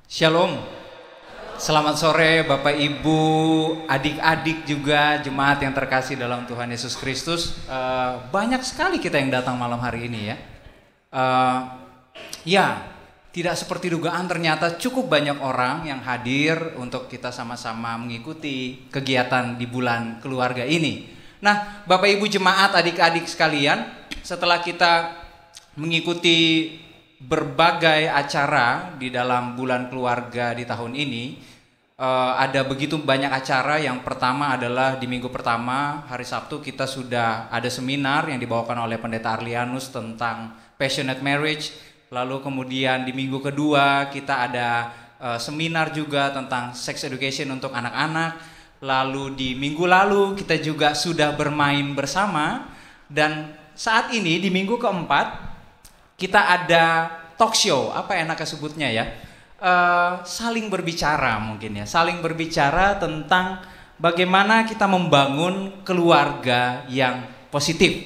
Shalom, selamat sore Bapak Ibu, adik-adik juga jemaat yang terkasih dalam Tuhan Yesus Kristus. Banyak sekali kita yang datang malam hari ini ya. Ya, tidak seperti dugaan, ternyata cukup banyak orang yang hadir untuk kita sama-sama mengikuti kegiatan di bulan keluarga ini. Nah, Bapak Ibu jemaat, adik-adik sekalian, setelah kita mengikuti berbagai acara di dalam bulan keluarga di tahun ini, ada begitu banyak acara. Yang pertama adalah di minggu pertama, hari Sabtu, kita sudah ada seminar yang dibawakan oleh Pendeta Arlianus tentang passionate marriage. Lalu kemudian di minggu kedua kita ada seminar juga tentang sex education untuk anak-anak. Lalu di minggu lalu kita juga sudah bermain bersama. Dan saat ini di minggu keempat kita ada talk show, apa enaknya sebutnya ya, saling berbicara mungkin ya, saling berbicara tentang bagaimana kita membangun keluarga yang positif.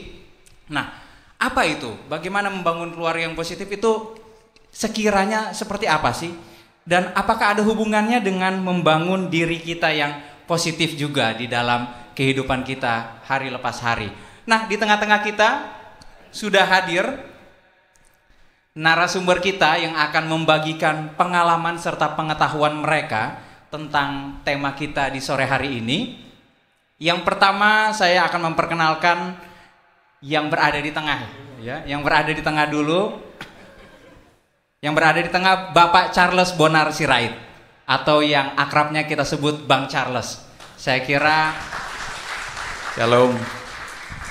Nah, apa itu? Bagaimana membangun keluarga yang positif itu sekiranya seperti apa sih? Dan apakah ada hubungannya dengan membangun diri kita yang positif juga di dalam kehidupan kita hari lepas hari? Nah, di tengah-tengah kita sudah hadir narasumber kita yang akan membagikan pengalaman serta pengetahuan mereka tentang tema kita di sore hari ini. Yang pertama saya akan memperkenalkan yang berada di tengah ya, yang berada di tengah dulu. Yang berada di tengah Bapak Charles Bonar Sirait atau yang akrabnya kita sebut Bang Charles. Saya kira Shalom.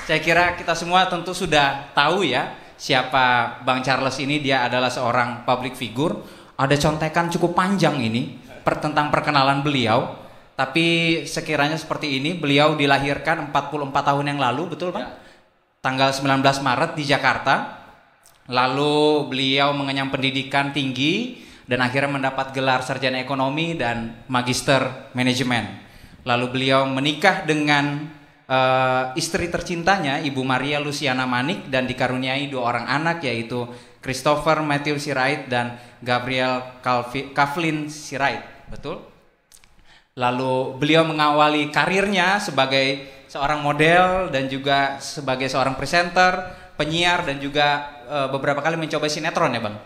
Saya kira kita semua tentu sudah tahu ya siapa Bang Charles ini. Dia adalah seorang public figure. Ada contekan cukup panjang ini tentang perkenalan beliau. Tapi sekiranya seperti ini, beliau dilahirkan 44 tahun yang lalu, betul Bang? Tanggal 19 Maret di Jakarta. Lalu beliau mengenyam pendidikan tinggi dan akhirnya mendapat gelar sarjana ekonomi dan magister manajemen. Lalu beliau menikah dengan istri tercintanya, Ibu Maria Luciana Manik, dan dikaruniai 2 orang anak, yaitu Christopher Matthew Sirait dan Gabriel Kavlin Sirait, betul? Lalu beliau mengawali karirnya sebagai seorang model dan juga sebagai seorang presenter, penyiar, dan juga beberapa kali mencoba sinetron ya Bang?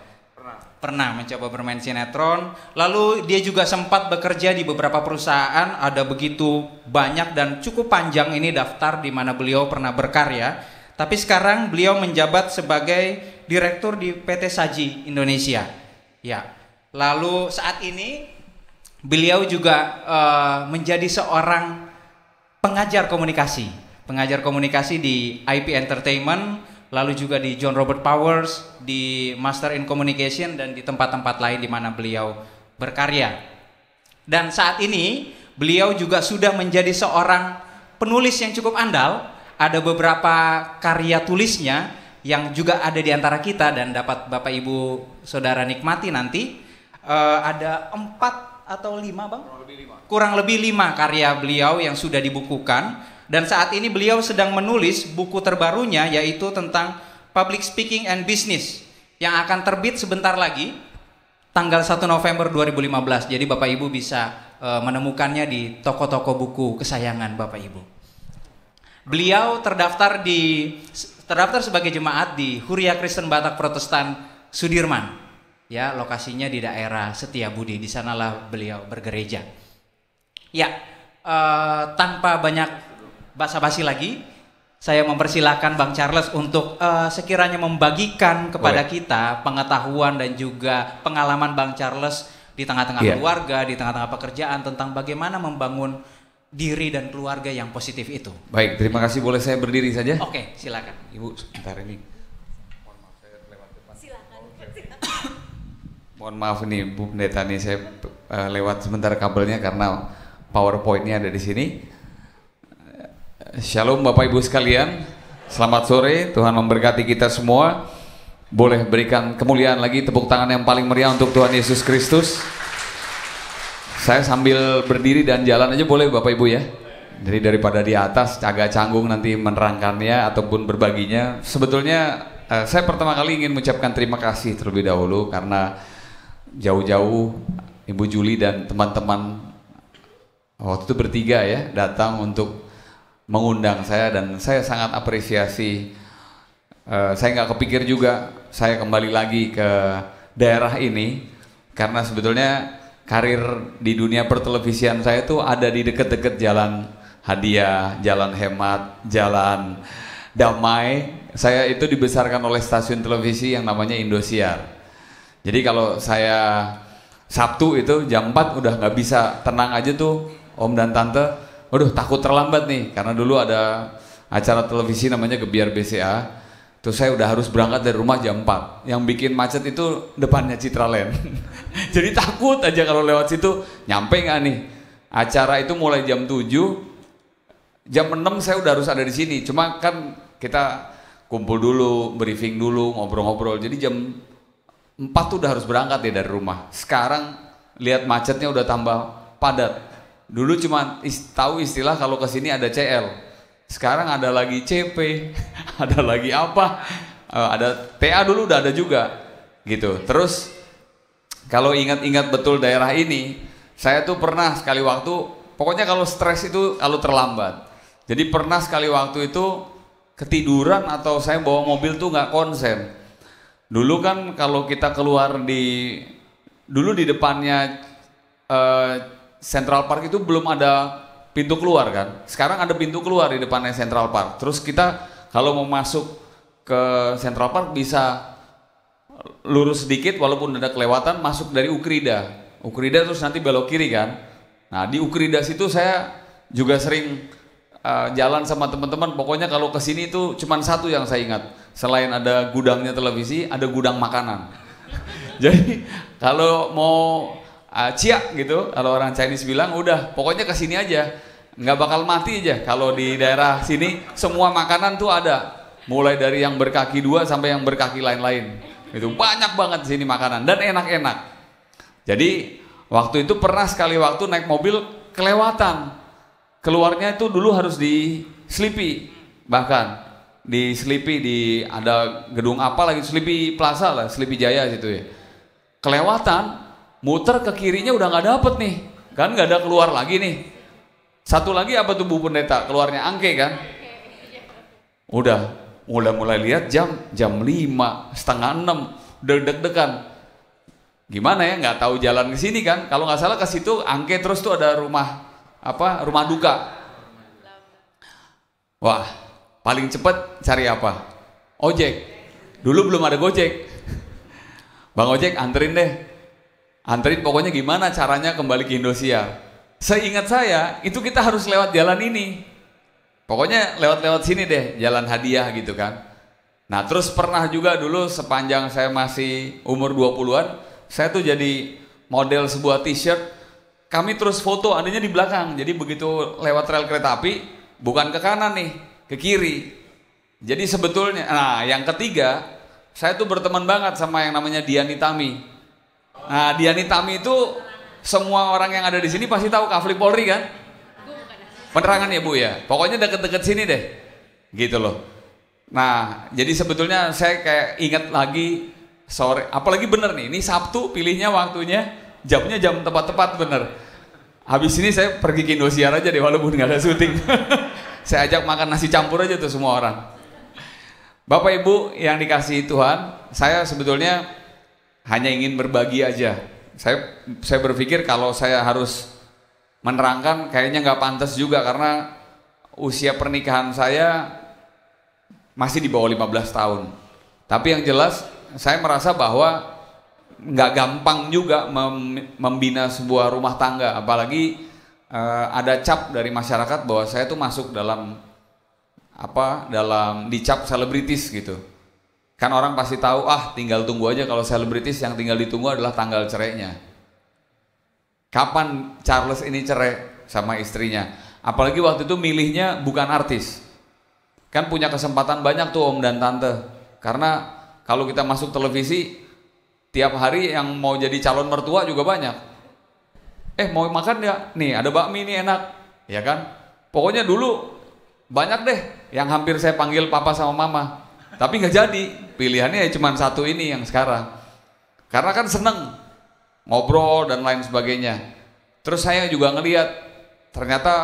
Pernah mencoba bermain sinetron. Lalu dia juga sempat bekerja di beberapa perusahaan. Ada begitu banyak dan cukup panjang ini daftar di mana beliau pernah berkarya. Tapi sekarang beliau menjabat sebagai direktur di PT Saji Indonesia. Ya. Lalu saat ini beliau juga menjadi seorang pengajar komunikasi di IP Entertainment. Lalu juga di John Robert Powers, di Master in Communication, dan di tempat-tempat lain di mana beliau berkarya. Dan saat ini beliau juga sudah menjadi seorang penulis yang cukup andal. Ada beberapa karya tulisnya yang juga ada di antara kita dan dapat Bapak Ibu Saudara nikmati nanti. Ada 4 atau 5 Bang? Kurang lebih 5 karya beliau yang sudah dibukukan. Dan saat ini beliau sedang menulis buku terbarunya, yaitu tentang Public Speaking and Business, yang akan terbit sebentar lagi tanggal 1 November 2015. Jadi Bapak Ibu bisa menemukannya di toko-toko buku kesayangan Bapak Ibu. Beliau terdaftar sebagai jemaat di Huria Kristen Batak Protestan Sudirman. Ya, lokasinya di daerah Setiabudi. Di sanalah beliau bergereja. Ya, tanpa banyak basa-basi lagi, saya mempersilahkan Bang Charles untuk sekiranya membagikan kepada kita pengetahuan dan juga pengalaman Bang Charles di tengah-tengah keluarga, di tengah-tengah pekerjaan, tentang bagaimana membangun diri dan keluarga yang positif itu. Baik, terima kasih. Boleh saya berdiri saja? Oke, silakan. Ibu, sebentar ini. Mohon maaf, saya lewat depan. Silakan. Mohon maaf nih Bu Pendeta, nih saya lewat sebentar kabelnya karena PowerPoint-nya ada di sini. Shalom Bapak Ibu sekalian, selamat sore, Tuhan memberkati kita semua. Boleh berikan kemuliaan lagi, tepuk tangan yang paling meriah untuk Tuhan Yesus Kristus. Saya sambil berdiri dan jalan aja boleh Bapak Ibu ya. Jadi daripada di atas agak canggung nanti menerangkannya ataupun berbaginya. Sebetulnya saya pertama kali ingin mengucapkan terima kasih terlebih dahulu karena jauh-jauh Ibu Juli dan teman-teman waktu itu bertiga ya datang untuk mengundang saya, dan saya sangat apresiasi. Saya nggak kepikir juga saya kembali lagi ke daerah ini, karena sebetulnya karir di dunia pertelevisian saya tuh ada di deket-deket Jalan Hadiah, Jalan Hemat, Jalan Damai. Saya itu dibesarkan oleh stasiun televisi yang namanya Indosiar. Jadi kalau saya Sabtu itu jam 4 udah nggak bisa tenang aja tuh Om dan Tante. Waduh, takut terlambat nih, karena dulu ada acara televisi namanya Gebiar BCA. Terus saya udah harus berangkat dari rumah jam 4. Yang bikin macet itu depannya Citraland. Jadi takut aja kalau lewat situ, nyampe nggak nih. Acara itu mulai jam 7, jam 6 saya udah harus ada di sini. Cuma kan kita kumpul dulu, briefing dulu, ngobrol-ngobrol. Jadi jam 4 tuh udah harus berangkat ya dari rumah. Sekarang lihat macetnya udah tambah padat. Dulu cuma tahu istilah kalau kesini ada CL, sekarang ada lagi CP, ada lagi apa, ada TA dulu udah ada juga, gitu. Terus kalau ingat-ingat betul daerah ini, saya tuh pernah sekali waktu, pokoknya kalau stres itu kalau terlambat. Jadi pernah sekali waktu itu ketiduran atau saya bawa mobil tuh nggak konsen. Dulu kan kalau kita keluar dulu di depannya Central Park itu belum ada pintu keluar kan. Sekarang ada pintu keluar di depannya Central Park. Terus kita kalau mau masuk ke Central Park bisa lurus sedikit walaupun ada kelewatan, masuk dari Ukrida. Ukrida terus nanti belok kiri kan. Nah di Ukrida situ saya juga sering jalan sama teman-teman. Pokoknya kalau kesini itu cuman satu yang saya ingat. Selain ada gudangnya televisi, ada gudang makanan. Jadi kalau mau ciak gitu, kalau orang Chinese bilang udah pokoknya kesini aja, nggak bakal mati aja. Kalau di daerah sini semua makanan tuh ada, mulai dari yang berkaki 2 sampai yang berkaki lain-lain. Itu banyak banget di sini makanan dan enak-enak. Jadi waktu itu pernah sekali waktu naik mobil kelewatan, keluarnya itu dulu harus di Sleepy, bahkan di Sleepy di ada gedung apa lagi, Sleepy Plaza lah, Sleepy Jaya situ ya. Kelewatan, muter ke kirinya udah nggak dapet nih, kan nggak ada keluar lagi nih. Satu lagi apa tuh Bu Pendeta, keluarnya Angke kan? Udah mulai lihat jam 5, setengah 6, deg-degan. Gimana ya, nggak tahu jalan ke sini kan? Kalau nggak salah ke situ Angke, terus tuh ada rumah rumah duka. Wah, paling cepet cari apa? Ojek. Dulu belum ada Gojek. Bang Ojek anterin deh. Anterin pokoknya gimana caranya kembali ke Indosiar. Seingat saya itu kita harus lewat jalan ini. Pokoknya lewat-lewat sini deh, Jalan Hadiah gitu kan. Nah terus pernah juga dulu sepanjang saya masih umur 20-an, saya tuh jadi model sebuah t-shirt. Kami terus foto adanya di belakang. Jadi begitu lewat rel kereta api, bukan ke kanan nih, ke kiri. Jadi sebetulnya, nah yang ketiga, saya tuh berteman banget sama yang namanya Diani Tami. Nah, Diani Tami itu semua orang yang ada di sini pasti tahu Kafli Polri kan? Penerangan ya Bu ya. Pokoknya deket-deket sini deh. Gitu loh. Nah, jadi sebetulnya saya kayak ingat lagi sore, apalagi bener nih, ini Sabtu pilihnya waktunya, jamnya jam tepat-tepat bener. Habis ini saya pergi ke Indosiar aja deh walaupun nggak ada syuting. Saya ajak makan nasi campur aja tuh semua orang. Bapak Ibu yang dikasihi Tuhan, saya sebetulnya hanya ingin berbagi aja. Saya berpikir kalau saya harus menerangkan kayaknya nggak pantas juga, karena usia pernikahan saya masih di bawah 15 tahun. Tapi yang jelas saya merasa bahwa nggak gampang juga membina sebuah rumah tangga, apalagi ada cap dari masyarakat bahwa saya tuh masuk dalam dicap selebritis gitu. Kan orang pasti tahu, tinggal tunggu aja kalau selebritis, yang tinggal ditunggu adalah tanggal cerainya. Kapan Charles ini cerai sama istrinya? Apalagi waktu itu milihnya bukan artis. Kan punya kesempatan banyak tuh Om dan Tante. Karena kalau kita masuk televisi, tiap hari yang mau jadi calon mertua juga banyak. Mau makan ya? Nih ada bakmi nih enak. Ya kan? Pokoknya dulu banyak deh yang hampir saya panggil papa sama mama. Tapi nggak jadi, pilihannya cuma satu ini yang sekarang. Karena kan seneng ngobrol dan lain sebagainya. Terus saya juga ngelihat ternyata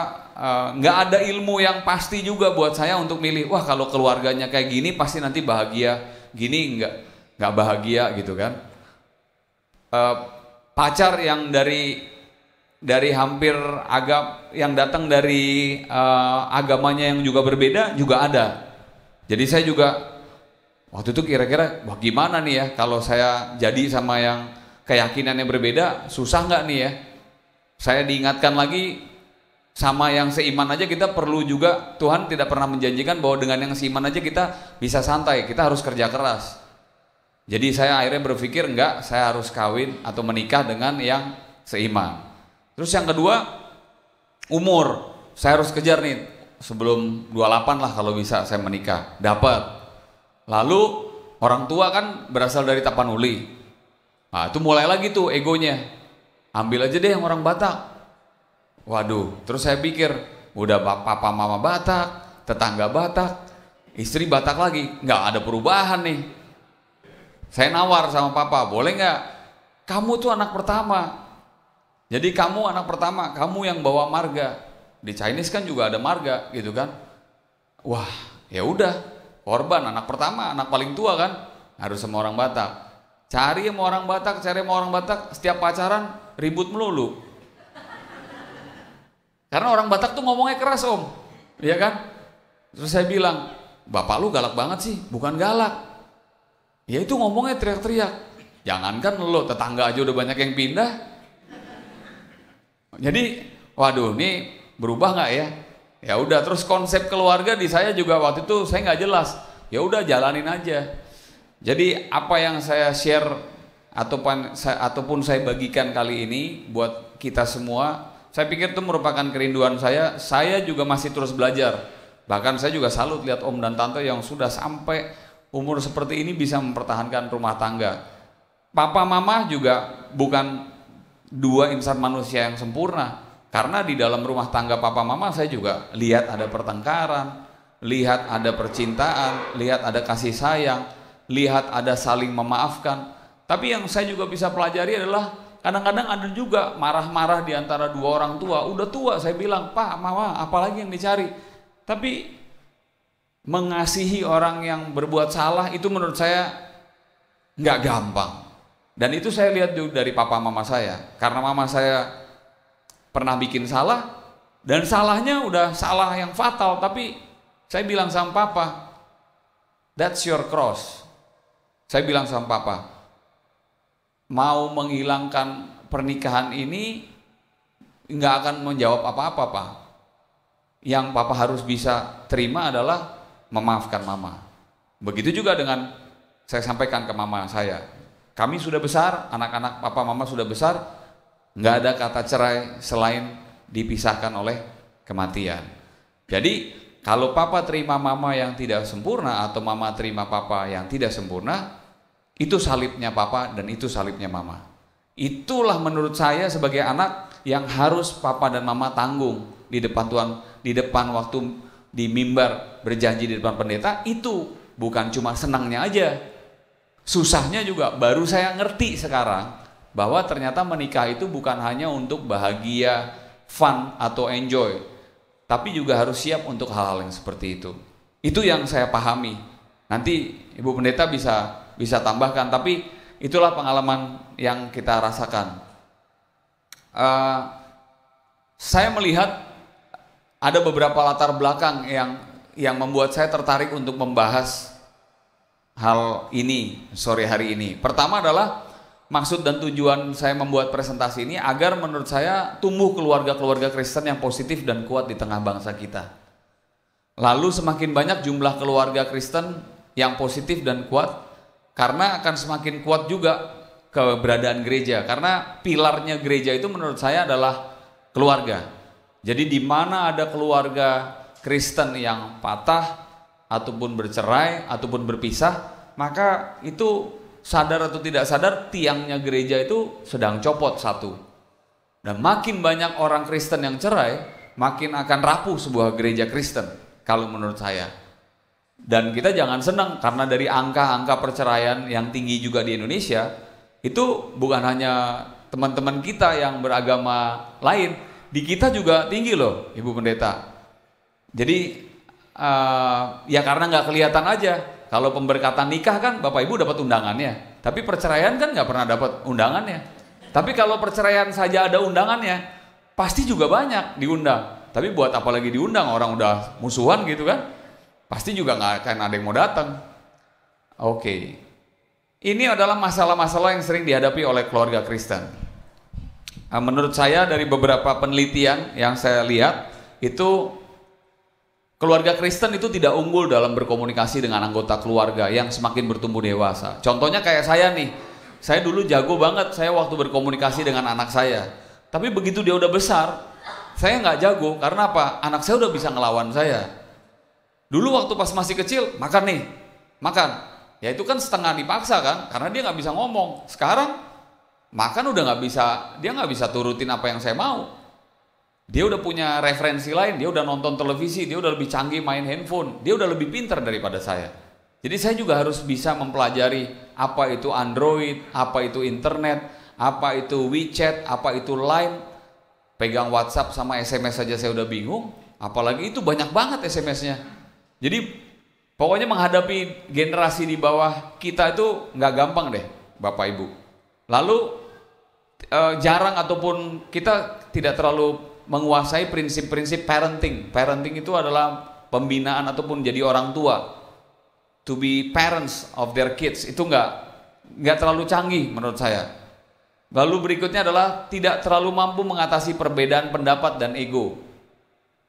nggak ada ilmu yang pasti juga buat saya untuk milih, wah kalau keluarganya kayak gini pasti nanti bahagia, gini nggak bahagia gitu kan. Pacar yang dari hampir yang datang dari agamanya yang juga berbeda juga ada. Jadi saya juga waktu itu kira-kira, wah gimana nih ya kalau saya jadi sama yang keyakinannya berbeda, susah nggak nih ya? Saya diingatkan lagi sama yang seiman aja kita perlu juga, Tuhan tidak pernah menjanjikan bahwa dengan yang seiman aja kita bisa santai, kita harus kerja keras. Jadi saya akhirnya berpikir enggak, saya harus kawin atau menikah dengan yang seiman. Terus yang kedua, umur. Saya harus kejar nih, sebelum 28 lah kalau bisa saya menikah, dapat. Lalu orang tua kan berasal dari Tapanuli. Nah itu mulai lagi tuh egonya, ambil aja deh yang orang Batak. Waduh, terus saya pikir, udah papa mama Batak, tetangga Batak, istri Batak lagi, nggak ada perubahan nih. Saya nawar sama papa, boleh nggak? Kamu tuh anak pertama, jadi kamu anak pertama, kamu yang bawa marga. Di Chinese kan juga ada marga, gitu kan? Wah, ya udah, korban anak pertama, anak paling tua kan, harus sama orang Batak. Cari sama orang Batak, setiap pacaran ribut melulu. Karena orang Batak tuh ngomongnya keras om, ya kan? Terus saya bilang, bapak lu galak banget sih, bukan galak. Ya itu ngomongnya teriak-teriak. Jangankan lo, tetangga aja udah banyak yang pindah. Jadi, waduh, ini berubah nggak ya? Ya udah, terus konsep keluarga di saya juga waktu itu saya nggak jelas. Ya udah jalanin aja. Jadi apa yang saya share ataupun saya bagikan kali ini buat kita semua, saya pikir itu merupakan kerinduan saya. Saya juga masih terus belajar. Bahkan saya juga salut lihat om dan tante yang sudah sampai umur seperti ini bisa mempertahankan rumah tangga. Papa mama juga bukan dua insan manusia yang sempurna. Karena di dalam rumah tangga papa mama saya juga lihat ada pertengkaran, lihat ada percintaan, lihat ada kasih sayang, lihat ada saling memaafkan. Tapi yang saya juga bisa pelajari adalah kadang-kadang ada juga marah-marah di antara dua orang tua. Udah tua saya bilang, Pak, Mama, apalagi yang dicari? Tapi mengasihi orang yang berbuat salah itu menurut saya nggak gampang. Dan itu saya lihat dari papa mama saya. Karena mama saya pernah bikin salah, dan salahnya udah salah yang fatal. Tapi saya bilang sama papa, that's your cross. Saya bilang sama papa, mau menghilangkan pernikahan ini nggak akan menjawab apa-apa, Pak. Yang papa harus bisa terima adalah memaafkan mama. Begitu juga dengan saya sampaikan ke mama saya. Kami sudah besar, anak-anak papa mama sudah besar, nggak ada kata cerai selain dipisahkan oleh kematian. Jadi kalau papa terima mama yang tidak sempurna atau mama terima papa yang tidak sempurna, itu salibnya papa dan itu salibnya mama. Itulah menurut saya sebagai anak yang harus papa dan mama tanggung di depan Tuhan, di depan waktu di mimbar berjanji di depan pendeta. Itu bukan cuma senangnya aja, susahnya juga. Baru saya ngerti sekarang bahwa ternyata menikah itu bukan hanya untuk bahagia, fun atau enjoy, tapi juga harus siap untuk hal-hal yang seperti itu. Itu yang saya pahami. Nanti Ibu Pendeta bisa tambahkan, tapi itulah pengalaman yang kita rasakan. Saya melihat ada beberapa latar belakang yang membuat saya tertarik untuk membahas hal ini sore hari ini. Pertama adalah maksud dan tujuan saya membuat presentasi ini agar menurut saya tumbuh keluarga-keluarga Kristen yang positif dan kuat di tengah bangsa kita. Lalu semakin banyak jumlah keluarga Kristen yang positif dan kuat, karena akan semakin kuat juga keberadaan gereja. Karena pilarnya gereja itu menurut saya adalah keluarga. Jadi di mana ada keluarga Kristen yang patah ataupun bercerai ataupun berpisah, maka itu sadar atau tidak sadar tiangnya gereja itu sedang copot satu. Dan makin banyak orang Kristen yang cerai, makin akan rapuh sebuah gereja Kristen kalau menurut saya. Dan kita jangan senang karena dari angka-angka perceraian yang tinggi juga di Indonesia, itu bukan hanya teman-teman kita yang beragama lain, di kita juga tinggi loh, Ibu Pendeta. Jadi ya karena nggak kelihatan aja. Kalau pemberkatan nikah kan Bapak Ibu dapat undangannya, tapi perceraian kan nggak pernah dapat undangannya. Tapi kalau perceraian saja ada undangannya, pasti juga banyak diundang. Tapi buat apa lagi diundang, orang udah musuhan gitu kan, pasti juga nggak akan ada yang mau datang. Oke. Ini adalah masalah-masalah yang sering dihadapi oleh keluarga Kristen. Menurut saya dari beberapa penelitian yang saya lihat, itu keluarga Kristen itu tidak unggul dalam berkomunikasi dengan anggota keluarga yang semakin bertumbuh dewasa. Contohnya kayak saya nih, saya dulu jago banget saya waktu berkomunikasi dengan anak saya. Tapi begitu dia udah besar, saya nggak jago. Karena apa? Anak saya udah bisa ngelawan saya. Dulu waktu pas masih kecil, makan nih, makan. Ya itu kan setengah dipaksa kan, karena dia nggak bisa ngomong. Sekarang makan udah nggak bisa, dia nggak bisa turutin apa yang saya mau. Dia udah punya referensi lain, dia udah nonton televisi, dia udah lebih canggih main handphone, dia udah lebih pintar daripada saya. Jadi saya juga harus bisa mempelajari apa itu Android, apa itu internet, apa itu WeChat, apa itu Line. Pegang WhatsApp sama SMS saja saya udah bingung, apalagi itu banyak banget SMS-nya. Jadi pokoknya menghadapi generasi di bawah kita itu nggak gampang deh, Bapak Ibu. Lalu jarang ataupun kita tidak terlalu menguasai prinsip-prinsip parenting. Parenting itu adalah pembinaan ataupun jadi orang tua. To be parents of their kids itu nggak terlalu canggih menurut saya. Lalu berikutnya adalah tidak terlalu mampu mengatasi perbedaan pendapat dan ego.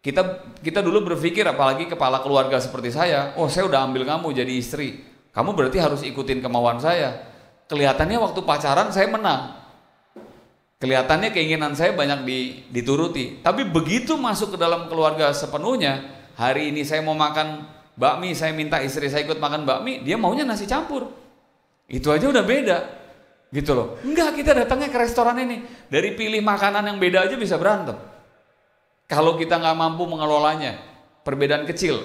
Kita dulu berpikir, apalagi kepala keluarga seperti saya, oh saya udah ambil kamu jadi istri, kamu berarti harus ikutin kemauan saya. Kelihatannya waktu pacaran saya menang. Kelihatannya keinginan saya banyak dituruti. Tapi begitu masuk ke dalam keluarga sepenuhnya, hari ini saya mau makan bakmi, saya minta istri saya ikut makan bakmi, dia maunya nasi campur. Itu aja udah beda. Gitu loh. Enggak, kita datangnya ke restoran ini, dari pilih makanan yang beda aja bisa berantem. Kalau kita nggak mampu mengelolanya, perbedaan kecil.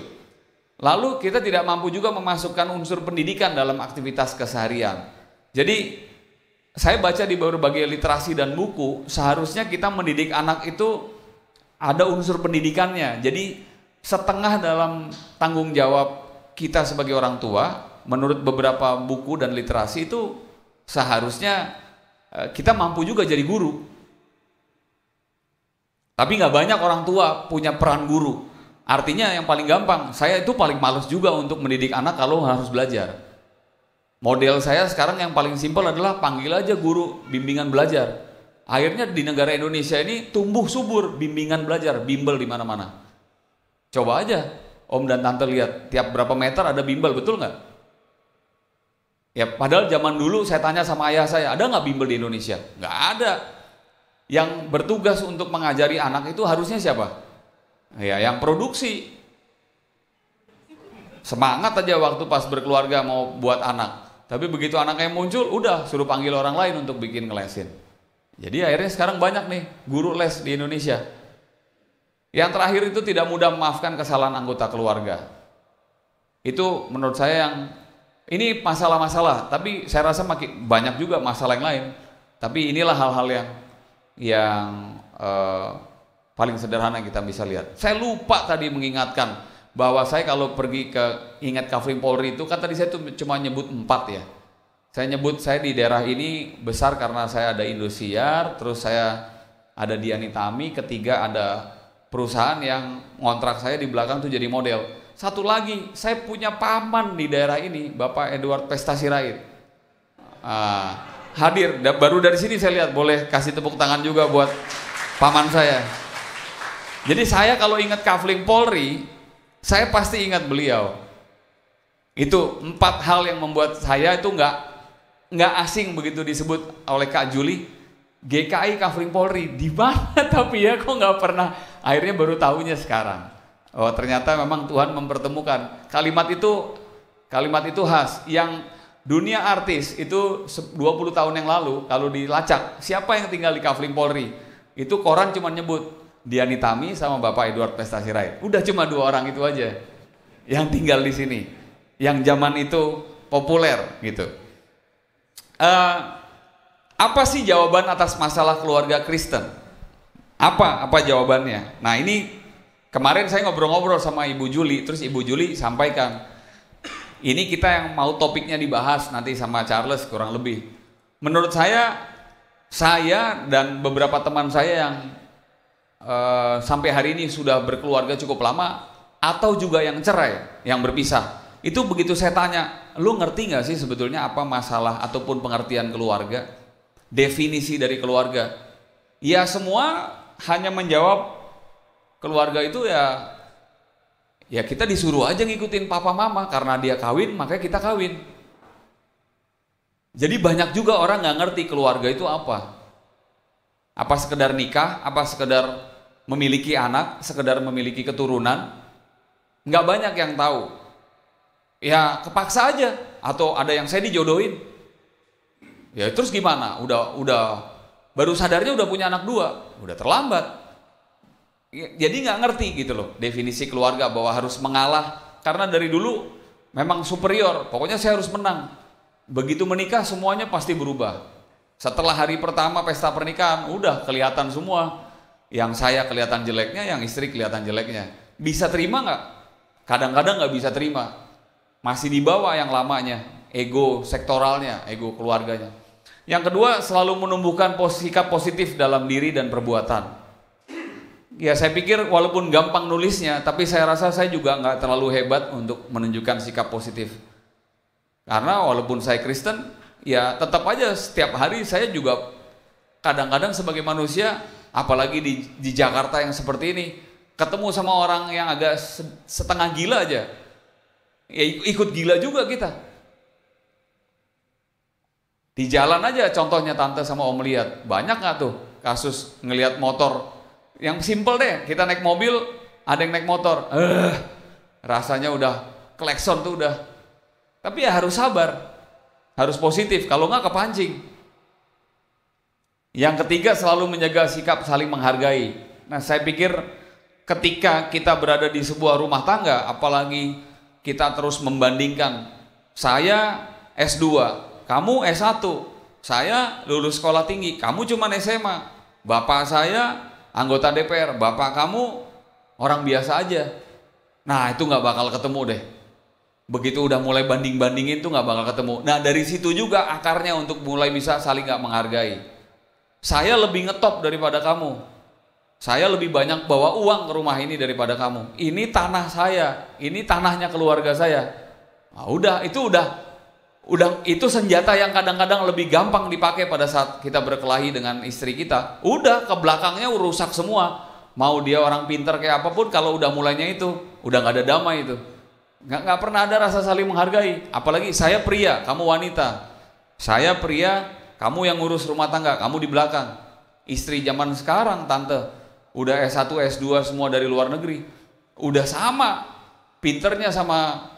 Lalu kita tidak mampu juga memasukkan unsur pendidikan dalam aktivitas keseharian. Jadi saya baca di berbagai literasi dan buku, seharusnya kita mendidik anak itu ada unsur pendidikannya. Jadi setengah dalam tanggung jawab kita sebagai orang tua, menurut beberapa buku dan literasi itu seharusnya kita mampu juga jadi guru. Tapi nggak banyak orang tua punya peran guru. Artinya yang paling gampang, saya itu paling males juga untuk mendidik anak kalau harus belajar. Model saya sekarang yang paling simpel adalah panggil aja guru bimbingan belajar. Akhirnya di negara Indonesia ini tumbuh subur bimbingan belajar, bimbel di mana-mana. Coba aja Om dan Tante lihat, tiap berapa meter ada bimbel, betul nggak? Ya padahal zaman dulu saya tanya sama ayah saya, ada nggak bimbel di Indonesia? Nggak ada. Yang bertugas untuk mengajari anak itu harusnya siapa? Ya yang produksi. Semangat aja waktu pas berkeluarga mau buat anak. Tapi begitu anaknya muncul, udah suruh panggil orang lain untuk bikin ngelesin. Jadi akhirnya sekarang banyak nih guru les di Indonesia. Yang terakhir itu tidak mudah memaafkan kesalahan anggota keluarga. Itu menurut saya yang ini masalah-masalah, tapi saya rasa makin banyak juga masalah yang lain. Tapi inilah hal-hal yang paling sederhana yang kita bisa lihat. Saya lupa tadi mengingatkan bahwa saya kalau pergi ke ingat Kavling Polri itu kan tadi saya tuh cuma nyebut 4 ya. Saya nyebut saya di daerah ini besar karena saya ada Indosiar, terus saya ada Dianitami, ketiga ada perusahaan yang ngontrak saya di belakang tuh jadi model. Satu lagi, saya punya paman di daerah ini, Bapak Edward Pesta Sirait. Hadir, baru dari sini saya lihat, boleh kasih tepuk tangan juga buat paman saya. Jadi saya kalau ingat Kavling Polri, saya pasti ingat beliau. Itu 4 hal yang membuat saya itu nggak asing begitu disebut oleh Kak Juli. GKI Kavling Polri di mana tapi ya kok nggak pernah. Akhirnya baru tahunya sekarang. Oh ternyata memang Tuhan mempertemukan. Kalimat itu khas. Yang dunia artis itu 20 tahun yang lalu kalau dilacak siapa yang tinggal di Kavling Polri, itu koran cuma nyebut Dianitami sama Bapak Edward Pesta Sirait. Udah cuma 2 orang itu aja yang tinggal di sini, yang zaman itu populer gitu. Apa sih jawaban atas masalah keluarga Kristen? Apa jawabannya? Nah, ini kemarin saya ngobrol-ngobrol sama Ibu Juli, terus Ibu Juli sampaikan, ini kita yang mau topiknya dibahas nanti sama Charles kurang lebih. Menurut saya dan beberapa teman saya yang sampai hari ini sudah berkeluarga cukup lama, atau juga yang cerai, yang berpisah, itu begitu saya tanya, lu ngerti gak sih sebetulnya apa masalah ataupun pengertian keluarga? Definisi dari keluarga? Ya semua hanya menjawab keluarga itu ya kita disuruh aja ngikutin papa mama, karena dia kawin makanya kita kawin. Jadi banyak juga orang nggak ngerti keluarga itu apa. Apa sekedar nikah, apa sekedar memiliki anak, sekedar memiliki keturunan. Nggak banyak yang tahu. Ya kepaksa aja, atau ada yang saya dijodohin. Ya terus gimana? Udah baru sadarnya udah punya anak 2, udah terlambat. Jadi nggak ngerti gitu loh definisi keluarga, bahwa harus mengalah karena dari dulu memang superior. Pokoknya saya harus menang. Begitu menikah semuanya pasti berubah. Setelah hari pertama pesta pernikahan udah kelihatan semua. Yang saya kelihatan jeleknya, yang istri kelihatan jeleknya. Bisa terima nggak? Kadang-kadang nggak bisa terima. Masih dibawa yang lamanya, ego sektoralnya, ego keluarganya. Yang kedua, selalu menumbuhkan sikap positif dalam diri dan perbuatan. Ya saya pikir walaupun gampang nulisnya, tapi saya rasa saya juga nggak terlalu hebat untuk menunjukkan sikap positif. Karena walaupun saya Kristen, ya tetap aja setiap hari saya juga kadang-kadang sebagai manusia, apalagi di Jakarta yang seperti ini, ketemu sama orang yang agak setengah gila aja, ya ikut gila juga kita. Di jalan aja contohnya tante sama om lihat, banyak gak tuh kasus ngelihat motor, yang simple deh, kita naik mobil, ada yang naik motor, rasanya udah klekson tuh udah. Tapi ya harus sabar, harus positif, kalau nggak kepancing. Yang ketiga, selalu menjaga sikap saling menghargai. Nah saya pikir ketika kita berada di sebuah rumah tangga, apalagi kita terus membandingkan, saya S2, kamu S1, saya lulus sekolah tinggi, kamu cuma SMA, bapak saya anggota DPR, bapak kamu orang biasa aja. Nah itu nggak bakal ketemu deh. Begitu udah mulai banding-bandingin tuh nggak bakal ketemu. Nah dari situ juga akarnya untuk mulai bisa saling nggak menghargai. Saya lebih ngetop daripada kamu, saya lebih banyak bawa uang ke rumah ini daripada kamu. Ini tanah saya, ini tanahnya keluarga saya. Nah, itu senjata yang kadang-kadang lebih gampang dipakai pada saat kita berkelahi dengan istri kita. Udah ke belakangnya rusak semua. Mau dia orang pinter kayak apapun, kalau udah mulainya itu udah nggak ada damai itu. Nggak pernah ada rasa saling menghargai. Apalagi saya pria, kamu wanita. Saya pria, kamu yang ngurus rumah tangga, kamu di belakang. Istri zaman sekarang tante udah S1, S2 semua dari luar negeri. Udah sama pinternya sama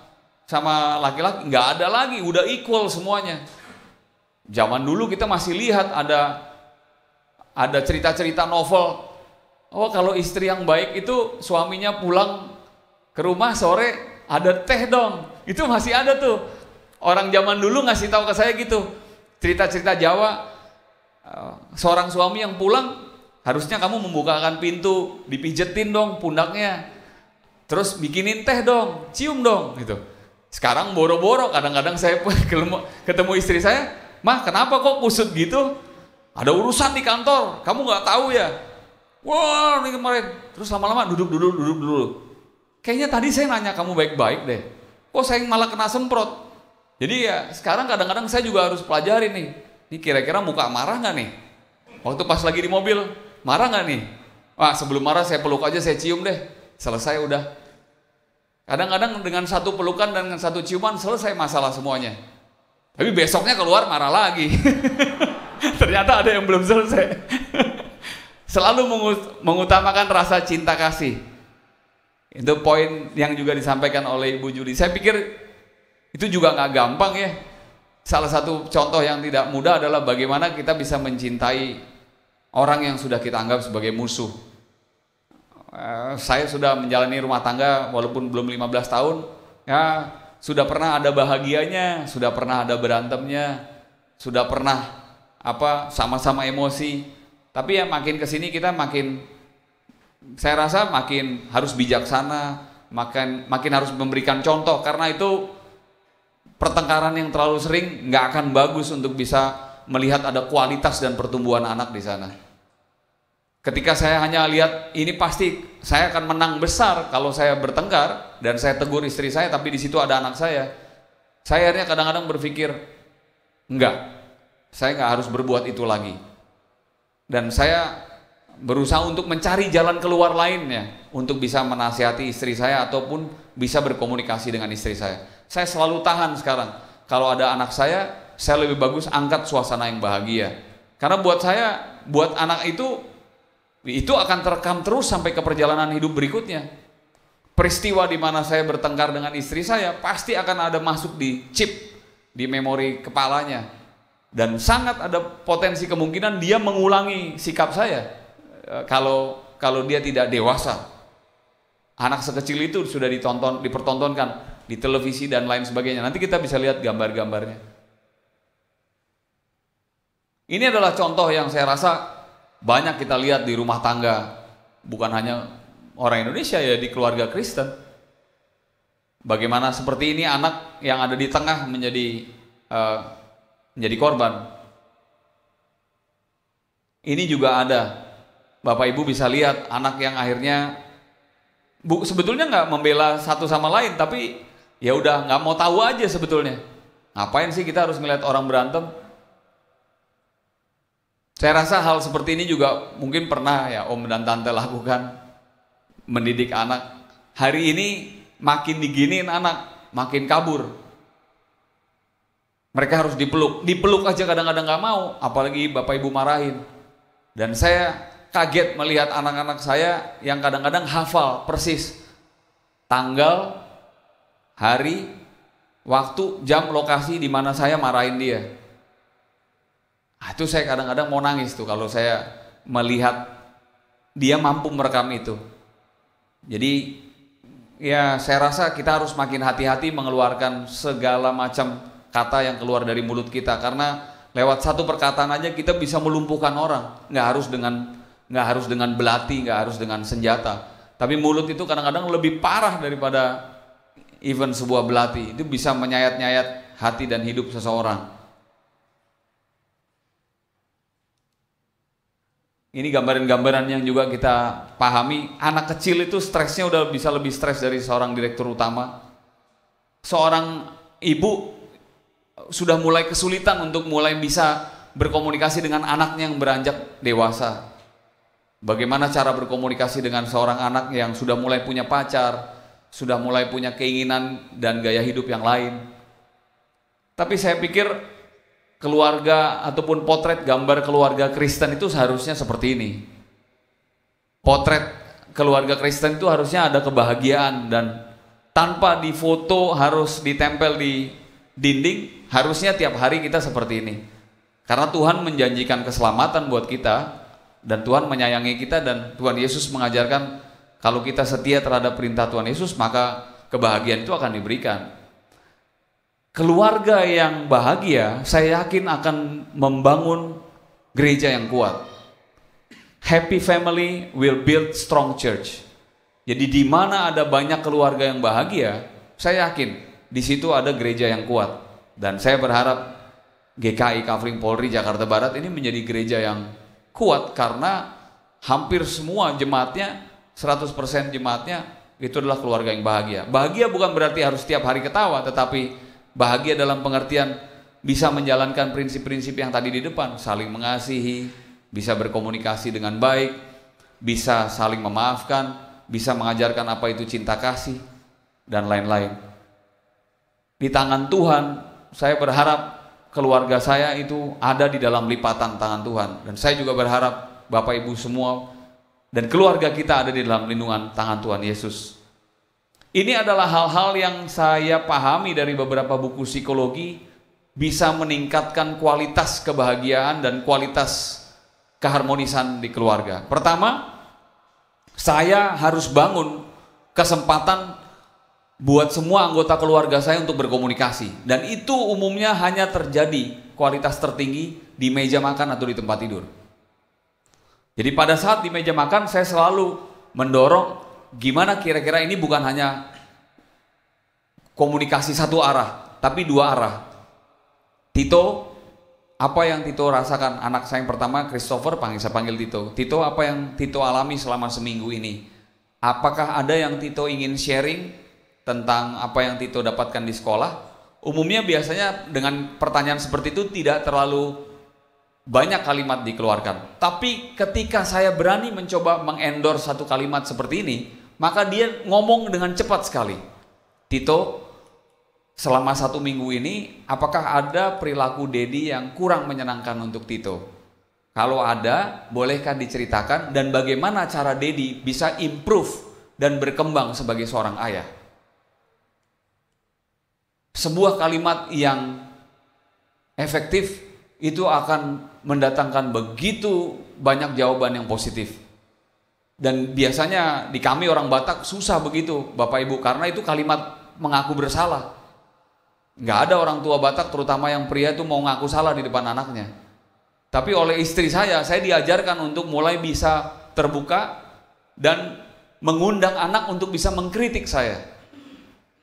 laki-laki, nggak ada lagi, udah equal semuanya. Zaman dulu kita masih lihat ada cerita-cerita novel. Oh kalau istri yang baik itu suaminya pulang ke rumah sore ada teh dong. Itu masih ada tuh. Orang zaman dulu ngasih tahu ke saya gitu. Cerita-cerita Jawa, seorang suami yang pulang harusnya kamu membukakan pintu, dipijetin dong pundaknya, terus bikinin teh dong, cium dong gitu. Sekarang boro-boro kadang-kadang saya ketemu istri saya, mah kenapa kok kusut gitu? Ada urusan di kantor, kamu nggak tahu ya? Wah ini kemarin, terus lama-lama duduk dulu. Kayaknya tadi saya nanya kamu baik-baik deh, kok saya malah kena semprot. Jadi ya sekarang kadang-kadang saya juga harus pelajari nih, ini kira-kira muka marah nggak nih? Waktu pas lagi di mobil, marah nggak nih? Wah sebelum marah saya peluk aja, saya cium deh, selesai udah. Kadang-kadang dengan satu pelukan dan dengan satu ciuman selesai masalah semuanya. Tapi besoknya keluar marah lagi. Ternyata ada yang belum selesai. Selalu mengutamakan rasa cinta kasih. Itu poin yang juga disampaikan oleh Ibu Juli. Saya pikir itu juga nggak gampang ya. Salah satu contoh yang tidak mudah adalah bagaimana kita bisa mencintai orang yang sudah kita anggap sebagai musuh. Saya sudah menjalani rumah tangga walaupun belum 15 tahun, ya sudah pernah ada bahagianya, sudah pernah ada berantemnya, sudah pernah sama-sama emosi. Tapi ya makin kesini kita saya rasa makin harus bijaksana, makin harus memberikan contoh, karena itu pertengkaran yang terlalu sering nggak akan bagus untuk bisa melihat ada kualitas dan pertumbuhan anak di sana. Ketika saya hanya lihat ini pasti saya akan menang besar kalau saya bertengkar dan saya tegur istri saya, tapi di situ ada anak saya akhirnya kadang-kadang berpikir enggak, saya nggak harus berbuat itu lagi. Dan saya berusaha untuk mencari jalan keluar lainnya untuk bisa menasihati istri saya ataupun bisa berkomunikasi dengan istri saya. Saya selalu tahan sekarang. Kalau ada anak saya lebih bagus angkat suasana yang bahagia. Karena buat saya, buat anak itu akan terekam terus sampai ke perjalanan hidup berikutnya. Peristiwa di mana saya bertengkar dengan istri saya pasti akan ada masuk di chip, di memori kepalanya. Dan sangat ada potensi kemungkinan dia mengulangi sikap saya. Kalau dia tidak dewasa. Anak sekecil itu sudah dipertontonkan di televisi dan lain sebagainya. Nanti kita bisa lihat gambar-gambarnya. Ini adalah contoh yang saya rasa banyak kita lihat di rumah tangga, bukan hanya orang Indonesia ya, di keluarga Kristen. Bagaimana seperti ini anak yang ada di tengah menjadi korban. Ini juga ada. Bapak Ibu bisa lihat anak yang akhirnya sebetulnya nggak membela satu sama lain, tapi ya udah nggak mau tahu aja sebetulnya. Ngapain sih kita harus melihat orang berantem? Saya rasa hal seperti ini juga mungkin pernah ya Om dan Tante lakukan, mendidik anak. Hari ini makin diginiin anak, makin kabur. Mereka harus dipeluk aja kadang-kadang nggak mau, apalagi Bapak Ibu marahin. Dan saya kaget melihat anak-anak saya yang kadang-kadang hafal persis tanggal, hari, waktu, jam, lokasi di mana saya marahin dia. Itu saya kadang-kadang mau nangis tuh kalau saya melihat dia mampu merekam itu. Jadi ya saya rasa kita harus makin hati-hati mengeluarkan segala macam kata yang keluar dari mulut kita, karena lewat satu perkataan aja kita bisa melumpuhkan orang. Nggak harus dengan belati, nggak harus dengan senjata. Tapi mulut itu kadang-kadang lebih parah daripada even sebuah belati. Itu bisa menyayat-nyayat hati dan hidup seseorang. Ini gambaran-gambaran yang juga kita pahami. Anak kecil itu stresnya udah bisa lebih stres dari seorang direktur utama. Seorang ibu sudah mulai kesulitan untuk mulai bisa berkomunikasi dengan anaknya yang beranjak dewasa. Bagaimana cara berkomunikasi dengan seorang anak yang sudah mulai punya pacar, sudah mulai punya keinginan dan gaya hidup yang lain. Tapi saya pikir keluarga ataupun potret gambar keluarga Kristen itu seharusnya seperti ini. Potret keluarga Kristen itu harusnya ada kebahagiaan, dan tanpa difoto harus ditempel di dinding, harusnya tiap hari kita seperti ini. Karena Tuhan menjanjikan keselamatan buat kita, dan Tuhan menyayangi kita, dan Tuhan Yesus mengajarkan kalau kita setia terhadap perintah Tuhan Yesus, maka kebahagiaan itu akan diberikan. Keluarga yang bahagia, saya yakin akan membangun gereja yang kuat. Happy family will build strong church. Jadi di mana ada banyak keluarga yang bahagia, saya yakin di situ ada gereja yang kuat. Dan saya berharap GKI Kafling Polri Jakarta Barat ini menjadi gereja yang kuat, karena hampir semua jemaatnya, 100% jemaatnya itu adalah keluarga yang bahagia. Bahagia bukan berarti harus setiap hari ketawa, tetapi bahagia dalam pengertian bisa menjalankan prinsip-prinsip yang tadi di depan, saling mengasihi, bisa berkomunikasi dengan baik, bisa saling memaafkan, bisa mengajarkan apa itu cinta kasih, dan lain-lain. Di tangan Tuhan, saya berharap keluarga saya itu ada di dalam lipatan tangan Tuhan. Dan saya juga berharap Bapak Ibu semua dan keluarga kita ada di dalam lindungan tangan Tuhan Yesus. Ini adalah hal-hal yang saya pahami dari beberapa buku psikologi, bisa meningkatkan kualitas kebahagiaan dan kualitas keharmonisan di keluarga. Pertama, saya harus bangun kesempatan buat semua anggota keluarga saya untuk berkomunikasi. Dan itu umumnya hanya terjadi kualitas tertinggi di meja makan atau di tempat tidur. Jadi pada saat di meja makan saya selalu mendorong gimana kira-kira ini bukan hanya komunikasi satu arah, tapi dua arah. Tito, apa yang Tito rasakan? Anak saya yang pertama, Christopher, saya panggil Tito. Tito, apa yang Tito alami selama seminggu ini? Apakah ada yang Tito ingin sharing tentang apa yang Tito dapatkan di sekolah? Umumnya biasanya dengan pertanyaan seperti itu tidak terlalu banyak kalimat dikeluarkan. Tapi ketika saya berani mencoba mengendorse satu kalimat seperti ini, maka dia ngomong dengan cepat sekali. Tito, selama 1 minggu ini, apakah ada perilaku Dedi yang kurang menyenangkan untuk Tito? Kalau ada, bolehkah diceritakan dan bagaimana cara Dedi bisa improve dan berkembang sebagai seorang ayah? Sebuah kalimat yang efektif itu akan mendatangkan begitu banyak jawaban yang positif. Dan biasanya di kami orang Batak susah begitu Bapak Ibu, karena itu kalimat mengaku bersalah. Nggak ada orang tua Batak terutama yang pria itu mau ngaku salah di depan anaknya. Tapi oleh istri saya diajarkan untuk mulai bisa terbuka dan mengundang anak untuk bisa mengkritik saya.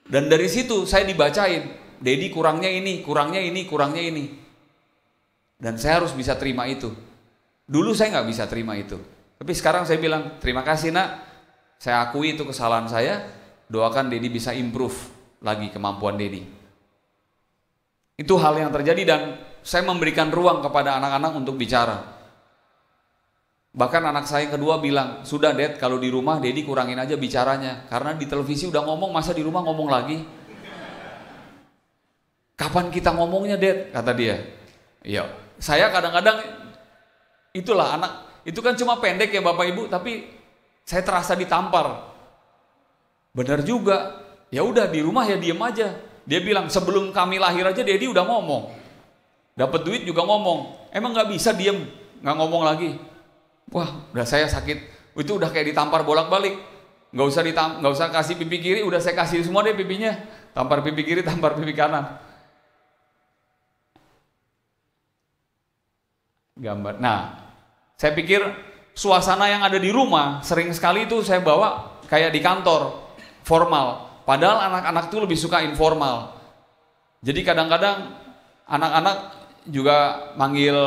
Dan dari situ saya dibacain, Dedi kurangnya ini, kurangnya ini, kurangnya ini. Dan saya harus bisa terima itu. Dulu saya nggak bisa terima itu. Tapi sekarang saya bilang, terima kasih nak, saya akui itu kesalahan saya, doakan Dedi bisa improve lagi kemampuan Dedi. Itu hal yang terjadi dan saya memberikan ruang kepada anak-anak untuk bicara. Bahkan anak saya yang kedua bilang, sudah Dad, kalau di rumah Dedi kurangin aja bicaranya. Karena di televisi udah ngomong, masa di rumah ngomong lagi? Kapan kita ngomongnya Dad? Kata dia. Iya, saya kadang-kadang, itulah anak, itu kan cuma pendek ya Bapak Ibu, tapi saya terasa ditampar. Benar juga, ya udah di rumah ya diem aja. Dia bilang, sebelum kami lahir aja Dedi udah ngomong. Dapat duit juga ngomong. Emang nggak bisa diem, nggak ngomong lagi. Wah, udah saya sakit. Itu udah kayak ditampar bolak-balik. Nggak usah kasih pipi kiri, udah saya kasih semua deh pipinya. Tampar pipi kiri, tampar pipi kanan. Gambar. Nah, saya pikir suasana yang ada di rumah sering sekali itu saya bawa kayak di kantor, formal. Padahal anak-anak itu lebih suka informal. Jadi kadang-kadang anak-anak juga manggil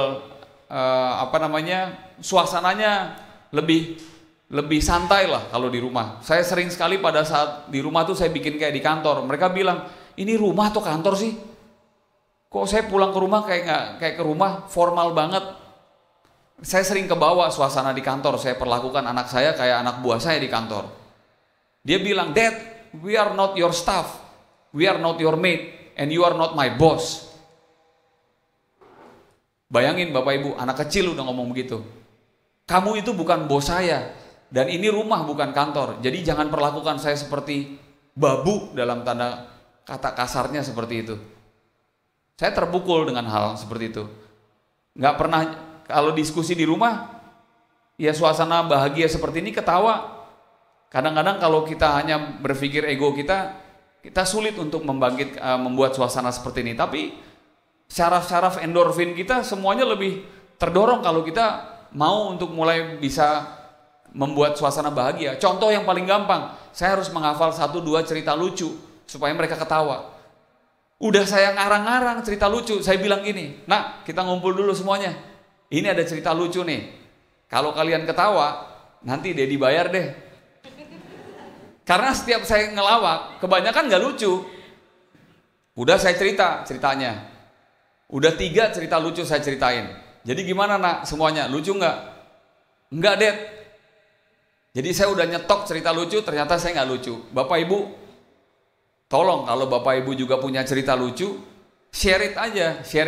suasananya lebih santai lah kalau di rumah. Saya sering sekali pada saat di rumah tuh saya bikin kayak di kantor. Mereka bilang, ini rumah atau kantor sih? Kok saya pulang ke rumah kayak ke rumah, formal banget. Saya sering kebawa suasana di kantor. Saya perlakukan anak saya kayak anak buah saya di kantor. Dia bilang, Dad, we are not your staff, we are not your mate, and you are not my boss. Bayangin Bapak Ibu, anak kecil udah ngomong begitu. Kamu itu bukan bos saya, dan ini rumah bukan kantor. Jadi jangan perlakukan saya seperti babu, dalam tanda kata kasarnya seperti itu. Saya terpukul dengan hal seperti itu. Nggak pernah, kalau diskusi di rumah, ya suasana bahagia seperti ini ketawa. Kadang-kadang kalau kita hanya berpikir ego kita sulit untuk membuat suasana seperti ini. Tapi syaraf-syaraf endorfin kita semuanya lebih terdorong kalau kita mau untuk mulai bisa membuat suasana bahagia. Contoh yang paling gampang, saya harus menghafal 1-2 cerita lucu supaya mereka ketawa. Udah saya ngarang-ngarang cerita lucu, saya bilang gini, nah kita ngumpul dulu semuanya. Ini ada cerita lucu nih. Kalau kalian ketawa, nanti Dedi bayar deh. Karena setiap saya ngelawak, kebanyakan gak lucu. Udah saya ceritanya. Udah 3 cerita lucu saya ceritain. Jadi gimana nak semuanya, lucu gak? Enggak Dad. Jadi saya udah nyetok cerita lucu, ternyata saya gak lucu. Bapak Ibu, tolong kalau Bapak Ibu juga punya cerita lucu, sharing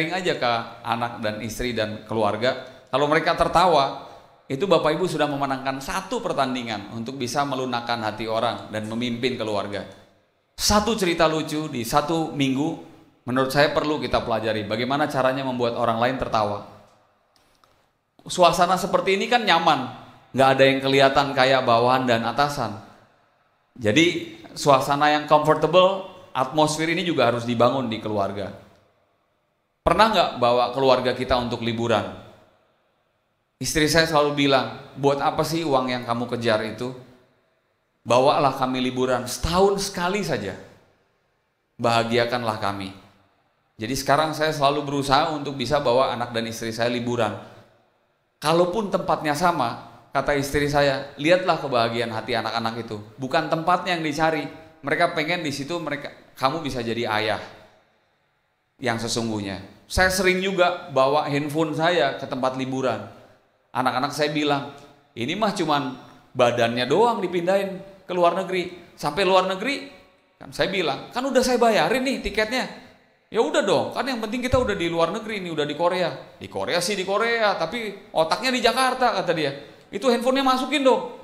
aja ke anak dan istri dan keluarga. Kalau mereka tertawa, itu Bapak Ibu sudah memenangkan 1 pertandingan untuk bisa melunakkan hati orang dan memimpin keluarga. 1 cerita lucu di 1 minggu, menurut saya perlu kita pelajari bagaimana caranya membuat orang lain tertawa. Suasana seperti ini kan nyaman, nggak ada yang kelihatan kayak bawahan dan atasan. Jadi suasana yang comfortable, atmosfer ini juga harus dibangun di keluarga. Pernah nggak bawa keluarga kita untuk liburan? Istri saya selalu bilang, buat apa sih uang yang kamu kejar itu? Bawalah kami liburan, setahun sekali saja. Bahagiakanlah kami. Jadi sekarang saya selalu berusaha untuk bisa bawa anak dan istri saya liburan. Kalaupun tempatnya sama, kata istri saya, lihatlah kebahagiaan hati anak-anak itu. Bukan tempatnya yang dicari. Mereka pengen di situ kamu bisa jadi ayah yang sesungguhnya. Saya sering juga bawa handphone saya ke tempat liburan. Anak-anak saya bilang, ini mah cuman badannya doang dipindahin ke luar negeri. Sampai luar negeri, kan saya bilang, kan udah saya bayarin nih tiketnya. Ya udah dong, kan yang penting kita udah di luar negeri nih, udah di Korea. Di Korea sih di Korea, tapi otaknya di Jakarta kata dia. Itu handphonenya masukin dong.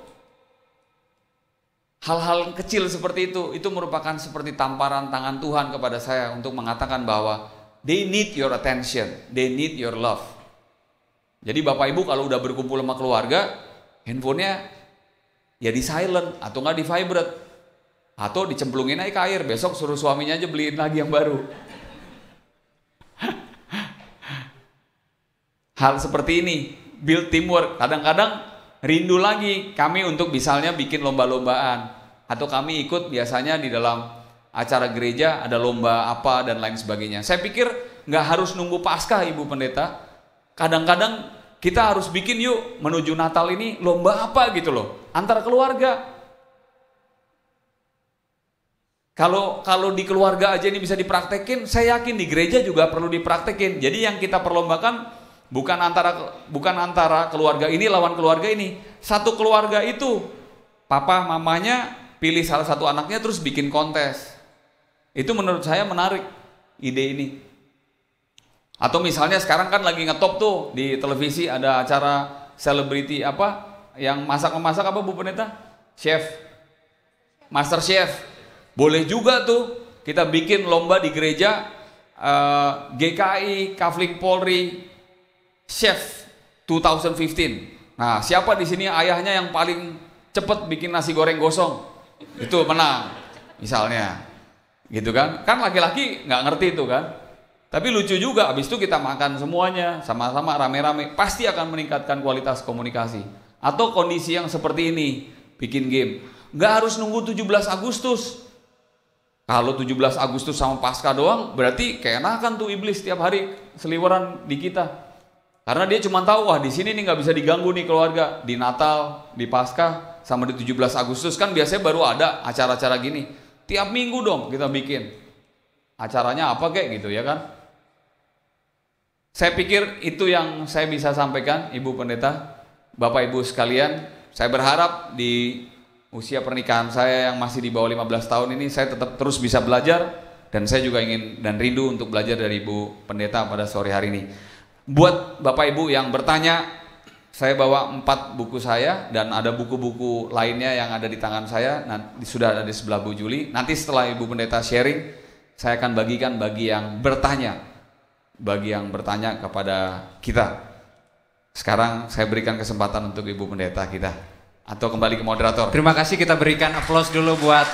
Hal-hal kecil seperti itu merupakan seperti tamparan tangan Tuhan kepada saya untuk mengatakan bahwa they need your attention, they need your love. Jadi Bapak Ibu kalau udah berkumpul sama keluarga, handphonenya ya di silent atau nggak di vibrate atau dicemplungin aja ke air. Besok suruh suaminya aja beliin lagi yang baru. Hal seperti ini build teamwork. Kadang-kadang rindu lagi kami untuk misalnya bikin lomba-lombaan atau kami ikut biasanya di dalam acara gereja ada lomba apa dan lain sebagainya. Saya pikir nggak harus nunggu Paskah Ibu Pendeta. Kadang-kadang kita harus bikin yuk menuju Natal ini lomba apa gitu loh antar keluarga. Kalau di keluarga aja ini bisa dipraktekin, saya yakin di gereja juga perlu dipraktekin. Jadi yang kita perlombakan bukan antara keluarga ini lawan keluarga ini. Satu keluarga itu papa mamanya pilih salah satu anaknya terus bikin kontes. Itu menurut saya menarik ide ini. Atau misalnya sekarang kan lagi ngetop tuh di televisi ada acara selebriti apa yang masak-memasak apa Bu Pendeta? Chef. Master Chef. Boleh juga tuh kita bikin lomba di gereja GKI, Kavling Polri, Chef 2015. Nah, siapa di sini ayahnya yang paling cepet bikin nasi goreng gosong? Itu menang, misalnya, gitu kan? Kan laki-laki nggak ngerti itu kan? Tapi lucu juga, abis itu kita makan semuanya, sama-sama rame-rame, pasti akan meningkatkan kualitas komunikasi. Atau kondisi yang seperti ini, bikin game. Nggak harus nunggu 17 Agustus. Kalau 17 Agustus sama Paskah doang, berarti keenakan tuh iblis tiap hari seliweran di kita. Karena dia cuma tahu, wah di sini nih nggak bisa diganggu nih keluarga. Di Natal, di Paskah, sama di 17 Agustus kan biasanya baru ada acara-acara gini. Tiap minggu dong kita bikin. Acaranya apa kayak gitu ya kan? Saya pikir itu yang saya bisa sampaikan Ibu Pendeta, Bapak Ibu sekalian. Saya berharap di usia pernikahan saya yang masih di bawah 15 tahun ini saya tetap terus bisa belajar. Dan saya juga ingin dan rindu untuk belajar dari Ibu Pendeta pada sore hari ini. Buat Bapak Ibu yang bertanya, saya bawa 4 buku saya dan ada buku-buku lainnya yang ada di tangan saya. Nanti sudah ada di sebelah Bu Juli. Nanti setelah Ibu Pendeta sharing, saya akan bagikan bagi yang bertanya. Bagi yang bertanya kepada kita. Sekarang saya berikan kesempatan untuk Ibu Pendeta kita. Atau kembali ke moderator. Terima kasih, kita berikan aplaus dulu buat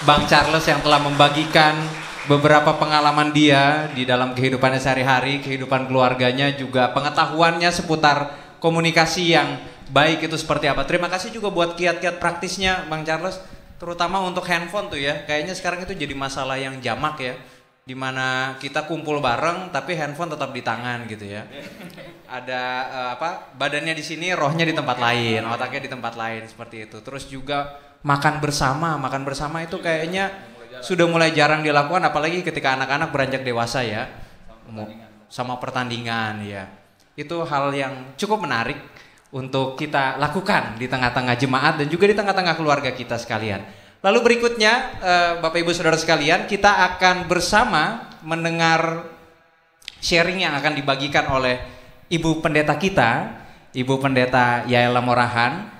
Bang Charles yang telah membagikan beberapa pengalaman dia di dalam kehidupannya sehari-hari, kehidupan keluarganya, juga pengetahuannya seputar komunikasi yang baik itu seperti apa. Terima kasih juga buat kiat-kiat praktisnya Bang Charles, terutama untuk handphone tuh ya. Kayaknya sekarang itu jadi masalah yang jamak ya, dimana kita kumpul bareng tapi handphone tetap di tangan gitu ya. Ada badannya di sini, rohnya di tempat lain, otaknya di tempat lain seperti itu. Terus juga makan bersama itu kayaknya sudah mulai jarang dilakukan, apalagi ketika anak-anak beranjak dewasa ya, sama pertandingan ya. Itu hal yang cukup menarik untuk kita lakukan di tengah-tengah jemaat dan juga di tengah-tengah keluarga kita sekalian. Lalu berikutnya Bapak Ibu Saudara sekalian, kita akan bersama mendengar sharing yang akan dibagikan oleh Ibu Pendeta kita, Ibu Pendeta Yaela Morahan.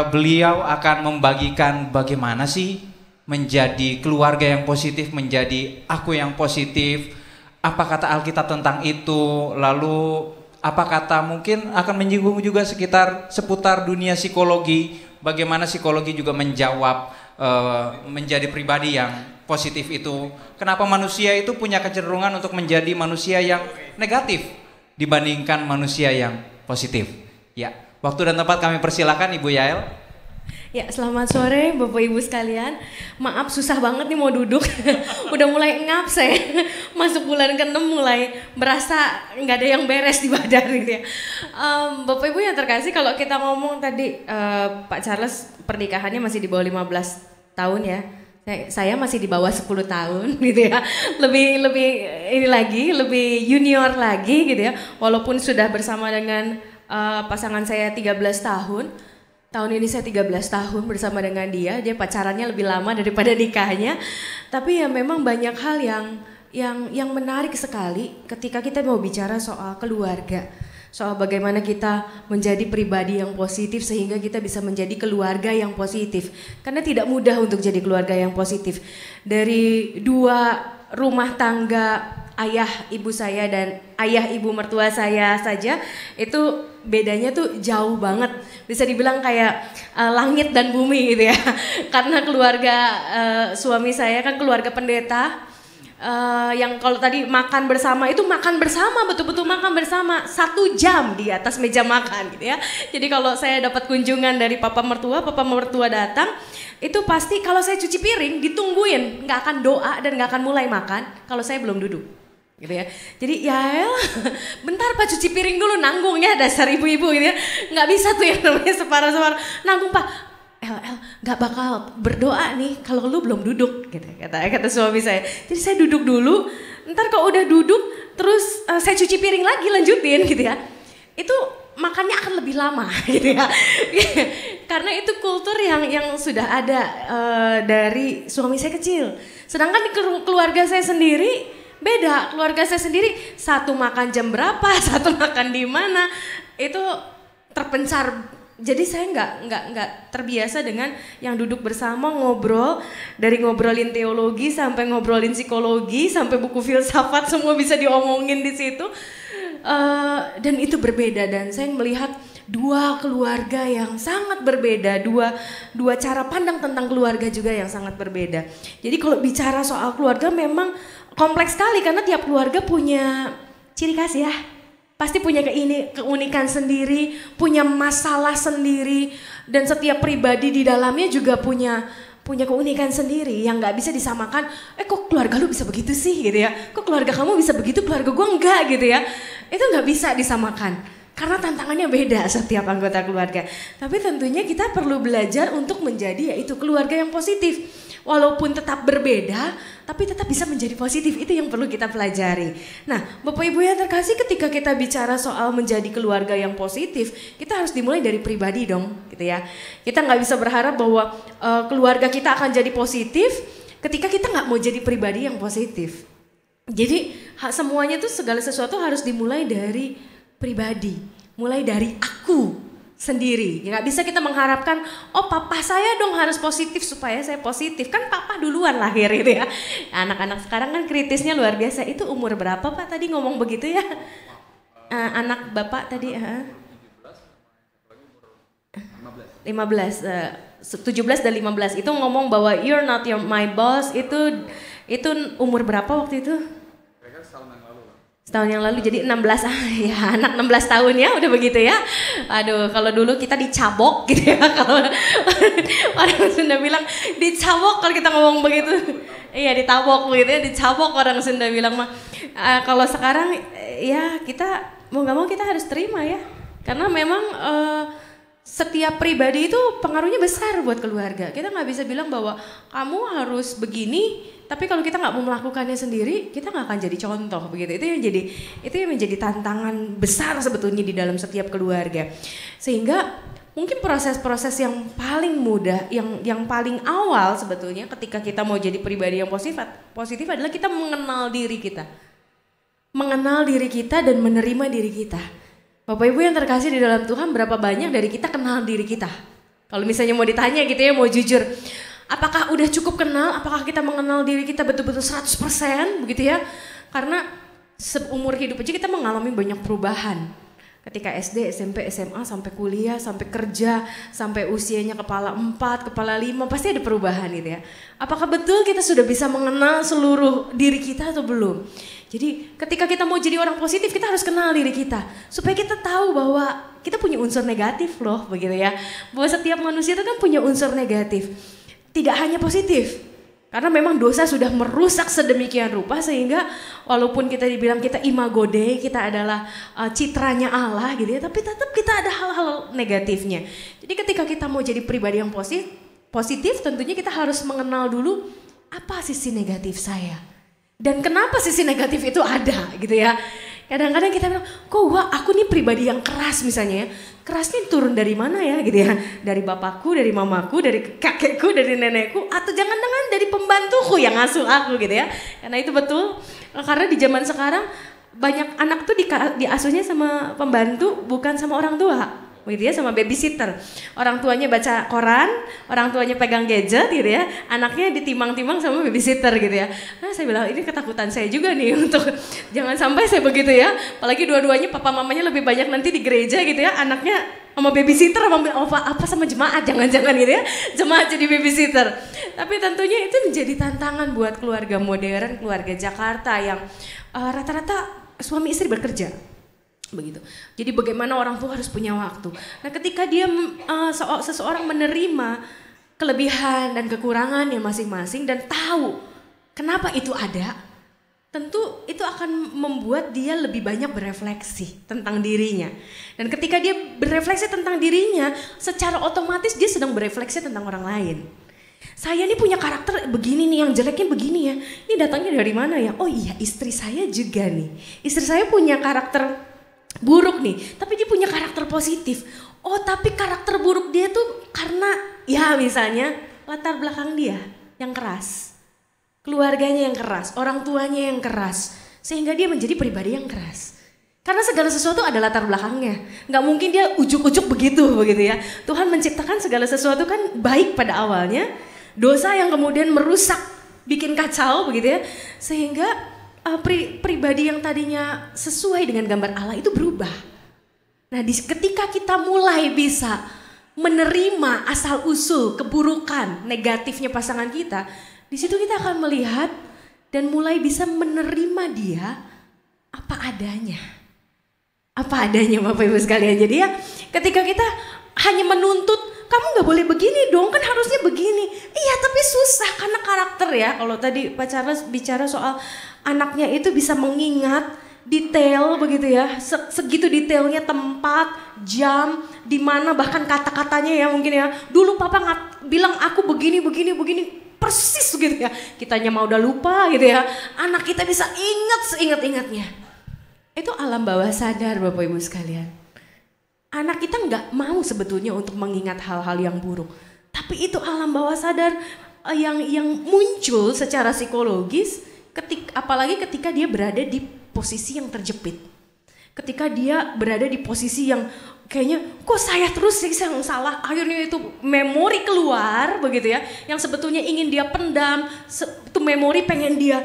Beliau akan membagikan bagaimana sih menjadi keluarga yang positif, menjadi aku yang positif, apa kata Alkitab tentang itu, lalu apa kata mungkin akan menyinggung juga seputar dunia psikologi, bagaimana psikologi juga menjawab menjadi pribadi yang positif itu? Kenapa manusia itu punya kecenderungan untuk menjadi manusia yang negatif dibandingkan manusia yang positif? Ya, waktu dan tempat kami persilakan Ibu Yael. Ya, selamat sore Bapak Ibu sekalian. Maaf susah banget nih mau duduk. Udah mulai ngap saya. Masuk bulan ke-6 mulai berasa nggak ada yang beres di badan gitu ya. Bapak Ibu yang terkasih, kalau kita ngomong tadi Pak Charles pernikahannya masih di bawah 15 tahun ya. Saya masih di bawah 10 tahun gitu ya. Lebih ini lagi, lebih junior lagi gitu ya. Walaupun sudah bersama dengan pasangan saya 13 tahun. Tahun ini saya 13 tahun bersama dengan dia pacarannya lebih lama daripada nikahnya. Tapi ya memang banyak hal yang menarik sekali ketika kita mau bicara soal keluarga. Soal bagaimana kita menjadi pribadi yang positif sehingga kita bisa menjadi keluarga yang positif. Karena tidak mudah untuk jadi keluarga yang positif. Dari 2 rumah tangga ayah ibu saya dan ayah ibu mertua saya saja itu bedanya tuh jauh banget, bisa dibilang kayak langit dan bumi gitu ya. Karena keluarga suami saya kan keluarga pendeta, yang kalau tadi makan bersama itu makan bersama, betul-betul makan bersama 1 jam di atas meja makan gitu ya. Jadi kalau saya dapat kunjungan dari papa mertua datang, itu pasti kalau saya cuci piring ditungguin, nggak akan doa dan nggak akan mulai makan kalau saya belum duduk. Gitu ya. Jadi ya bentar Pak cuci piring dulu, nanggung ya dasar ibu-ibu gitu ya. Nggak bisa tuh yang namanya separuh-separuh. Nanggung Pak. El nggak bakal berdoa nih kalau lu belum duduk gitu kata suami saya. Jadi saya duduk dulu, ntar kalau udah duduk terus saya cuci piring lagi lanjutin gitu ya. Itu makannya akan lebih lama gitu ya. Karena itu kultur yang sudah ada dari suami saya kecil. Sedangkan di keluarga saya sendiri beda. Keluarga saya sendiri satu makan jam berapa, satu makan di mana, itu terpencar. Jadi saya nggak terbiasa dengan yang duduk bersama ngobrol, dari ngobrolin teologi sampai ngobrolin psikologi sampai buku filsafat semua bisa diomongin di situ. Dan itu berbeda, dan saya melihat 2 keluarga yang sangat berbeda, dua cara pandang tentang keluarga juga yang sangat berbeda. Jadi kalau bicara soal keluarga memang kompleks sekali karena tiap keluarga punya ciri khas ya. Pasti punya keunikan sendiri, punya masalah sendiri, dan setiap pribadi di dalamnya juga punya keunikan sendiri yang nggak bisa disamakan. Kok keluarga lu bisa begitu sih gitu ya? Kok keluarga kamu bisa begitu, keluarga gua enggak gitu ya? Itu nggak bisa disamakan karena tantangannya beda setiap anggota keluarga. Tapi tentunya kita perlu belajar untuk menjadi yaitu keluarga yang positif. Walaupun tetap berbeda, tapi tetap bisa menjadi positif. Itu yang perlu kita pelajari. Nah, Bapak Ibu yang terkasih, ketika kita bicara soal menjadi keluarga yang positif, kita harus dimulai dari pribadi dong, gitu ya. Kita nggak bisa berharap bahwa keluarga kita akan jadi positif ketika kita nggak mau jadi pribadi yang positif. Jadi semuanya tuh segala sesuatu harus dimulai dari pribadi, mulai dari aku sendiri. Ya, nggak bisa kita mengharapkan, oh papa saya dong harus positif supaya saya positif. Kan papa duluan lahir gitu ya. Anak-anak sekarang kan kritisnya luar biasa. Itu umur berapa Pak tadi ngomong begitu ya? Anak Bapak tadi 15, 17 dan 15 itu ngomong bahwa you're not my boss. Itu umur berapa waktu itu? Setahun yang lalu, jadi 16, ya anak 16 tahun ya udah begitu ya. Aduh, kalau dulu kita dicabok gitu ya. Kalau orang Sunda bilang dicabok kalau kita ngomong begitu. Iya, ditabok begitu ya, dicabok orang Sunda bilang mah. Kalau sekarang ya kita mau nggak mau kita harus terima ya. Karena memang setiap pribadi itu pengaruhnya besar buat keluarga. Kita nggak bisa bilang bahwa kamu harus begini, tapi kalau kita nggak mau melakukannya sendiri, kita nggak akan jadi contoh begitu. Itu yang menjadi tantangan besar sebetulnya di dalam setiap keluarga. Sehingga mungkin proses-proses yang paling mudah, yang paling awal sebetulnya ketika kita mau jadi pribadi yang positif adalah kita mengenal diri kita. Mengenal diri kita dan menerima diri kita. Bapak Ibu yang terkasih di dalam Tuhan, berapa banyak dari kita kenal diri kita? Kalau misalnya mau ditanya gitu ya, mau jujur, apakah udah cukup kenal? Apakah kita mengenal diri kita betul-betul 100% begitu ya? Karena seumur hidup aja kita mengalami banyak perubahan. Ketika SD, SMP, SMA, sampai kuliah, sampai kerja, sampai usianya kepala 4, kepala 5, pasti ada perubahan gitu ya. Apakah betul kita sudah bisa mengenal seluruh diri kita atau belum? Jadi ketika kita mau jadi orang positif, kita harus kenal diri kita. Supaya kita tahu bahwa kita punya unsur negatif loh, begitu ya. Bahwa setiap manusia itu kan punya unsur negatif. Tidak hanya positif. Karena memang dosa sudah merusak sedemikian rupa sehingga walaupun kita dibilang kita imago Dei, kita adalah citranya Allah gitu ya, tapi tetap kita ada hal-hal negatifnya. Jadi ketika kita mau jadi pribadi yang positif, tentunya kita harus mengenal dulu apa sisi negatif saya. Dan kenapa sisi negatif itu ada gitu ya. Kadang-kadang kita bilang, kok aku nih pribadi yang keras misalnya ya. Keras nih turun dari mana ya gitu ya. Dari bapakku, dari mamaku, dari kakekku, dari nenekku. Atau jangan-jangan dari pembantuku yang ngasuh aku gitu ya. Karena itu betul, karena di zaman sekarang banyak anak tuh diasuhnya sama pembantu bukan sama orang tua. Gitu ya, sama babysitter. Orang tuanya baca koran, orang tuanya pegang gadget gitu ya, anaknya ditimang-timang sama babysitter gitu ya. Nah saya bilang ini ketakutan saya juga nih untuk jangan sampai saya begitu ya. Apalagi dua-duanya papa mamanya lebih banyak nanti di gereja gitu ya, anaknya sama babysitter apa sama jemaat, jangan-jangan gitu ya, jemaat jadi babysitter. Tapi tentunya itu menjadi tantangan buat keluarga modern, keluarga Jakarta yang rata-rata suami istri bekerja. Begitu. Jadi bagaimana orang tua harus punya waktu. Nah ketika dia seseorang menerima kelebihan dan kekurangannya masing-masing dan tahu kenapa itu ada, tentu itu akan membuat dia lebih banyak berefleksi tentang dirinya. Dan ketika dia berefleksi tentang dirinya, secara otomatis dia sedang berefleksi tentang orang lain. Saya ini punya karakter begini nih, yang jeleknya begini ya. Ini datangnya dari mana ya? Oh iya, istri saya juga nih. Istri saya punya karakter buruk nih, tapi dia punya karakter positif. Oh tapi karakter buruk dia tuh karena ya misalnya latar belakang dia yang keras, keluarganya yang keras, orang tuanya yang keras, sehingga dia menjadi pribadi yang keras. Karena segala sesuatu ada latar belakangnya, nggak mungkin dia ujuk-ujuk begitu ya. Tuhan menciptakan segala sesuatu kan baik pada awalnya, dosa yang kemudian merusak, bikin kacau begitu ya, sehingga pribadi yang tadinya sesuai dengan gambar Allah itu berubah. Nah, ketika kita mulai bisa menerima asal-usul keburukan, negatifnya pasangan kita, di situ kita akan melihat dan mulai bisa menerima dia apa adanya. Apa adanya Bapak Ibu sekalian. Jadi ya, ketika kita hanya menuntut kamu gak boleh begini dong, kan harusnya begini. Iya tapi susah karena karakter ya. Kalau tadi Pak Charles bicara soal anaknya itu bisa mengingat detail begitu ya. Segitu detailnya tempat, jam, di mana bahkan kata-katanya ya mungkin ya. Dulu papa bilang aku begini, persis gitu ya. Kitanya mau udah lupa gitu ya. Anak kita bisa ingat seingat-ingatnya. Itu alam bawah sadar Bapak Ibu sekalian. Anak kita nggak mau sebetulnya untuk mengingat hal-hal yang buruk, tapi itu alam bawah sadar yang muncul secara psikologis, apalagi ketika dia berada di posisi yang terjepit, ketika dia berada di posisi yang kayaknya kok saya terus sih yang salah, akhirnya itu memori keluar begitu ya, yang sebetulnya ingin dia pendam, itu memori pengen dia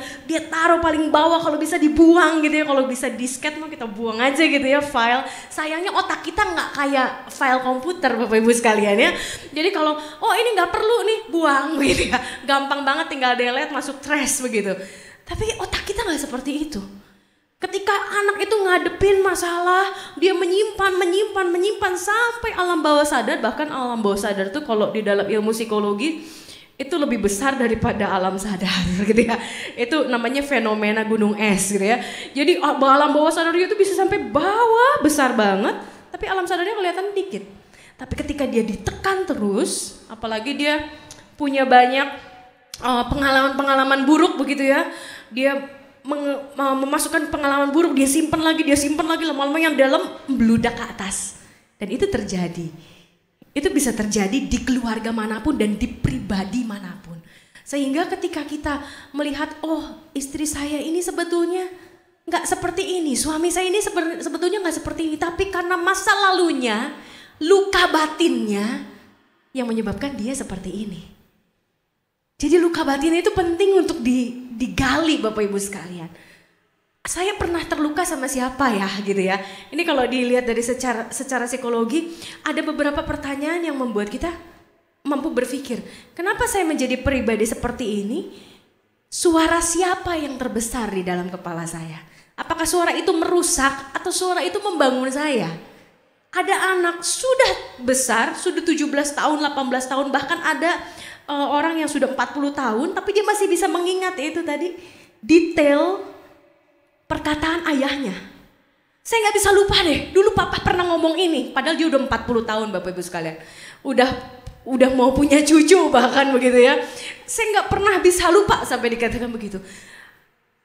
taruh paling bawah, kalau bisa dibuang gitu ya, kalau bisa disket mau kita buang aja gitu ya file. Sayangnya otak kita nggak kayak file komputer Bapak Ibu sekalian ya. Jadi kalau ini nggak perlu nih buang gitu ya, gampang banget tinggal delete masuk trash begitu. Tapi otak kita nggak seperti itu. Ketika anak itu ngadepin masalah, dia menyimpan sampai alam bawah sadar. Bahkan alam bawah sadar itu kalau di dalam ilmu psikologi itu lebih besar daripada alam sadar gitu ya. Itu namanya fenomena gunung es gitu ya. Jadi alam bawah sadar itu bisa sampai bawah besar banget, tapi alam sadarnya kelihatan dikit. Tapi ketika dia ditekan terus, apalagi dia punya banyak pengalaman-pengalaman buruk begitu ya, dia memasukkan pengalaman buruk, dia simpan lagi, lama-lama yang dalam meludak ke atas. Dan itu terjadi. Itu bisa terjadi di keluarga manapun dan di pribadi manapun. Sehingga ketika kita melihat, istri saya ini sebetulnya gak seperti ini, suami saya ini sebetulnya gak seperti ini, tapi karena masa lalunya, luka batinnya yang menyebabkan dia seperti ini. Jadi luka batin itu penting untuk digali Bapak Ibu sekalian. saya pernah terluka sama siapa ya gitu ya. Ini kalau dilihat dari secara psikologi, ada beberapa pertanyaan yang membuat kita mampu berpikir, kenapa saya menjadi pribadi seperti ini? Suara siapa yang terbesar di dalam kepala saya? Apakah suara itu merusak atau suara itu membangun saya? Ada anak sudah besar, sudah 17 tahun, 18 tahun, bahkan ada orang yang sudah 40 tahun, tapi dia masih bisa mengingat ya itu tadi detail perkataan ayahnya. Saya nggak bisa lupa deh, dulu papa pernah ngomong ini, padahal dia udah 40 tahun Bapak Ibu sekalian. Udah mau punya cucu bahkan begitu ya. Saya nggak pernah bisa lupa sampai dikatakan begitu.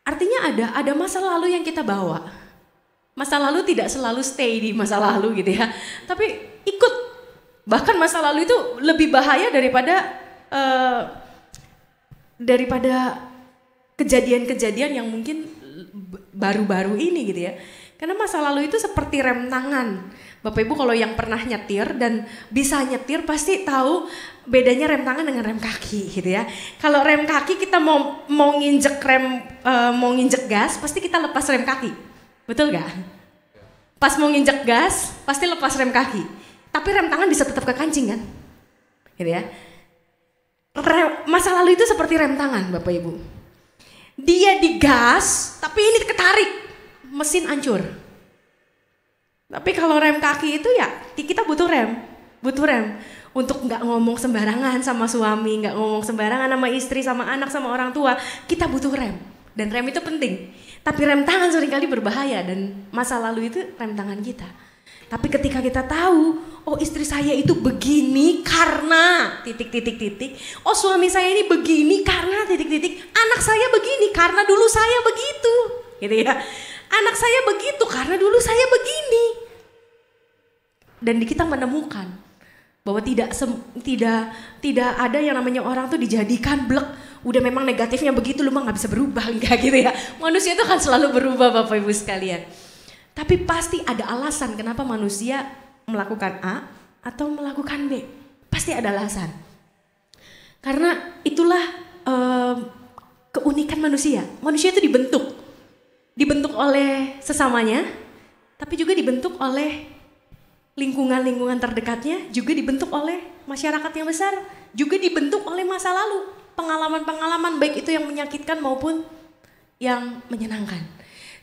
Artinya ada masa lalu yang kita bawa. Masa lalu tidak selalu stay di masa lalu gitu ya. Tapi ikut. Bahkan masa lalu itu lebih bahaya daripada kejadian-kejadian yang mungkin baru-baru ini gitu ya. Karena masa lalu itu seperti rem tangan. Bapak Ibu kalau yang pernah nyetir dan bisa nyetir pasti tahu bedanya rem tangan dengan rem kaki gitu ya. Kalau rem kaki kita mau nginjek gas pasti kita lepas rem kaki. Betul gak? Pas mau nginjek gas pasti lepas rem kaki. Tapi rem tangan bisa tetap kekancing kan? Gitu ya. Masa lalu itu seperti rem tangan Bapak Ibu. Dia digas tapi ini ketarik, mesin hancur. Tapi kalau rem kaki itu ya kita butuh rem untuk nggak ngomong sembarangan sama suami, nggak ngomong sembarangan sama istri, sama anak, sama orang tua. Kita butuh rem dan rem itu penting. Tapi rem tangan seringkali berbahaya dan masa lalu itu rem tangan kita. Tapi ketika kita tahu, oh istri saya itu begini karena titik. Oh suami saya ini begini karena titik. Anak saya begini karena dulu saya begitu, gitu ya. Anak saya begitu karena dulu saya begini. Dan kita menemukan bahwa tidak ada yang namanya orang tuh dijadikan blek. Udah memang negatifnya begitu, lu mah nggak bisa berubah, enggak gitu ya. Manusia itu kan selalu berubah Bapak Ibu sekalian. Tapi pasti ada alasan kenapa manusia melakukan A atau melakukan B. Pasti ada alasan. Karena itulah keunikan manusia. Manusia itu dibentuk oleh sesamanya, tapi juga dibentuk oleh lingkungan terdekatnya, juga dibentuk oleh masyarakat yang besar, juga dibentuk oleh masa lalu, pengalaman-pengalaman baik itu yang menyakitkan maupun yang menyenangkan.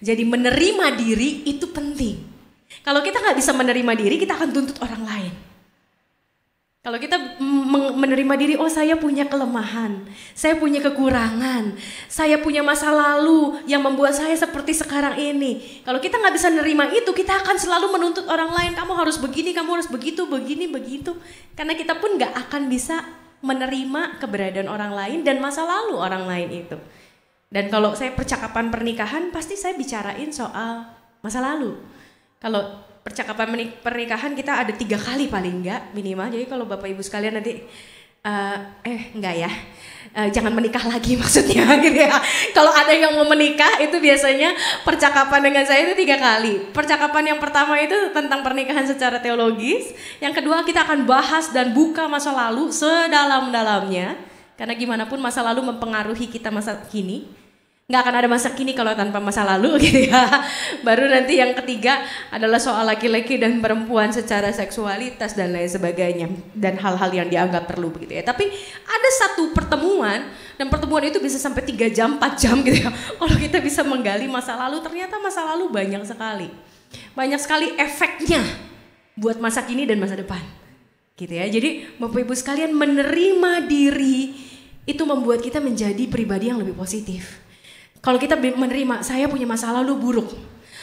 Jadi menerima diri itu penting. Kalau kita nggak bisa menerima diri, kita akan tuntut orang lain. Kalau kita menerima diri, oh saya punya kelemahan, saya punya kekurangan, saya punya masa lalu yang membuat saya seperti sekarang ini. Kalau kita nggak bisa menerima itu, kita akan selalu menuntut orang lain, kamu harus begini, kamu harus begitu, begini, begitu. Karena kita pun nggak akan bisa menerima keberadaan orang lain dan masa lalu orang lain itu. Dan kalau saya percakapan pernikahan, pasti saya bicarain soal masa lalu. Kalau percakapan pernikahan kita ada 3 kali paling enggak minimal. Jadi kalau Bapak Ibu sekalian nanti enggak ya, jangan menikah lagi maksudnya gitu ya. Kalau ada yang mau menikah itu biasanya percakapan dengan saya itu 3 kali. Percakapan yang pertama itu tentang pernikahan secara teologis. Yang kedua kita akan bahas dan buka masa lalu sedalam-dalamnya. Karena gimana pun masa lalu mempengaruhi kita masa kini. Nggak akan ada masa kini kalau tanpa masa lalu gitu ya. Baru nanti yang ketiga adalah soal laki-laki dan perempuan secara seksualitas dan lain sebagainya. Dan hal-hal yang dianggap perlu begitu ya. Tapi ada satu pertemuan dan pertemuan itu bisa sampai 3 jam, 4 jam gitu ya. Kalau kita bisa menggali masa lalu, ternyata masa lalu banyak sekali. Banyak sekali efeknya buat masa kini dan masa depan. Gitu ya. Jadi Bapak Ibu sekalian menerima diri itu membuat kita menjadi pribadi yang lebih positif. Kalau kita menerima, saya punya masa lalu buruk.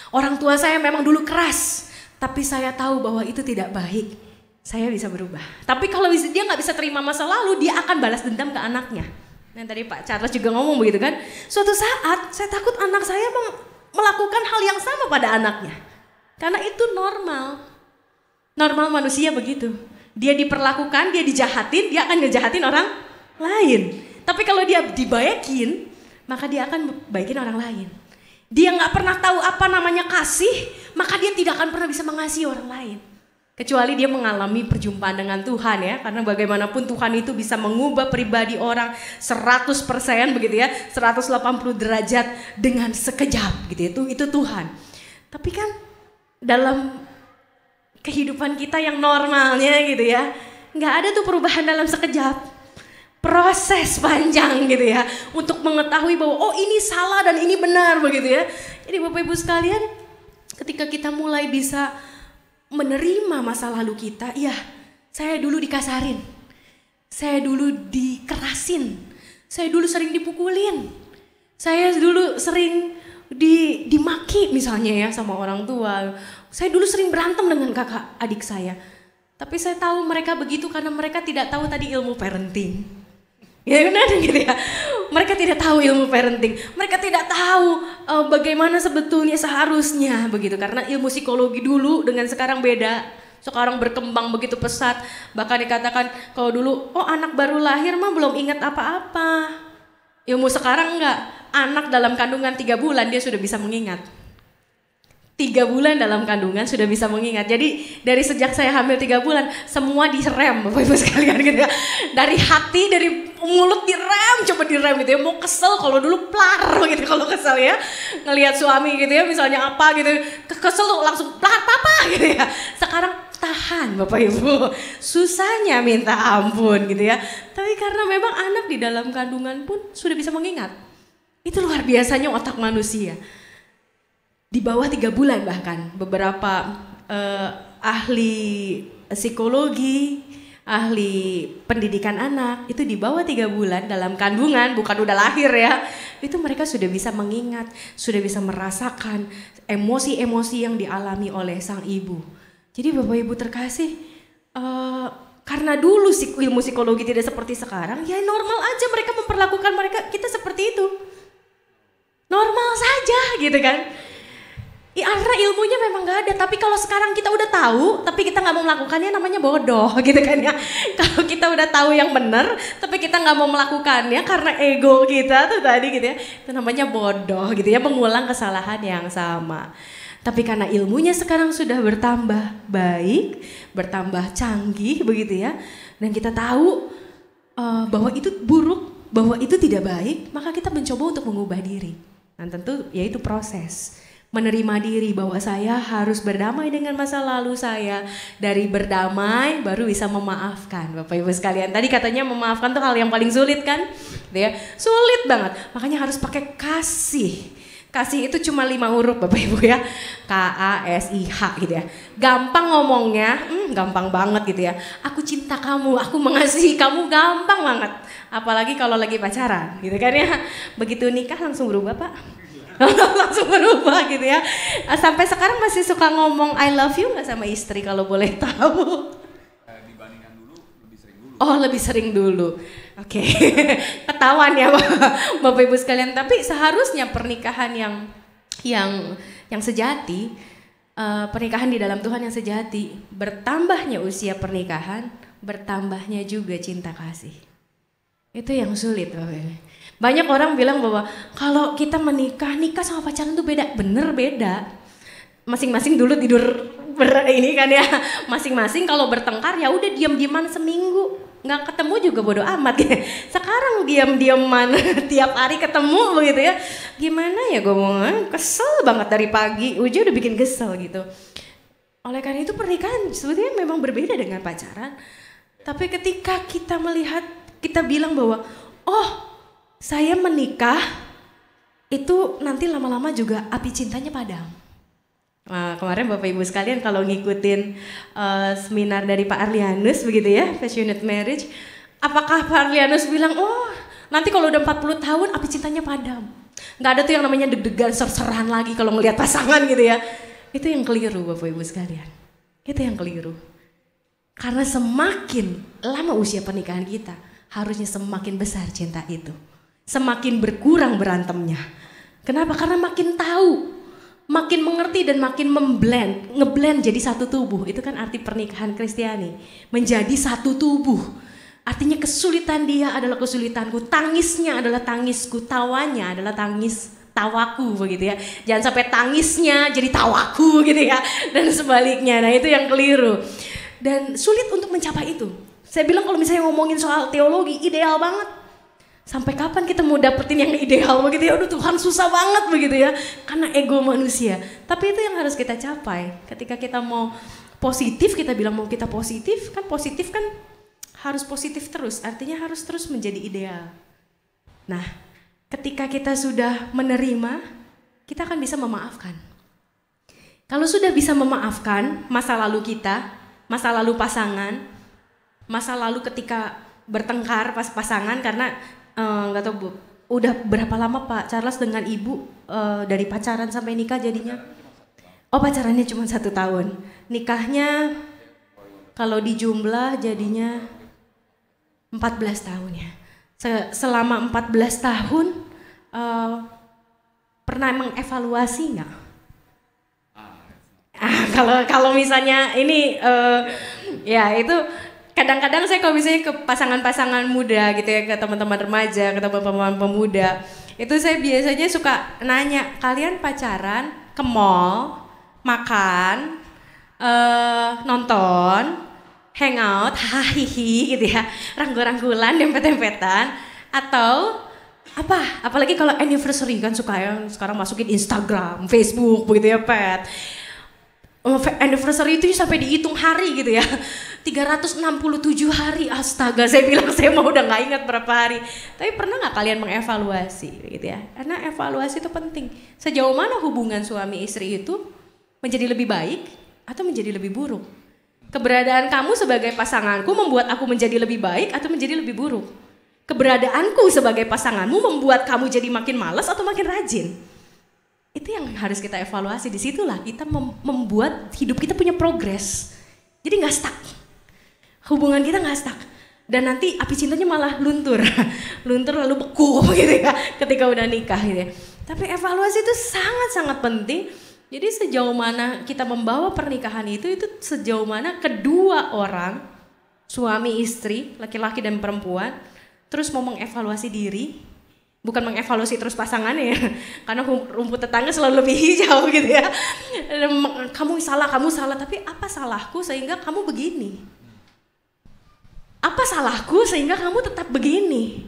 Orang tua saya memang dulu keras, tapi saya tahu bahwa itu tidak baik. Saya bisa berubah. Tapi kalau dia nggak bisa terima masa lalu, dia akan balas dendam ke anaknya. Dan tadi Pak Charles juga ngomong begitu kan. Suatu saat saya takut anak saya melakukan hal yang sama pada anaknya. Karena itu normal. Normal manusia begitu. Dia diperlakukan, dia dijahatin, dia akan ngejahatin orang lain. Tapi kalau dia dibaikin, maka dia akan baikin orang lain. Dia nggak pernah tahu apa namanya kasih, maka dia tidak akan pernah bisa mengasihi orang lain. Kecuali dia mengalami perjumpaan dengan Tuhan ya. Karena bagaimanapun Tuhan itu bisa mengubah pribadi orang 100% begitu ya. 180 derajat dengan sekejap gitu. Itu Tuhan. Tapi kan dalam kehidupan kita yang normalnya gitu ya. Nggak ada tuh perubahan dalam sekejap. Proses panjang gitu ya. Untuk mengetahui bahwa oh ini salah dan ini benar begitu ya. Jadi Bapak Ibu sekalian, ketika kita mulai bisa menerima masa lalu kita, ya saya dulu dikasarin, saya dulu dikerasin, saya dulu sering dipukulin, saya dulu sering dimaki misalnya ya sama orang tua, saya dulu sering berantem dengan kakak adik saya. Tapi saya tahu mereka begitu karena mereka tidak tahu tadi ilmu parenting. Ya benar gitu ya. Mereka tidak tahu ilmu parenting. Mereka tidak tahu bagaimana sebetulnya seharusnya begitu. Karena ilmu psikologi dulu dengan sekarang beda. Sekarang berkembang begitu pesat. Bahkan dikatakan kalau dulu anak baru lahir mah belum ingat apa-apa. Ilmu sekarang enggak. Anak dalam kandungan 3 bulan dia sudah bisa mengingat. 3 bulan dalam kandungan sudah bisa mengingat. Jadi dari sejak saya hamil 3 bulan semua direm Bapak Ibu sekalian gitu ya. Dari hati, dari mulut direm, coba direm gitu ya. Mau kesel kalau dulu plar gitu kalau kesel ya. Ngelihat suami gitu ya misalnya apa gitu. Kesel tuh langsung plar papa gitu ya. Sekarang tahan Bapak Ibu. Susahnya minta ampun gitu ya. Tapi karena memang anak di dalam kandungan pun sudah bisa mengingat. Itu luar biasanya otak manusia. Di bawah 3 bulan bahkan beberapa ahli psikologi, ahli pendidikan anak itu di bawah 3 bulan dalam kandungan, bukan udah lahir ya, itu mereka sudah bisa mengingat, sudah bisa merasakan emosi-emosi yang dialami oleh sang ibu. Jadi Bapak Ibu terkasih, karena dulu ilmu psikologi tidak seperti sekarang, ya normal aja mereka memperlakukan kita seperti itu, normal saja gitu kan. Ya, karena ilmunya memang gak ada, tapi kalau sekarang kita udah tahu, tapi kita gak mau melakukannya namanya bodoh gitu kan ya. Kalau kita udah tahu yang benar, tapi kita gak mau melakukannya karena ego kita tuh tadi gitu ya, itu namanya bodoh gitu ya, mengulang kesalahan yang sama. Tapi karena ilmunya sekarang sudah bertambah baik, bertambah canggih begitu ya, dan kita tahu bahwa itu buruk, bahwa itu tidak baik, maka kita mencoba untuk mengubah diri. Dan tentu yaitu proses. Menerima diri bahwa saya harus berdamai dengan masa lalu saya. Dari berdamai baru bisa memaafkan Bapak Ibu sekalian. Tadi katanya memaafkan tuh hal yang paling sulit kan? Ya, sulit banget. Makanya harus pakai kasih. Kasih itu cuma 5 huruf Bapak Ibu ya. KASIH gitu ya. Gampang ngomongnya, gampang banget gitu ya. Aku cinta kamu, aku mengasihi kamu, gampang banget. Apalagi kalau lagi pacaran gitu kan ya. Begitu nikah langsung berubah Pak. Langsung berubah gitu ya. Sampai sekarang masih suka ngomong I love you gak sama istri kalau boleh tahu? Dibandingkan dulu lebih sering dulu. Oh lebih sering dulu. Oke. Ketahuan ya Bapak Ibu sekalian. Tapi seharusnya pernikahan yang sejati, pernikahan di dalam Tuhan yang sejati, bertambahnya usia pernikahan, bertambahnya juga cinta kasih. Itu yang sulit Bapak Ibu. Banyak orang bilang bahwa kalau kita nikah sama pacaran tuh beda. Bener beda. Masing-masing dulu tidur ini kan ya. Masing-masing kalau bertengkar ya udah diam-diaman seminggu. Nggak ketemu juga bodo amat ya. Sekarang diam-diaman tiap hari ketemu begitu ya. Gimana ya gue mau kesel banget dari pagi. Uji udah bikin kesel gitu. Oleh karena itu pernikahan sebetulnya memang berbeda dengan pacaran. Tapi ketika kita melihat, kita bilang bahwa saya menikah, itu nanti lama-lama juga api cintanya padam. Nah, kemarin Bapak Ibu sekalian kalau ngikutin seminar dari Pak Arlianus begitu ya, Passionate Marriage, apakah Pak Arlianus bilang, nanti kalau udah 40 tahun api cintanya padam. Nggak ada tuh yang namanya deg-degan ser-seran lagi kalau ngelihat pasangan gitu ya. Itu yang keliru Bapak Ibu sekalian. Itu yang keliru. Karena semakin lama usia pernikahan kita, harusnya semakin besar cinta itu. Semakin berkurang berantemnya. Kenapa? Karena makin tahu, makin mengerti dan makin ngeblend jadi satu tubuh. Itu kan arti pernikahan Kristiani. Menjadi satu tubuh. Artinya kesulitan dia adalah kesulitanku, tangisnya adalah tangisku, tawanya adalah tawaku begitu ya. Jangan sampai tangisnya jadi tawaku gitu ya, dan sebaliknya. Nah itu yang keliru dan sulit untuk mencapai itu. Saya bilang kalau misalnya ngomongin soal teologi ideal banget, sampai kapan kita mau dapetin yang ideal begitu ya? Aduh Tuhan susah banget begitu ya, karena ego manusia. Tapi itu yang harus kita capai. Ketika kita mau positif, kita bilang mau kita positif kan harus positif terus, artinya harus terus menjadi ideal. Nah, ketika kita sudah menerima, kita akan bisa memaafkan. Kalau sudah bisa memaafkan masa lalu kita, masa lalu pasangan, masa lalu ketika bertengkar pas pasangan karena nggak tahu Bu, udah berapa lama Pak Charles dengan Ibu dari pacaran sampai nikah jadinya? Oh pacarannya cuma 1 tahun, nikahnya kalau dijumlah jadinya 14 tahun ya. Selama 14 tahun pernah mengevaluasi nggak? Kalau misalnya ini ya itu kadang-kadang saya kalau misalnya ke pasangan-pasangan muda gitu ya, ke teman-teman remaja, ke teman-teman pemuda, itu saya biasanya suka nanya, kalian pacaran ke mall, makan, nonton, hangout, hahihi gitu ya, rangkul-rangkulan, dempet-dempetan, atau apa? Apalagi kalau anniversary kan suka yang sekarang masukin Instagram, Facebook begitu ya Pet. Anniversary itu sampai dihitung hari gitu ya, 367 hari, astaga saya bilang saya mau udah gak ingat berapa hari. Tapi pernah gak kalian mengevaluasi gitu ya, karena evaluasi itu penting. Sejauh mana hubungan suami istri itu menjadi lebih baik atau menjadi lebih buruk? Keberadaan kamu sebagai pasanganku membuat aku menjadi lebih baik atau menjadi lebih buruk? Keberadaanku sebagai pasanganmu membuat kamu jadi makin malas atau makin rajin? Itu yang harus kita evaluasi. Disitulah kita membuat hidup kita punya progres. Jadi gak stuck. Hubungan kita gak stuck. Dan nanti api cintanya malah luntur. Luntur lalu beku gitu ya, ketika udah nikah gitu ya. Tapi evaluasi itu sangat-sangat penting. Jadi sejauh mana kita membawa pernikahan itu sejauh mana kedua orang, suami istri, laki-laki dan perempuan, terus mau mengevaluasi diri, bukan mengevaluasi terus pasangannya ya, karena rumput tetangga selalu lebih hijau gitu ya. Kamu salah, tapi apa salahku sehingga kamu begini? Apa salahku sehingga kamu tetap begini?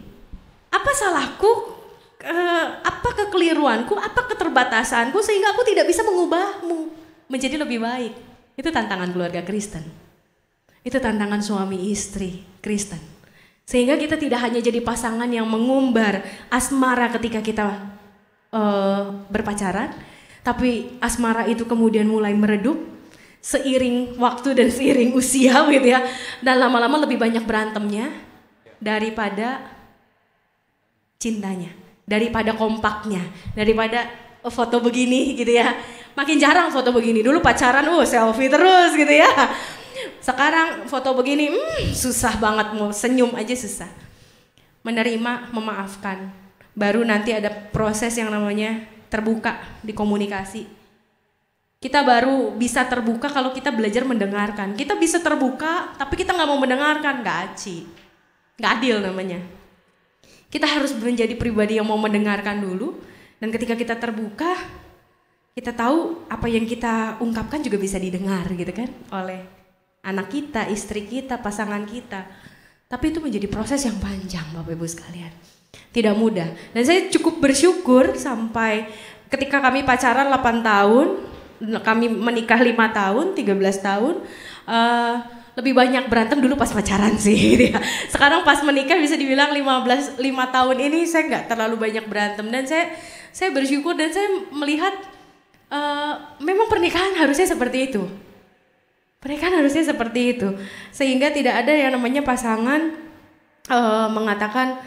Apa salahku? Apa kekeliruanku, apa keterbatasanku sehingga aku tidak bisa mengubahmu menjadi lebih baik? Itu tantangan keluarga Kristen. Itu tantangan suami istri Kristen. Sehingga kita tidak hanya jadi pasangan yang mengumbar asmara ketika kita berpacaran, tapi asmara itu kemudian mulai meredup seiring waktu dan seiring usia gitu ya. Dan lama-lama lebih banyak berantemnya daripada cintanya, daripada kompaknya, daripada foto begini gitu ya. Makin jarang foto begini. Dulu pacaran selfie terus gitu ya. Sekarang foto begini susah banget, mau senyum aja susah. Menerima, memaafkan. Baru nanti ada proses yang namanya terbuka di komunikasi. Kita baru bisa terbuka kalau kita belajar mendengarkan. Kita bisa terbuka tapi kita gak mau mendengarkan, gak aci. Gak adil namanya. Kita harus menjadi pribadi yang mau mendengarkan dulu, dan ketika kita terbuka, kita tahu apa yang kita ungkapkan juga bisa didengar gitu kan oleh anak kita, istri kita, pasangan kita. Tapi itu menjadi proses yang panjang Bapak Ibu sekalian. Tidak mudah. Dan saya cukup bersyukur sampai ketika kami pacaran 8 tahun, kami menikah 5 tahun, 13 tahun, lebih banyak berantem dulu pas pacaran sih gitu ya. Sekarang pas menikah bisa dibilang 5 tahun ini saya nggak terlalu banyak berantem, dan saya bersyukur dan saya melihat memang pernikahan harusnya seperti itu. Pernikahan harusnya seperti itu, sehingga tidak ada yang namanya pasangan mengatakan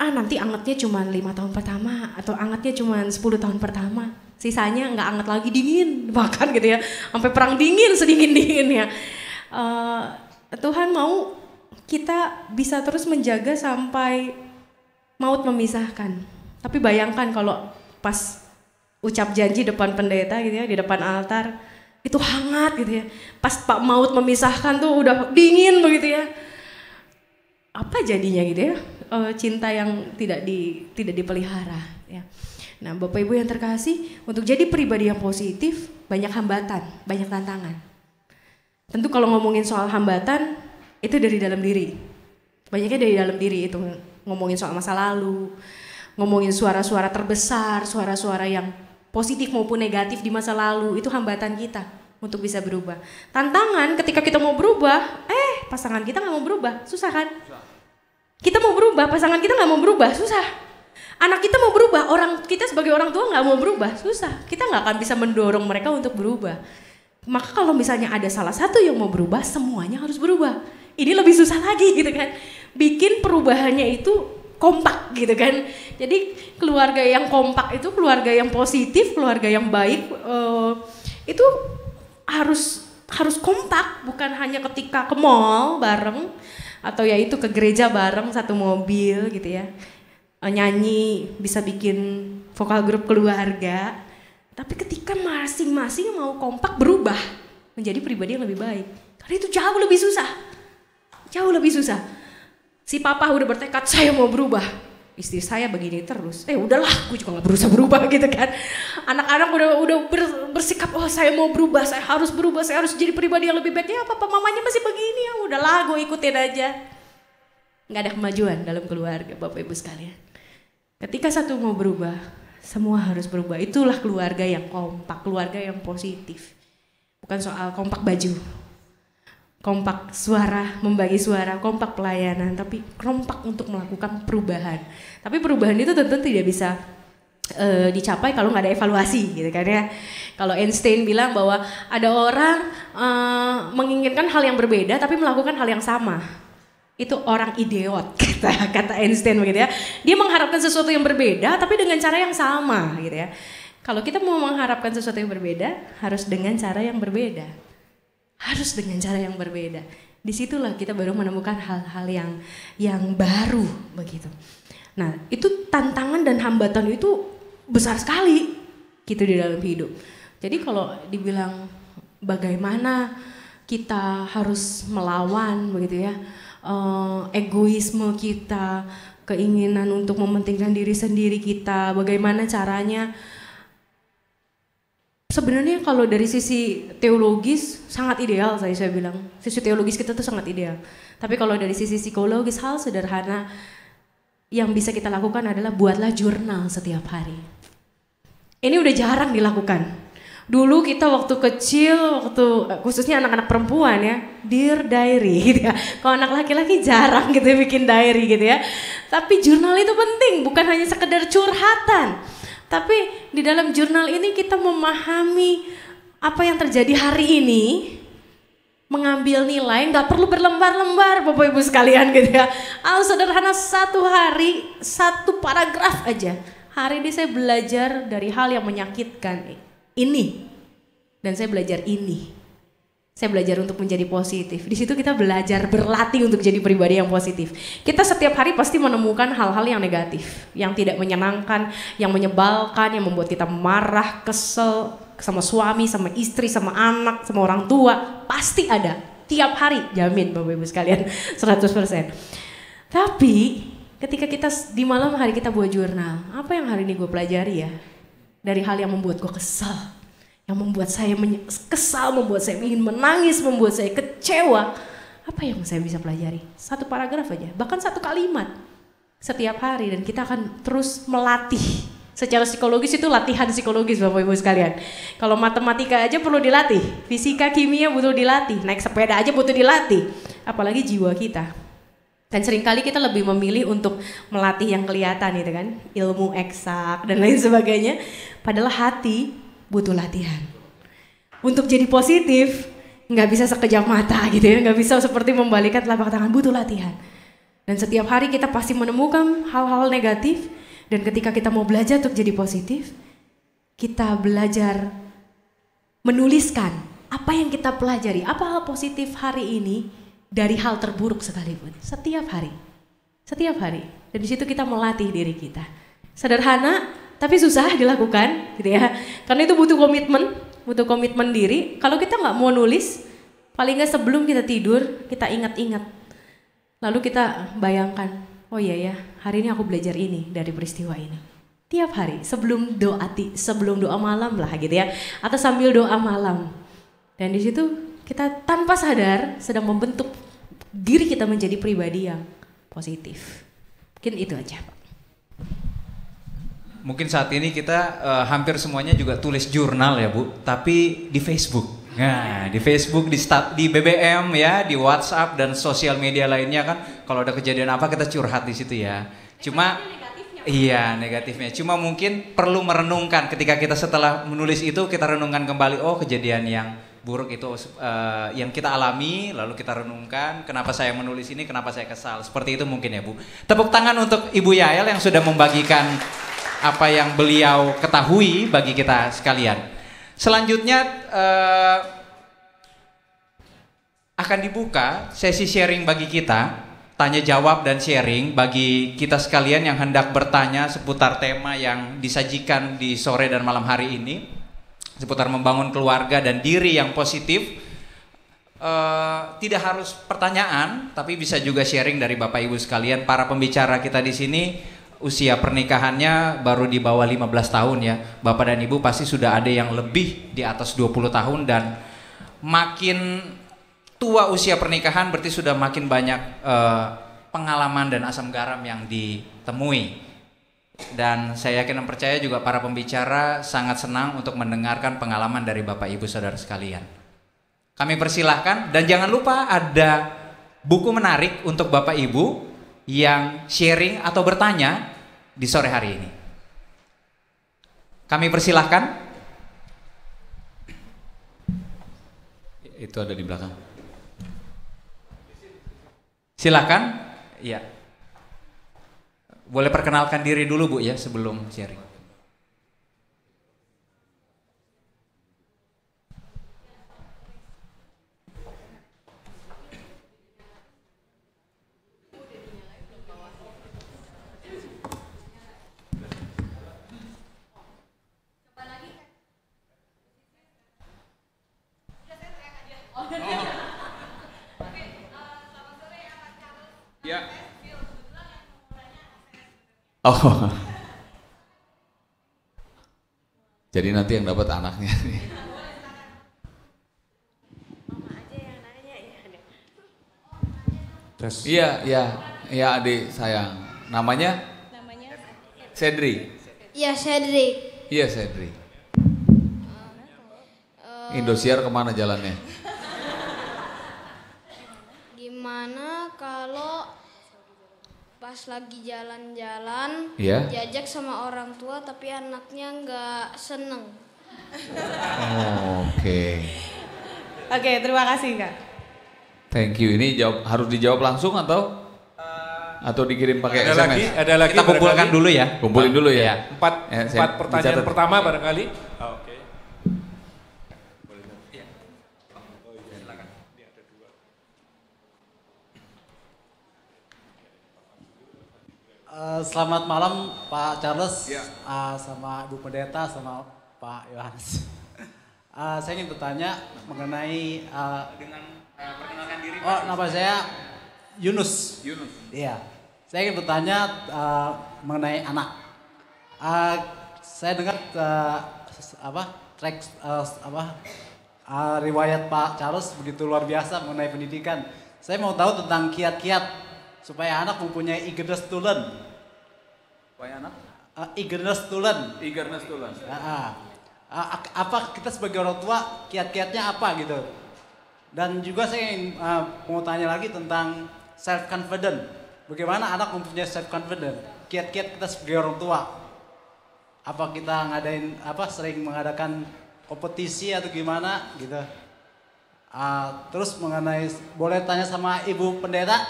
nanti angetnya cuma 5 tahun pertama atau angetnya cuma 10 tahun pertama, sisanya nggak anget lagi, dingin bahkan gitu ya, sampai perang dingin sedingin-dinginnya. Tuhan mau kita bisa terus menjaga sampai maut memisahkan. Tapi bayangkan kalau pas ucap janji depan pendeta gitu ya, di depan altar, itu hangat gitu ya. Pas Pak maut memisahkan tuh udah dingin begitu ya. Apa jadinya gitu ya? Cinta yang tidak dipelihara ya. Nah, Bapak Ibu yang terkasih, untuk jadi pribadi yang positif, banyak hambatan, banyak tantangan. Tentu kalau ngomongin soal hambatan, itu dari dalam diri. Banyaknya dari dalam diri itu, ngomongin soal masa lalu, ngomongin suara-suara terbesar, suara-suara yang positif maupun negatif di masa lalu, itu hambatan kita untuk bisa berubah. Tantangan ketika kita mau berubah, pasangan kita nggak mau berubah, susah kan? Kita mau berubah, pasangan kita nggak mau berubah, susah. Anak kita mau berubah, kita sebagai orang tua nggak mau berubah, susah. Kita nggak akan bisa mendorong mereka untuk berubah. Maka kalau misalnya ada salah satu yang mau berubah, semuanya harus berubah. Ini lebih susah lagi gitu kan. Bikin perubahannya itu kompak gitu kan. Jadi keluarga yang kompak itu keluarga yang positif, keluarga yang baik, itu harus kompak, bukan hanya ketika ke mall bareng atau ya itu ke gereja bareng satu mobil gitu ya. Nyanyi, bisa bikin vokal grup keluarga, tapi ketika masing-masing mau kompak berubah menjadi pribadi yang lebih baik, karena itu jauh lebih susah. Si papa udah bertekad, saya mau berubah, istri saya begini terus, udahlah, gue juga nggak berusaha berubah gitu kan. Anak-anak udah bersikap, saya mau berubah, saya harus berubah, saya harus jadi pribadi yang lebih baik. Ya papa mamanya masih begini, ya udahlah, gue ikutin aja. Nggak ada kemajuan dalam keluarga, Bapak Ibu sekalian. Ketika satu mau berubah, semua harus berubah. Itulah keluarga yang kompak, keluarga yang positif. Bukan soal kompak baju, kompak suara, membagi suara, kompak pelayanan, tapi kompak untuk melakukan perubahan. Tapi perubahan itu tentu tidak bisa dicapai kalau nggak ada evaluasi gitu kan ya. Kalau Einstein bilang bahwa ada orang menginginkan hal yang berbeda tapi melakukan hal yang sama. Itu orang idiot, kata Einstein begitu ya. Dia mengharapkan sesuatu yang berbeda tapi dengan cara yang sama gitu ya. Kalau kita mau mengharapkan sesuatu yang berbeda, harus dengan cara yang berbeda. Disitulah kita baru menemukan hal-hal yang baru begitu. Nah, itu tantangan dan hambatan itu besar sekali gitu di dalam hidup. Jadi kalau dibilang bagaimana kita harus melawan begitu ya, egoisme kita, keinginan untuk mementingkan diri sendiri kita, bagaimana caranya? Sebenarnya kalau dari sisi teologis sangat ideal, saya bilang sisi teologis kita tuh sangat ideal. Tapi kalau dari sisi psikologis, hal sederhana yang bisa kita lakukan adalah buatlah jurnal setiap hari. Ini udah jarang dilakukan. Dulu kita waktu kecil, khususnya anak-anak perempuan ya, dear diary gitu ya. Kalau anak laki-laki jarang gitu bikin diary gitu ya. Tapi jurnal itu penting, bukan hanya sekedar curhatan. Tapi di dalam jurnal ini kita memahami apa yang terjadi hari ini, mengambil nilai, nggak perlu berlembar-lembar Bapak Ibu sekalian gitu ya. Sederhana, satu hari, satu paragraf aja. Hari ini saya belajar dari hal yang menyakitkan ini, dan saya belajar ini. Saya belajar untuk menjadi positif. Di situ kita belajar berlatih untuk jadi pribadi yang positif. Kita setiap hari pasti menemukan hal-hal yang negatif, yang tidak menyenangkan, yang menyebalkan, yang membuat kita marah, kesel sama suami, sama istri, sama anak, sama orang tua. Pasti ada. Tiap hari, jamin Bapak Ibu sekalian 100%. Tapi ketika kita di malam hari kita buat jurnal, apa yang hari ini gue pelajari ya? Dari hal yang membuat gue kesal, yang membuat saya kesal, membuat saya ingin menangis, membuat saya kecewa. Apa yang saya bisa pelajari? Satu paragraf aja, bahkan satu kalimat setiap hari, dan kita akan terus melatih. Secara psikologis itu latihan psikologis Bapak Ibu sekalian. Kalau matematika aja perlu dilatih, fisika, kimia butuh dilatih, naik sepeda aja butuh dilatih, apalagi jiwa kita. Dan seringkali kita lebih memilih untuk melatih yang kelihatan gitu kan, ilmu eksak dan lain sebagainya. Padahal hati butuh latihan. Untuk jadi positif nggak bisa sekejap mata gitu ya, nggak bisa seperti membalikan telapak tangan, butuh latihan. Dan setiap hari kita pasti menemukan hal-hal negatif, dan ketika kita mau belajar untuk jadi positif, kita belajar menuliskan apa yang kita pelajari, apa hal positif hari ini dari hal terburuk sekalipun, setiap hari. Dan di situ kita melatih diri kita. Sederhana tapi susah dilakukan gitu ya, karena itu butuh komitmen diri. Kalau kita nggak mau nulis, paling nggak sebelum kita tidur kita ingat-ingat, lalu kita bayangkan, oh iya ya, hari ini aku belajar ini dari peristiwa ini. Tiap hari sebelum doa malam lah gitu ya, atau sambil doa malam. Dan di situ kita tanpa sadar sedang membentuk diri kita menjadi pribadi yang positif. Mungkin itu aja, Pak. Mungkin saat ini kita hampir semuanya juga tulis jurnal ya Bu, tapi di Facebook. Nah, di Facebook, di BBM ya, di WhatsApp dan sosial media lainnya kan, kalau ada kejadian apa kita curhat di situ ya. Cuma iya, negatifnya. Cuma mungkin perlu merenungkan ketika kita setelah menulis itu, kita renungkan kembali, oh kejadian yang buruk itu yang kita alami, lalu kita renungkan kenapa saya menulis ini, kenapa saya kesal. Seperti itu mungkin ya Bu. Tepuk tangan untuk Ibu Yael yang sudah membagikan apa yang beliau ketahui bagi kita sekalian. Selanjutnya akan dibuka sesi sharing bagi kita. Tanya jawab dan sharing bagi kita sekalian yang hendak bertanya seputar tema yang disajikan di sore dan malam hari ini, seputar membangun keluarga dan diri yang positif. Tidak harus pertanyaan, tapi bisa juga sharing dari Bapak Ibu sekalian. Para pembicara kita di sini usia pernikahannya baru di bawah 15 tahun ya. Bapak dan Ibu pasti sudah ada yang lebih di atas 20 tahun, dan makin tua usia pernikahan berarti sudah makin banyak pengalaman dan asam garam yang ditemui. Dan saya yakin dan percaya juga para pembicara sangat senang untuk mendengarkan pengalaman dari Bapak Ibu Saudara sekalian. Kami persilahkan, dan jangan lupa ada buku menarik untuk Bapak Ibu yang sharing atau bertanya di sore hari ini. Kami persilahkan. Itu ada di belakang. Silakan, ya. Boleh perkenalkan diri dulu Bu ya sebelum sharing. Ya. Oh. Jadi nanti yang dapat anaknya nih. Iya, iya, iya adik sayang. Namanya? Sedri. Iya, Sedri. Iya, Sedri. Indosiar kemana jalannya? Gimana kalau pas lagi jalan-jalan diajak sama orang tua tapi anaknya nggak seneng? Oke. Oke, terima kasih Kak. Thank you. Ini harus dijawab langsung atau dikirim pakai SMS? Ada lagi. Kita kumpulkan dulu ya. Kumpulin dulu ya. Empat pertanyaan pertama barangkali. Oke. Selamat malam Pak Charles, sama Ibu Pendeta, sama Pak Yohanes. Saya ingin bertanya mengenai Perkenalkan diri. Oh, nama saya Yunus. Iya. Saya ingin bertanya mengenai anak. Saya dengar riwayat Pak Charles begitu luar biasa mengenai pendidikan. Saya mau tahu tentang kiat-kiat supaya anak mempunyai eagerness to learn. Supaya anak? Eagerness to learn. Eagerness to learn. Apa kita sebagai orang tua kiat-kiatnya apa gitu? Dan juga saya ingin mau tanya lagi tentang self confident. Bagaimana anak mempunyai self confident? Kiat-kiat kita sebagai orang tua. Apa kita sering mengadakan kompetisi atau gimana gitu? Terus mengenai, boleh tanya sama Ibu Pendeta?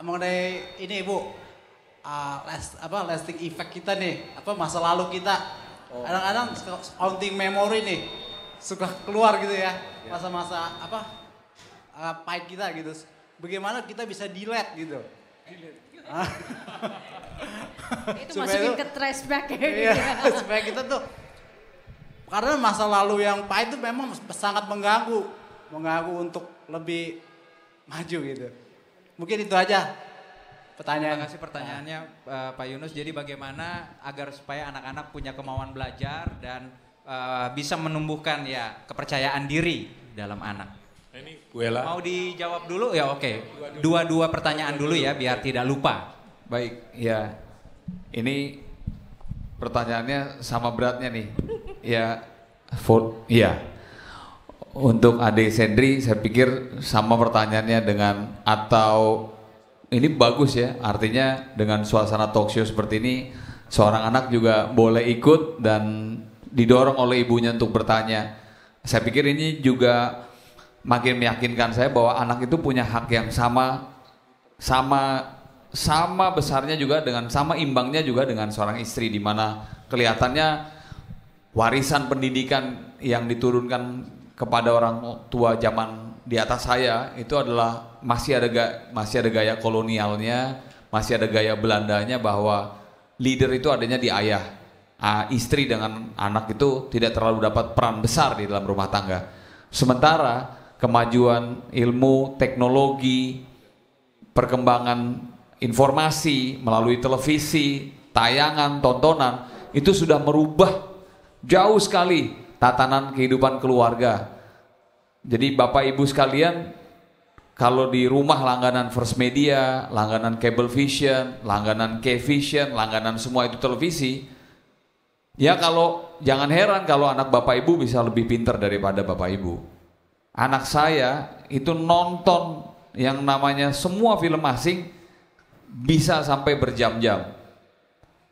Mengenai ini Ibu, lasting effect kita nih, masa lalu kita. Kadang-kadang counting memory nih suka keluar gitu ya, masa-masa pahit kita gitu. Bagaimana kita bisa delete gitu? Itu masukin ke flashback ya. Iya, supaya kita tuh, karena masa lalu yang pahit itu memang sangat mengganggu untuk lebih maju gitu. Mungkin itu aja. pertanyaan. Terima kasih pertanyaannya Pak Yunus. Jadi bagaimana agar supaya anak-anak punya kemauan belajar dan bisa menumbuhkan ya kepercayaan diri dalam anak. Ini Bu Ella. Mau dijawab dulu ya, oke. Dua pertanyaan dulu ya biar tidak lupa. Baik, ya. Ini pertanyaannya sama beratnya nih. Ya, iya. Untuk adik Sendri saya pikir sama pertanyaannya dengan, atau ini bagus ya, artinya dengan suasana talk show seperti ini seorang anak juga boleh ikut dan didorong oleh ibunya untuk bertanya. Saya pikir ini juga makin meyakinkan saya bahwa anak itu punya hak yang sama besarnya juga dengan, sama imbangnya juga dengan seorang istri, di mana kelihatannya warisan pendidikan yang diturunkan kepada orang tua zaman di atas saya itu adalah masih ada gaya kolonialnya, masih ada gaya Belandanya, bahwa leader itu adanya di ayah. Istri dengan anak itu tidak terlalu dapat peran besar di dalam rumah tangga. Sementara kemajuan ilmu, teknologi, perkembangan informasi melalui televisi, tayangan, tontonan itu sudah merubah jauh sekali tatanan kehidupan keluarga. Jadi Bapak Ibu sekalian, kalau di rumah langganan First Media, langganan Cable Vision, langganan K-Vision, langganan semua itu televisi, ya kalau jangan heran kalau anak Bapak Ibu bisa lebih pintar daripada Bapak Ibu. Anak saya itu nonton yang namanya semua film asing bisa sampai berjam-jam,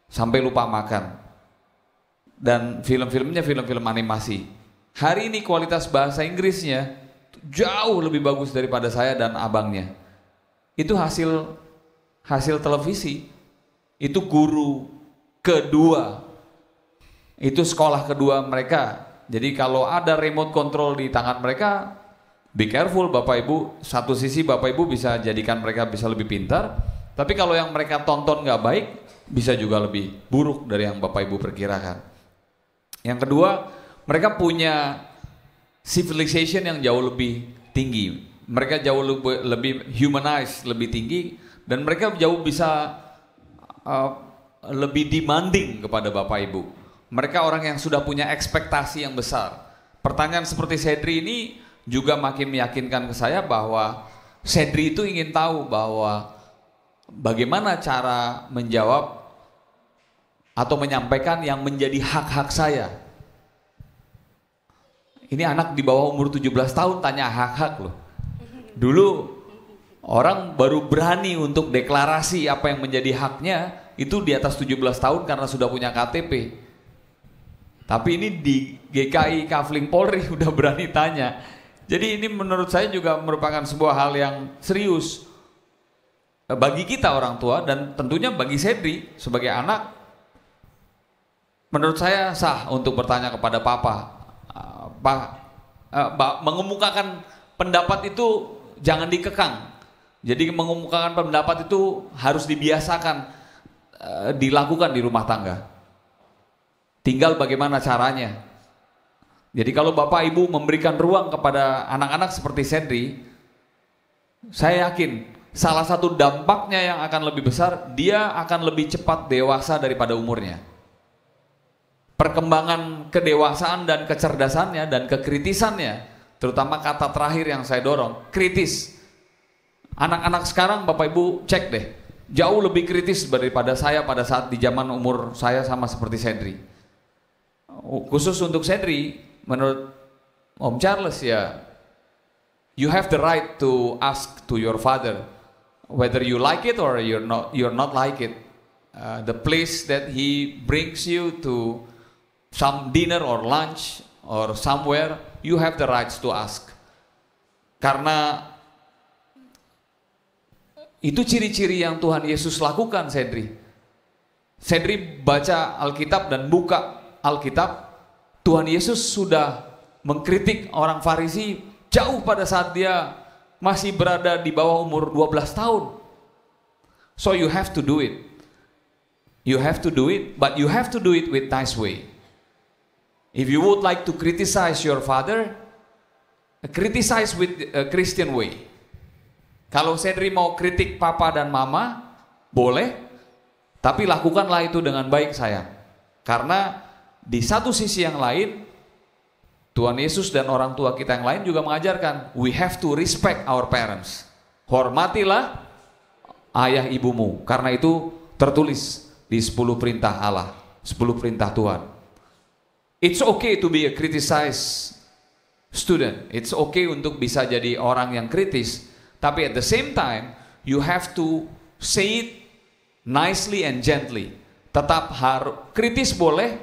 sampai lupa makan. Dan film-filmnya film-film animasi. Hari ini kualitas bahasa Inggrisnya jauh lebih bagus daripada saya dan abangnya. Itu hasil televisi. Itu guru kedua. Itu sekolah kedua mereka. Jadi kalau ada remote control di tangan mereka, be careful Bapak Ibu. Satu sisi Bapak Ibu bisa jadikan mereka bisa lebih pintar, tapi kalau yang mereka tonton nggak baik, bisa juga lebih buruk dari yang Bapak Ibu perkirakan. Yang kedua, mereka punya civilization yang jauh lebih tinggi. Mereka jauh lebih humanized, lebih tinggi, dan mereka jauh bisa lebih demanding kepada Bapak Ibu. Mereka orang yang sudah punya ekspektasi yang besar. Pertanyaan seperti Sedri ini juga makin meyakinkan ke saya bahwa Sedri itu ingin tahu bahwa bagaimana cara menjawab atau menyampaikan yang menjadi hak-hak saya. Ini anak di bawah umur 17 tahun tanya hak-hak loh. Dulu orang baru berani untuk deklarasi apa yang menjadi haknya itu di atas 17 tahun karena sudah punya KTP. Tapi ini di GKI Kafling Polri udah berani tanya. Jadi ini menurut saya juga merupakan sebuah hal yang serius bagi kita orang tua, dan tentunya bagi Sedri sebagai anak. Menurut saya sah untuk bertanya kepada Papa, mengemukakan pendapat itu jangan dikekang. Jadi mengemukakan pendapat itu harus dibiasakan dilakukan di rumah tangga. Tinggal bagaimana caranya. Jadi kalau Bapak Ibu memberikan ruang kepada anak-anak seperti Sedri, saya yakin salah satu dampaknya yang akan lebih besar, dia akan lebih cepat dewasa daripada umurnya. Perkembangan kedewasaan dan kecerdasannya dan kekritisannya, terutama kata terakhir yang saya dorong, kritis. Anak-anak sekarang Bapak Ibu cek deh, jauh lebih kritis daripada saya pada saat di zaman umur saya sama seperti Sedri. Khusus untuk Sedri, menurut Om Charles ya, you have the right to ask to your father whether you like it or you're not like it. The place that he brings you to some dinner or lunch or somewhere, you have the rights to ask. Karena itu ciri-ciri yang Tuhan Yesus lakukan, Sedri. Sedri baca Alkitab dan buka Alkitab, Tuhan Yesus sudah mengkritik orang Farisi jauh pada saat dia masih berada di bawah umur 12 tahun. So you have to do it. You have to do it, but you have to do it with nice way. If you would like to criticize your father, criticize with a Christian way. Kalau Sedri mau kritik papa dan mama, boleh, tapi lakukanlah itu dengan baik sayang. Karena di satu sisi yang lain, Tuhan Yesus dan orang tua kita yang lain juga mengajarkan, we have to respect our parents. Hormatilah ayah ibumu, karena itu tertulis di 10 perintah Allah, 10 perintah Tuhan. It's okay to be a criticized student. It's okay untuk bisa jadi orang yang kritis, tapi at the same time, you have to say it nicely and gently. Tetap harus kritis boleh,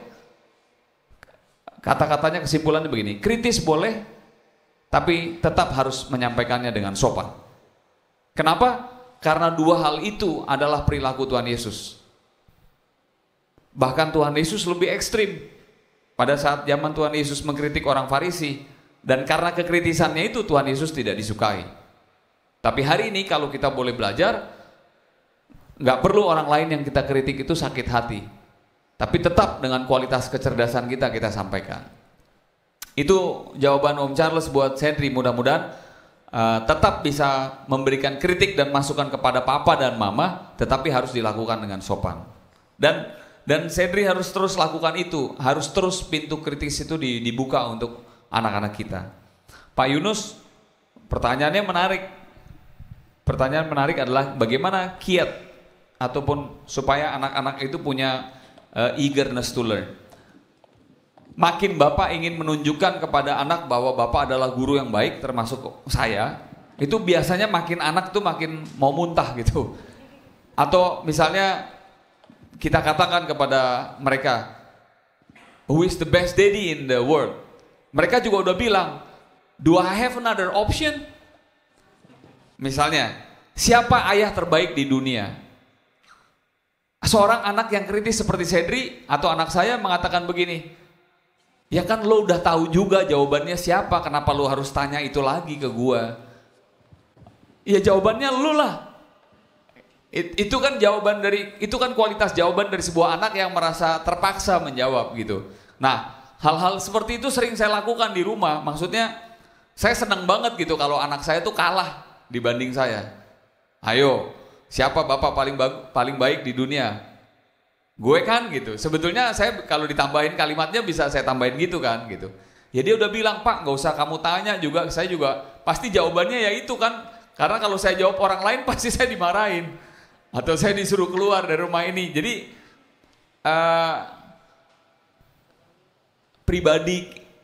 kata-katanya kesimpulannya begini, kritis boleh, tapi tetap harus menyampaikannya dengan sopan. Kenapa? Karena dua hal itu adalah perilaku Tuhan Yesus. Bahkan Tuhan Yesus lebih ekstrim. Pada saat zaman Tuhan Yesus mengkritik orang Farisi, dan karena kekritisannya itu Tuhan Yesus tidak disukai. Tapi hari ini kalau kita boleh belajar, nggak perlu orang lain yang kita kritik itu sakit hati, tapi tetap dengan kualitas kecerdasan kita sampaikan. Itu jawaban Om Charles buat Cedri. Mudah-mudahan tetap bisa memberikan kritik dan masukan kepada papa dan mama, tetapi harus dilakukan dengan sopan. Dan Cedri harus terus lakukan itu, harus terus pintu kritis itu dibuka untuk anak-anak kita. Pak Yunus, pertanyaannya menarik. Pertanyaan menarik adalah bagaimana kiat ataupun supaya anak-anak itu punya eagerness to learn. Makin Bapak ingin menunjukkan kepada anak bahwa Bapak adalah guru yang baik, termasuk saya, itu biasanya makin anak tuh makin mau muntah gitu. Atau misalnya kita katakan kepada mereka, who is the best daddy in the world? Mereka juga udah bilang, do I have another option? Misalnya, siapa ayah terbaik di dunia? Seorang anak yang kritis seperti Cedri atau anak saya mengatakan begini, ya kan lo udah tahu juga jawabannya siapa, kenapa lo harus tanya itu lagi ke gua? Ya jawabannya lo lah. Itu kan kualitas jawaban dari sebuah anak yang merasa terpaksa menjawab gitu. Nah, hal-hal seperti itu sering saya lakukan di rumah. Maksudnya saya senang banget gitu kalau anak saya tuh kalah dibanding saya. Ayo, siapa bapak paling baik di dunia? Gue kan gitu. Sebetulnya saya kalau ditambahin kalimatnya bisa saya tambahin gitu kan gitu. Ya dia udah bilang, Pak gak usah kamu tanya juga, saya juga pasti jawabannya ya itu kan. Karena kalau saya jawab orang lain pasti saya dimarahin. Atau saya disuruh keluar dari rumah ini. Jadi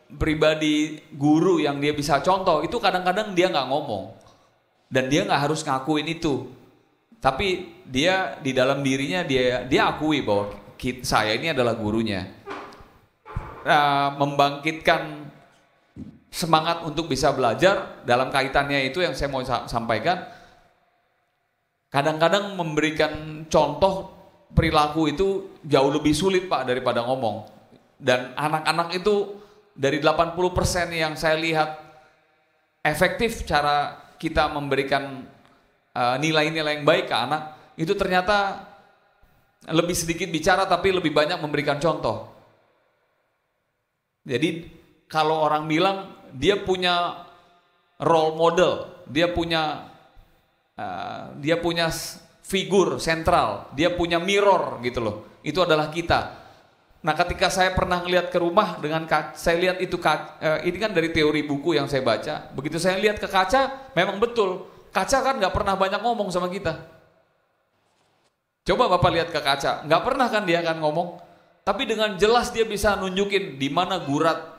pribadi guru yang dia bisa contoh itu kadang-kadang dia nggak ngomong dan dia nggak harus ngakuin itu, tapi dia di dalam dirinya dia akui bahwa saya ini adalah gurunya. Membangkitkan semangat untuk bisa belajar dalam kaitannya itu yang saya mau sampaikan. Kadang-kadang memberikan contoh perilaku itu jauh lebih sulit Pak daripada ngomong. Dan anak-anak itu dari 80% yang saya lihat efektif cara kita memberikan nilai-nilai yang baik ke anak, itu ternyata lebih sedikit bicara tapi lebih banyak memberikan contoh. Jadi kalau orang bilang dia punya role model, dia punya figur sentral, dia punya mirror gitu loh. Itu adalah kita. Nah, ketika saya pernah ngelihat ke rumah saya lihat itu ini kan dari teori buku yang saya baca. Begitu saya lihat ke kaca, memang betul. Kaca kan nggak pernah banyak ngomong sama kita. Coba Bapak lihat ke kaca, nggak pernah kan dia akan ngomong. Tapi dengan jelas dia bisa nunjukin di mana gurat,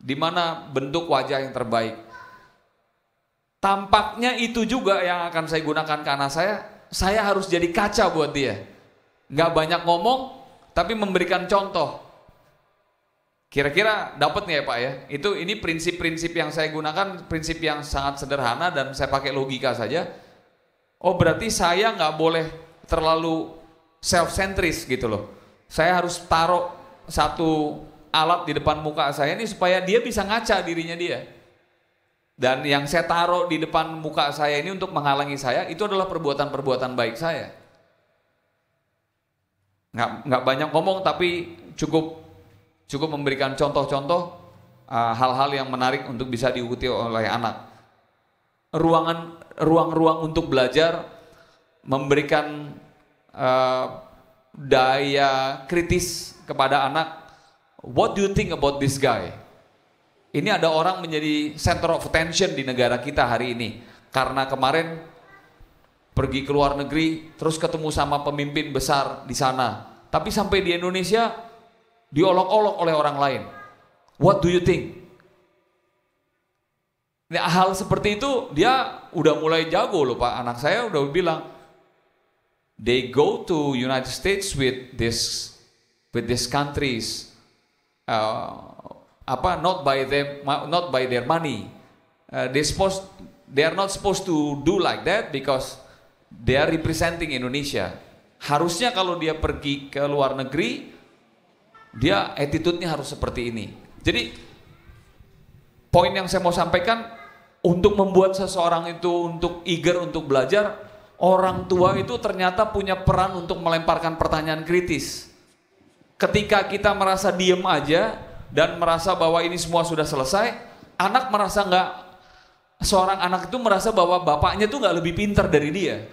di mana bentuk wajah yang terbaik. Tampaknya itu juga yang akan saya gunakan ke anak saya harus jadi kaca buat dia. Nggak banyak ngomong, tapi memberikan contoh. Kira-kira dapat nih ya Pak ya? Ini prinsip-prinsip yang saya gunakan, prinsip yang sangat sederhana dan saya pakai logika saja. Oh berarti saya nggak boleh terlalu self-centris gitu loh. Saya harus taruh satu alat di depan muka saya ini supaya dia bisa ngaca dirinya dia. Dan yang saya taruh di depan muka saya ini untuk menghalangi saya, itu adalah perbuatan-perbuatan baik saya. Nggak banyak ngomong tapi cukup memberikan contoh-contoh hal-hal yang menarik untuk bisa diikuti oleh anak. Ruang-ruang untuk belajar memberikan daya kritis kepada anak. What do you think about this guy? Ini ada orang menjadi center of attention di negara kita hari ini. Karena kemarin pergi ke luar negeri, terus ketemu sama pemimpin besar di sana. Tapi sampai di Indonesia, diolok-olok oleh orang lain. What do you think? Nah, hal seperti itu dia udah mulai jago loh Pak. Anak saya udah bilang, they go to United States with these countries, not by their money. They are not supposed to do like that because they are representing Indonesia. Harusnya kalau dia pergi ke luar negeri, dia attitude-nya harus seperti ini. Jadi poin yang saya mau sampaikan, untuk membuat seseorang itu untuk eager untuk belajar, orang tua itu ternyata punya peran untuk melemparkan pertanyaan kritis. Ketika kita merasa diem aja dan merasa bahwa ini semua sudah selesai, anak merasa seorang anak itu merasa bahwa bapaknya tuh nggak lebih pintar dari dia.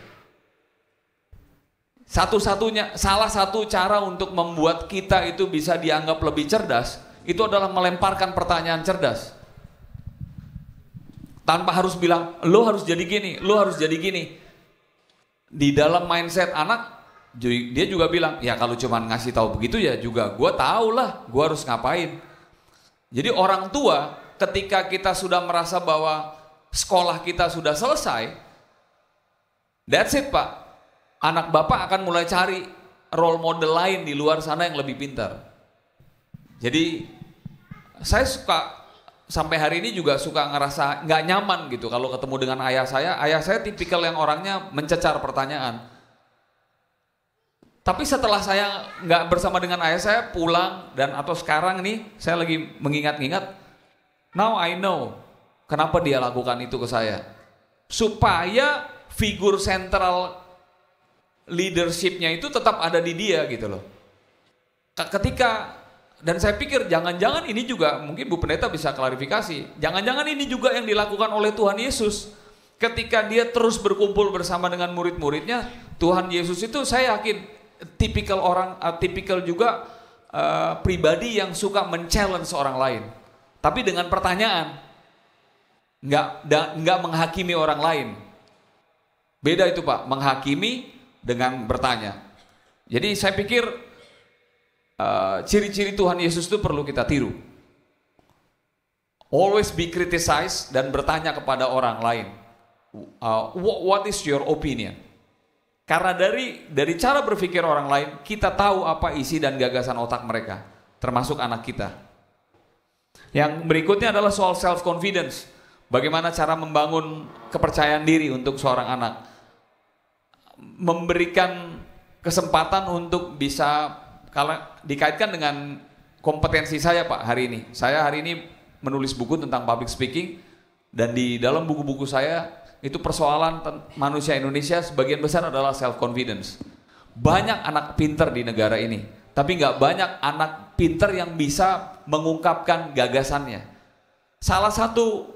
Salah satu cara untuk membuat kita itu bisa dianggap lebih cerdas, itu adalah melemparkan pertanyaan cerdas. Tanpa harus bilang, lo harus jadi gini, lo harus jadi gini. Di dalam mindset anak, dia juga bilang, ya kalau cuma ngasih tahu begitu ya juga gue tahu lah, gue harus ngapain. Jadi orang tua, ketika kita sudah merasa bahwa sekolah kita sudah selesai, that's it Pak. Anak bapak akan mulai cari role model lain di luar sana yang lebih pintar. Jadi saya sampai hari ini juga suka ngerasa nggak nyaman gitu kalau ketemu dengan ayah saya. Ayah saya tipikal yang orangnya mencecar pertanyaan. Tapi setelah saya nggak bersama dengan ayah saya, pulang atau sekarang nih saya lagi mengingat-ingat, now I know kenapa dia lakukan itu ke saya. Supaya figur sentral leadershipnya itu tetap ada di dia gitu loh. Dan saya pikir jangan-jangan ini juga, mungkin Bu Pendeta bisa klarifikasi, jangan-jangan ini juga yang dilakukan oleh Tuhan Yesus. Ketika dia terus berkumpul bersama dengan murid-muridnya, Tuhan Yesus itu saya yakin tipikal juga pribadi yang suka men-challenge orang lain. Tapi dengan pertanyaan, nggak menghakimi orang lain. Beda itu Pak, menghakimi dengan bertanya. Jadi saya pikir ciri-ciri Tuhan Yesus itu perlu kita tiru. Always be criticized dan bertanya kepada orang lain. What is your opinion? Karena dari cara berpikir orang lain, kita tahu apa isi dan gagasan otak mereka, termasuk anak kita. Yang berikutnya adalah soal self-confidence. Bagaimana cara membangun kepercayaan diri untuk seorang anak. Memberikan kesempatan untuk bisa, kalau dikaitkan dengan kompetensi saya Pak hari ini. Saya hari ini menulis buku tentang public speaking, dan di dalam buku-buku saya itu persoalan manusia Indonesia sebagian besar adalah self-confidence. Banyak anak pinter di negara ini, tapi nggak banyak anak pinter yang bisa mengungkapkan gagasannya. Salah satu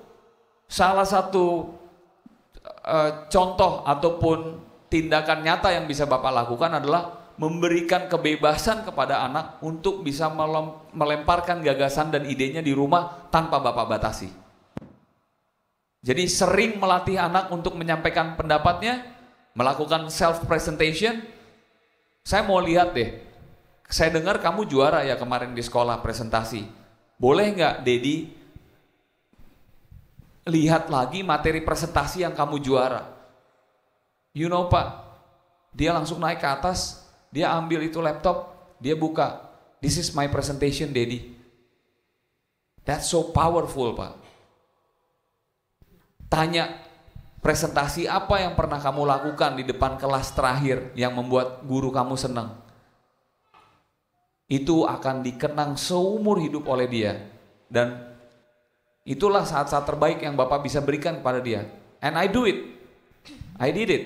contoh ataupun tindakan nyata yang bisa Bapak lakukan adalah memberikan kebebasan kepada anak untuk bisa melemparkan gagasan dan idenya di rumah tanpa Bapak batasi. Jadi sering melatih anak untuk menyampaikan pendapatnya, melakukan self-presentation. Saya mau lihat deh, saya dengar kamu juara ya kemarin di sekolah presentasi. Boleh nggak Dedi lihat lagi materi presentasi yang kamu juara? You know Pak, dia langsung naik ke atas, dia ambil itu laptop, dia buka, this is my presentation Dedi. That's so powerful Pak. Tanya, presentasi apa yang pernah kamu lakukan di depan kelas terakhir yang membuat guru kamu senang? Itu akan dikenang seumur hidup oleh dia. Dan itulah saat-saat terbaik yang Bapak bisa berikan kepada dia. And I do it. I did it.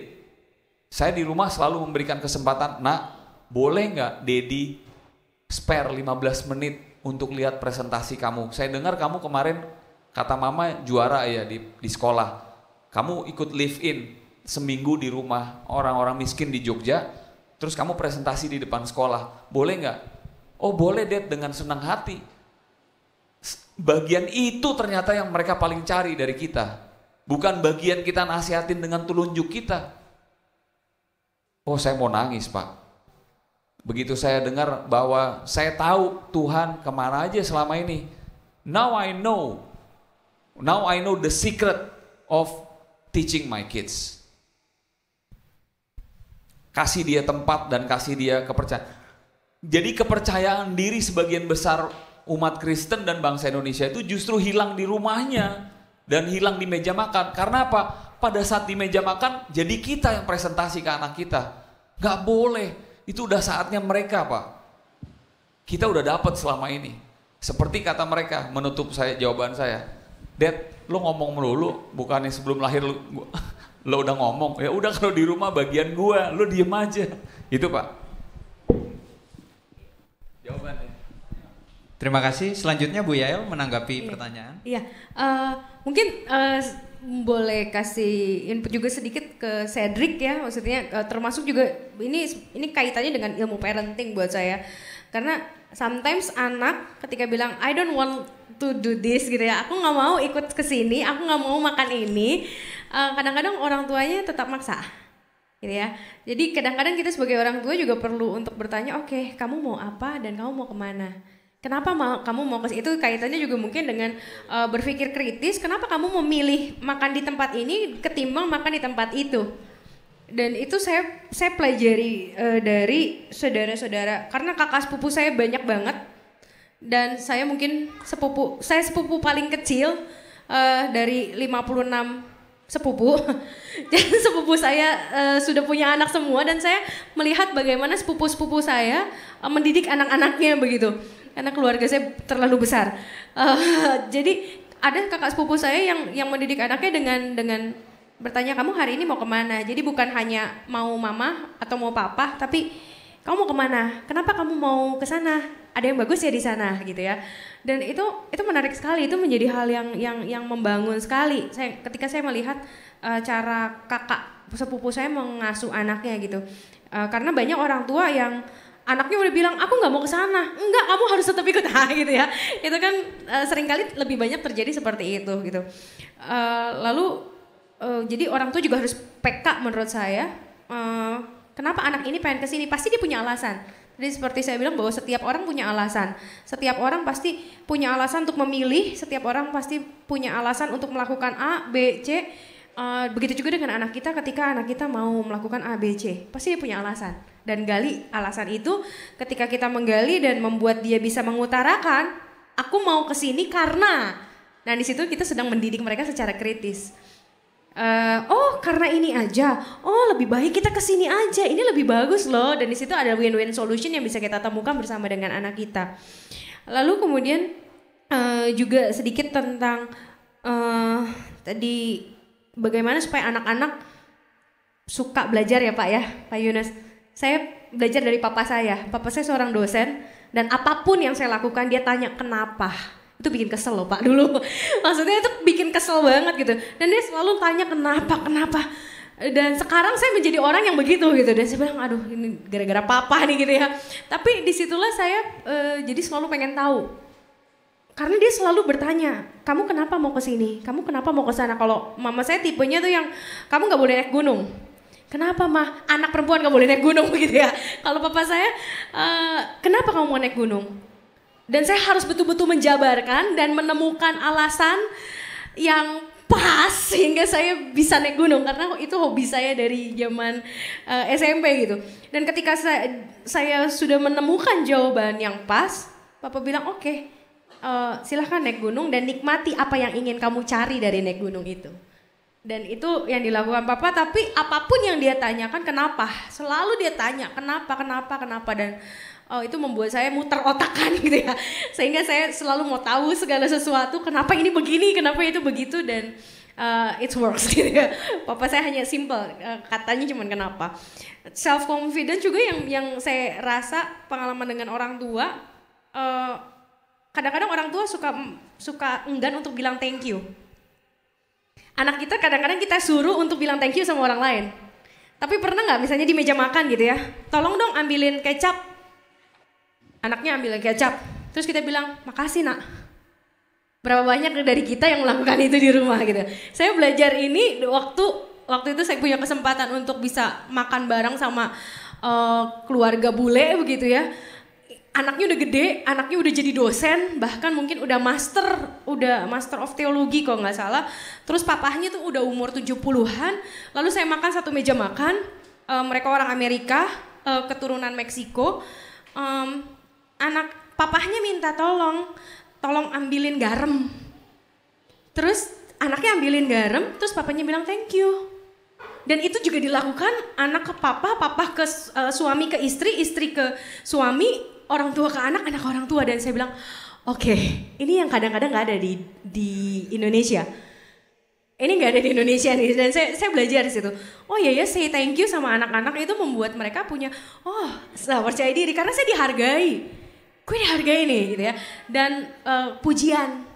Saya di rumah selalu memberikan kesempatan, nak, boleh nggak Dedi spare 15 menit untuk lihat presentasi kamu? Saya dengar kamu kemarin, kata mama juara ya di sekolah. Kamu ikut live in, seminggu di rumah orang-orang miskin di Jogja, terus kamu presentasi di depan sekolah, boleh nggak? Oh boleh Dad, dengan senang hati. Bagian itu ternyata yang mereka paling cari dari kita. Bukan bagian kita nasihatin dengan telunjuk kita. Oh saya mau nangis Pak. Begitu saya dengar bahwa saya tahu Tuhan kemana aja selama ini. Now I know the secret of teaching my kids. Kasih dia tempat dan kasih dia kepercayaan. Jadi kepercayaan diri sebagian besar umat Kristen dan bangsa Indonesia itu justru hilang di rumahnya dan hilang di meja makan. Karena apa? Pada saat di meja makan jadi kita yang presentasi ke anak kita. Gak boleh, itu udah saatnya mereka Pak. Kita udah dapat selama ini. Seperti kata mereka menutup jawaban saya. Dad, lo ngomong melulu, bukannya sebelum lahir lo udah ngomong. Ya udah kalau di rumah bagian gua, lo diem aja. Itu Pak. Jawabannya. Terima kasih. Selanjutnya Bu Yael menanggapi pertanyaan. Iya, mungkin boleh kasih input juga sedikit ke Cedric ya, maksudnya termasuk juga ini kaitannya dengan ilmu parenting buat saya. Karena sometimes anak ketika bilang I don't want to do this gitu ya, aku nggak mau ikut ke sini, aku nggak mau makan ini, kadang-kadang orang tuanya tetap maksa gitu ya. Jadi kadang-kadang kita sebagai orang tua juga perlu untuk bertanya, oke, kamu mau apa dan kamu mau kemana? Kenapa kamu mau ke situ? Itu kaitannya juga mungkin dengan berpikir kritis. Kenapa kamu memilih makan di tempat ini ketimbang makan di tempat itu? Dan itu saya pelajari dari saudara-saudara. Karena kakak sepupu saya banyak banget. Dan saya mungkin sepupu paling kecil dari 56 sepupu. Dan sepupu saya sudah punya anak semua. Dan saya melihat bagaimana sepupu-sepupu saya mendidik anak-anaknya begitu. Karena keluarga saya terlalu besar. Jadi ada kakak sepupu saya yang mendidik anaknya dengan bertanya, kamu hari ini mau kemana? Jadi bukan hanya mau mama atau mau papa, tapi kamu mau kemana? Kenapa kamu mau ke sana? Ada yang bagus ya di sana gitu ya. Dan itu menarik sekali. Itu menjadi hal yang membangun sekali. Ketika saya melihat cara kakak sepupu saya mengasuh anaknya gitu. Karena banyak orang tua yang anaknya udah bilang, aku nggak mau ke sana. Enggak, kamu harus tetap ikut gitu ya. Itu kan seringkali lebih banyak terjadi seperti itu gitu. Jadi orang tua juga harus peka menurut saya. Kenapa anak ini pengen kesini? Pasti dia punya alasan. Jadi seperti saya bilang bahwa setiap orang punya alasan. Setiap orang pasti punya alasan untuk memilih. Setiap orang pasti punya alasan untuk melakukan A, B, C. Begitu juga dengan anak kita ketika anak kita mau melakukan A, B, C. Pasti dia punya alasan. Dan gali alasan itu ketika kita menggali dan membuat dia bisa mengutarakan, aku mau kesini karena. Nah di situ kita sedang mendidik mereka secara kritis. Oh karena ini aja, oh lebih baik kita kesini aja, ini lebih bagus loh. Dan di situ ada win-win solution yang bisa kita temukan bersama dengan anak kita. Lalu kemudian juga sedikit tentang tadi bagaimana supaya anak-anak suka belajar ya Pak ya, Pak Yunus. Saya belajar dari papa saya seorang dosen dan apapun yang saya lakukan dia tanya kenapa. Itu bikin kesel loh Pak dulu. Maksudnya itu bikin kesel banget gitu. Dan dia selalu tanya kenapa. Dan sekarang saya menjadi orang yang begitu gitu. Dan saya bilang aduh ini gara-gara papa nih gitu ya. Tapi disitulah saya jadi selalu pengen tahu. Karena dia selalu bertanya, kamu kenapa mau ke sini? Kamu kenapa mau ke sana? Kalau mama saya tipenya tuh yang kamu nggak boleh naik gunung. Kenapa mah? Anak perempuan nggak boleh naik gunung begitu ya. Kalau papa saya, kenapa kamu mau naik gunung? Dan saya harus betul-betul menjabarkan dan menemukan alasan yang pas sehingga saya bisa naik gunung karena itu hobi saya dari zaman SMP gitu. Dan ketika saya sudah menemukan jawaban yang pas, Papa bilang oke, silahkan naik gunung dan nikmati apa yang ingin kamu cari dari naik gunung itu. Dan itu yang dilakukan Papa, tapi apapun yang dia tanyakan kenapa, selalu dia tanya kenapa dan itu membuat saya muter otakan gitu ya. Sehingga saya selalu mau tahu segala sesuatu, kenapa ini begini, kenapa itu begitu, dan it works gitu ya. Papa saya hanya simple, katanya cuman kenapa. Self confidence juga yang saya rasa pengalaman dengan orang tua, kadang-kadang orang tua suka enggan untuk bilang thank you. anak kita kadang-kadang kita suruh untuk bilang thank you sama orang lain. Tapi pernah nggak misalnya di meja makan gitu ya, tolong dong ambilin kecap. Anaknya ambilin kecap, terus kita bilang makasih nak. Berapa banyak dari kita yang melakukan itu di rumah gitu. Saya belajar ini waktu itu saya punya kesempatan untuk bisa makan bareng sama keluarga bule begitu ya. Anaknya udah gede, anaknya udah jadi dosen, bahkan mungkin udah master of teologi kalau nggak salah. Terus papahnya tuh udah umur 70-an. Lalu saya makan satu meja makan, mereka orang Amerika, keturunan Meksiko. Anak papahnya minta tolong ambilin garam. Terus anaknya ambilin garam, terus papanya bilang thank you. Dan itu juga dilakukan anak ke papa ke suami ke istri ke suami, orang tua ke anak ke orang tua. Dan saya bilang, oke, ini yang kadang-kadang gak ada di Indonesia. Ini gak ada di Indonesia nih. Dan saya belajar di situ. Oh iya ya, say thank you sama anak-anak itu membuat mereka punya, percaya diri. Karena saya dihargai. Gue dihargai nih gitu ya. Dan pujian.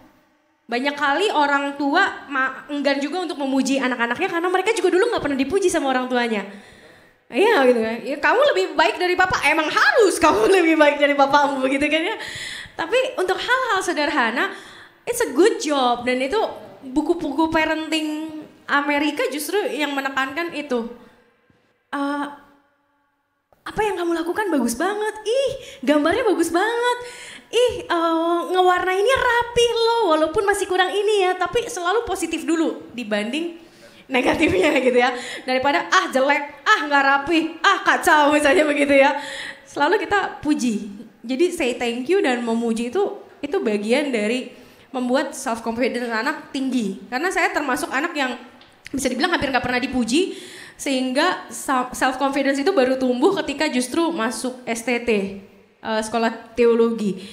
Banyak kali orang tua enggan juga untuk memuji anak-anaknya karena mereka juga dulu gak pernah dipuji sama orang tuanya. Iya gitu kan, ya, kamu lebih baik dari papa, emang harus kamu lebih baik dari papamu begitu kan ya. Tapi untuk hal-hal sederhana, it's a good job. Dan itu buku-buku parenting Amerika justru yang menekankan itu. Apa yang kamu lakukan bagus banget, gambarnya bagus banget. Ngewarnainnya rapi loh, walaupun masih kurang ini ya, tapi selalu positif dulu dibanding negatifnya gitu ya. Daripada jelek, nggak rapi, kacau misalnya begitu ya. Selalu kita puji. Jadi say thank you dan memuji itu bagian dari membuat self confidence anak tinggi. Karena saya termasuk anak yang bisa dibilang hampir nggak pernah dipuji, sehingga self confidence itu baru tumbuh ketika justru masuk STT, sekolah teologi.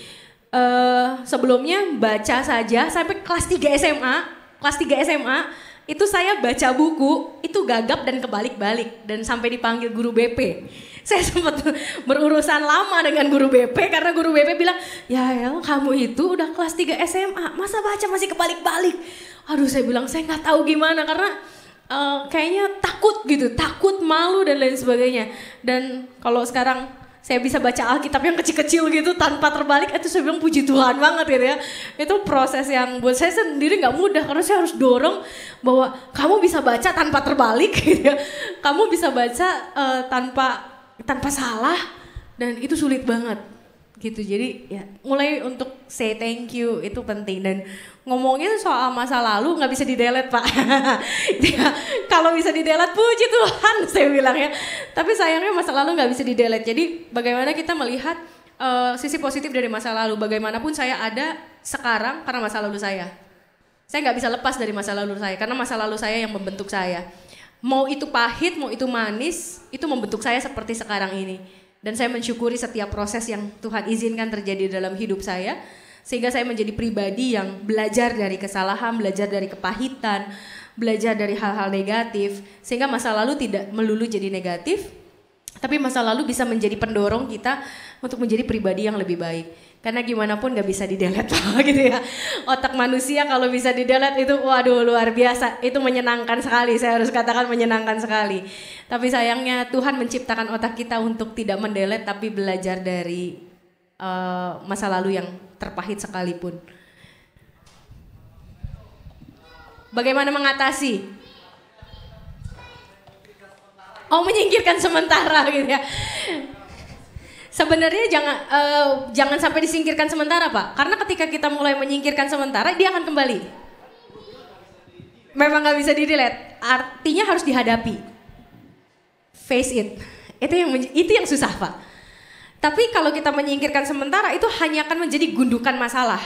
Sebelumnya baca saja sampai kelas 3 SMA itu saya baca buku itu gagap dan kebalik-balik dan sampai dipanggil guru BP. Saya sempat berurusan lama dengan guru BP karena guru BP bilang, ya El, kamu itu udah kelas 3 SMA, masa baca masih kebalik-balik. Aduh, saya bilang saya nggak tahu gimana karena kayaknya takut, malu dan lain sebagainya. Dan kalau sekarang saya bisa baca Alkitab yang kecil-kecil gitu tanpa terbalik, itu saya bilang puji Tuhan banget gitu ya. Itu proses yang buat saya sendiri gak mudah karena saya harus dorong bahwa kamu bisa baca tanpa terbalik gitu ya. Kamu bisa baca tanpa salah dan itu sulit banget gitu. Jadi ya mulai untuk say thank you itu penting. Dan ngomongin soal masa lalu gak bisa di-delete Pak. Ya, kalau bisa di-delete puji Tuhan saya bilang ya. Tapi sayangnya masa lalu gak bisa di-delete. Jadi bagaimana kita melihat sisi positif dari masa lalu. Bagaimanapun saya ada sekarang karena masa lalu saya. Saya gak bisa lepas dari masa lalu saya karena masa lalu saya yang membentuk saya. Mau itu pahit, mau itu manis, itu membentuk saya seperti sekarang ini. Dan saya mensyukuri setiap proses yang Tuhan izinkan terjadi dalam hidup saya. Sehingga saya menjadi pribadi yang belajar dari kesalahan, belajar dari kepahitan, belajar dari hal-hal negatif. Sehingga masa lalu tidak melulu jadi negatif, tapi masa lalu bisa menjadi pendorong kita untuk menjadi pribadi yang lebih baik. Karena gimana pun gak bisa di-delete gitu ya. Otak manusia kalau bisa di-delete itu waduh luar biasa. Itu menyenangkan sekali, saya harus katakan menyenangkan sekali. Tapi sayangnya Tuhan menciptakan otak kita untuk tidak mendelete tapi belajar dari masa lalu yang terpahit sekalipun. Bagaimana mengatasi? Menyingkirkan sementara gitu ya. Sebenarnya jangan sampai disingkirkan sementara Pak. Karena ketika kita mulai menyingkirkan sementara, dia akan kembali. Memang gak bisa di-delete. Artinya harus dihadapi. Face it. Itu yang susah Pak. Tapi kalau kita menyingkirkan sementara, itu hanya akan menjadi gundukan masalah.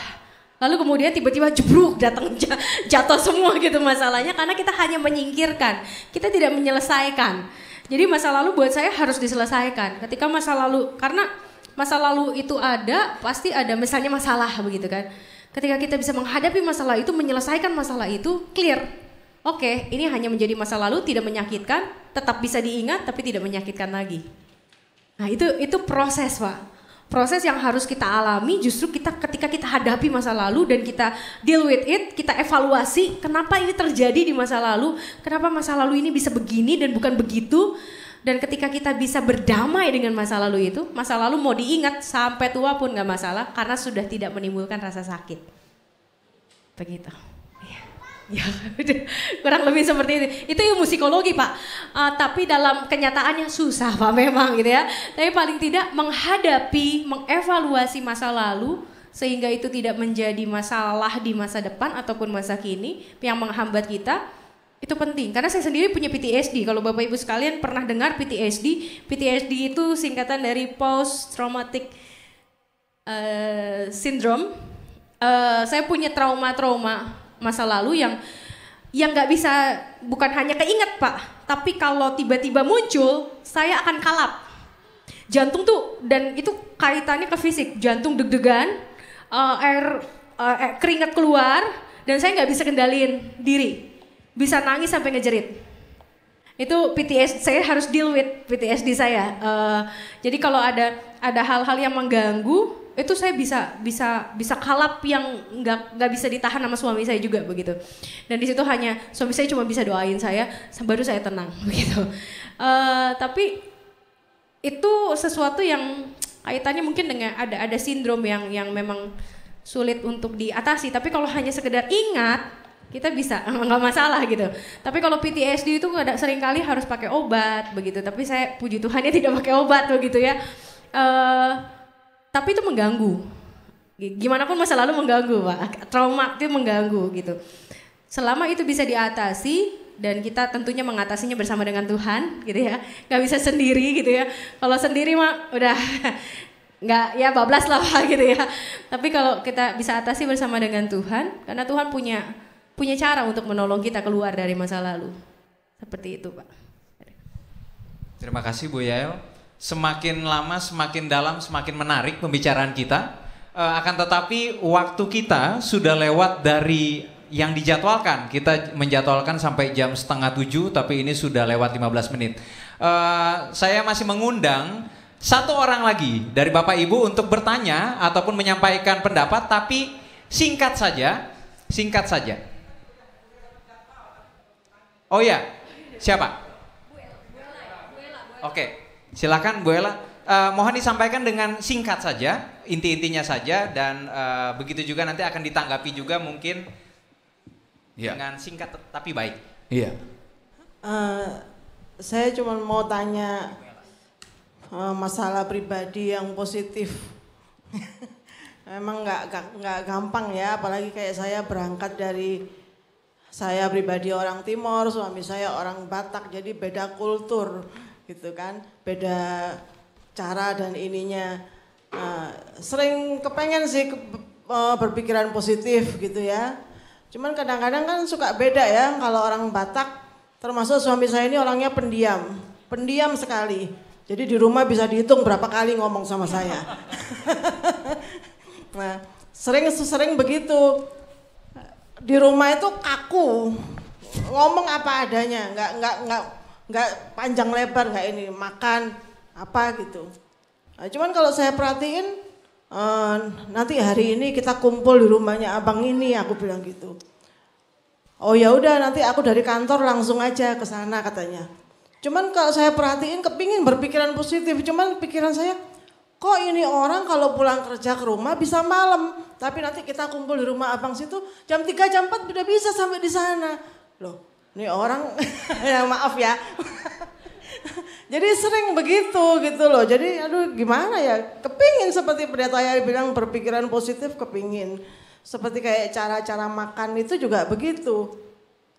Lalu kemudian tiba-tiba jebruk datang jatuh semua gitu masalahnya. Karena kita hanya menyingkirkan. Kita tidak menyelesaikan. Jadi masa lalu buat saya harus diselesaikan. Ketika karena masa lalu itu ada, pasti ada misalnya masalah begitu kan. Ketika kita bisa menghadapi masalah itu, menyelesaikan masalah itu, clear. Oke, ini hanya menjadi masa lalu, tidak menyakitkan, tetap bisa diingat tapi tidak menyakitkan lagi. Nah itu proses Pak. Proses yang harus kita alami justru ketika kita hadapi masa lalu dan kita deal with it, kita evaluasi kenapa ini terjadi di masa lalu, kenapa masa lalu ini bisa begini dan bukan begitu. Dan ketika kita bisa berdamai dengan masa lalu itu, masa lalu mau diingat sampai tua pun gak masalah karena sudah tidak menimbulkan rasa sakit. Begitu. Ya, kurang lebih seperti itu. Itu ilmu psikologi, Pak. Tapi dalam kenyataannya susah, Pak, memang gitu ya. Tapi paling tidak menghadapi, mengevaluasi masa lalu sehingga itu tidak menjadi masalah di masa depan ataupun masa kini yang menghambat kita. Itu penting, karena saya sendiri punya PTSD. Kalau Bapak Ibu sekalian pernah dengar PTSD, PTSD itu singkatan dari Post Traumatic Syndrome. Saya punya trauma-trauma masa lalu yang nggak bisa, bukan hanya keinget Pak, tapi kalau tiba-tiba muncul, saya akan kalap. Jantung tuh, dan itu kaitannya ke fisik, jantung deg-degan, keringat keluar, dan saya nggak bisa kendaliin diri. Bisa nangis sampai ngejerit. Itu PTSD, saya harus deal with PTSD saya. Jadi kalau ada hal-hal yang mengganggu, itu saya bisa kalap yang nggak bisa ditahan sama suami saya juga begitu. Dan di situ hanya suami saya cuma bisa doain saya, baru saya tenang begitu. Tapi itu sesuatu yang kaitannya mungkin dengan ada sindrom yang memang sulit untuk diatasi. Tapi kalau hanya sekedar ingat, kita bisa, nggak masalah gitu. Tapi kalau PTSD itu seringkali harus pakai obat begitu. Tapi saya puji Tuhannya tidak pakai obat begitu ya. Tapi itu mengganggu. Gimana pun masa lalu mengganggu, Pak. Trauma itu mengganggu gitu. Selama itu bisa diatasi dan kita tentunya mengatasinya bersama dengan Tuhan gitu ya. Nggak bisa sendiri gitu ya. Kalau sendiri mah udah nggak, ya bablas lah gitu ya. Tapi kalau kita bisa atasi bersama dengan Tuhan, karena Tuhan punya cara untuk menolong kita keluar dari masa lalu. Seperti itu, Pak. Terima kasih Bu Yael. Semakin lama, semakin dalam, semakin menarik pembicaraan kita. Akan tetapi waktu kita sudah lewat dari yang dijadwalkan. Kita menjadwalkan sampai jam 6:30, tapi ini sudah lewat 15 menit. Saya masih mengundang satu orang lagi dari Bapak Ibu untuk bertanya ataupun menyampaikan pendapat, tapi singkat saja. Singkat saja. Oh ya, siapa? Oke, silakan Bu Ella. Mohon disampaikan dengan singkat saja, inti-intinya saja, dan begitu juga nanti akan ditanggapi juga mungkin dengan singkat tapi baik. Iya. Saya cuma mau tanya masalah pribadi yang positif. Memang nggak gampang ya, apalagi kayak saya berangkat dari, saya pribadi orang Timor, suami saya orang Batak, jadi beda kultur gitu kan, beda cara dan ininya. Sering kepengen sih berpikiran positif gitu ya. Cuman kadang-kadang kan suka beda ya, kalau orang Batak, termasuk suami saya ini orangnya pendiam sekali. Jadi di rumah bisa dihitung berapa kali ngomong sama saya. Nah, sering begitu. Di rumah itu kaku, ngomong apa adanya, nggak panjang lebar, nggak ini makan apa gitu. Nah, cuman kalau saya perhatiin, nanti hari ini kita kumpul di rumahnya abang ini, aku bilang gitu. Oh ya udah, nanti aku dari kantor langsung aja ke sana katanya. Cuman kalau saya perhatiin, kepingin berpikiran positif, cuman pikiran saya, kok ini orang kalau pulang kerja ke rumah bisa malam, tapi nanti kita kumpul di rumah abang situ jam 3 jam 4 udah bisa sampai di sana. Loh, ini orang ya maaf ya. Jadi sering begitu gitu loh. Jadi aduh gimana ya? Kepingin seperti pendeta yang bilang berpikiran positif, kepingin. Seperti kayak cara-cara makan itu juga begitu.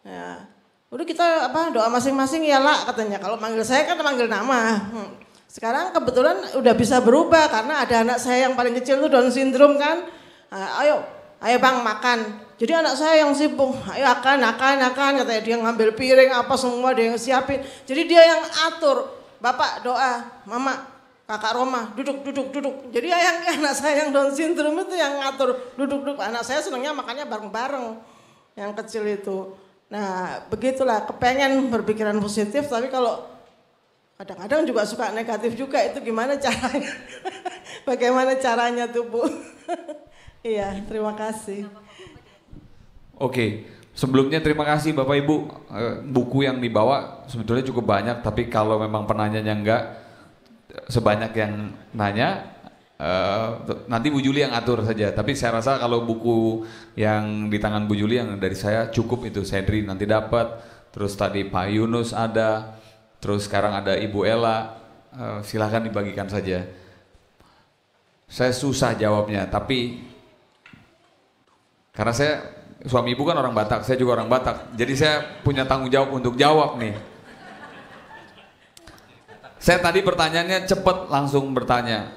Ya. Udah kita doa masing-masing ya lah katanya. Kalau manggil saya kan manggil nama. Sekarang kebetulan udah bisa berubah karena ada anak saya yang paling kecil tuh Down syndrome kan. Ayo bang makan. Jadi anak saya yang sibuk, ayo akan katanya, dia ngambil piring apa semua dia yang siapin. Jadi dia yang atur, bapak doa, mama, kakak Roma duduk. Jadi anak saya yang Down syndrome itu yang ngatur duduk. Anak saya senangnya makannya bareng-bareng yang kecil itu. Nah begitulah, kepengen berpikiran positif tapi kalau kadang-kadang juga suka negatif juga, itu gimana caranya? Bagaimana caranya tuh Bu? Iya, terima kasih. Oke, sebelumnya terima kasih Bapak Ibu. Buku yang dibawa sebetulnya cukup banyak, tapi kalau memang penanyanya enggak sebanyak yang nanya, nanti Bu Juli yang atur saja. Tapi saya rasa kalau buku yang di tangan Bu Juli yang dari saya cukup itu. Sedri nanti dapat, terus tadi Pak Yunus ada, terus sekarang ada Ibu Ella. Silahkan dibagikan saja. Saya susah jawabnya, tapi karena saya suami ibu kan orang Batak, saya juga orang Batak, jadi saya punya tanggung jawab untuk jawab nih. Saya tadi pertanyaannya cepet langsung bertanya.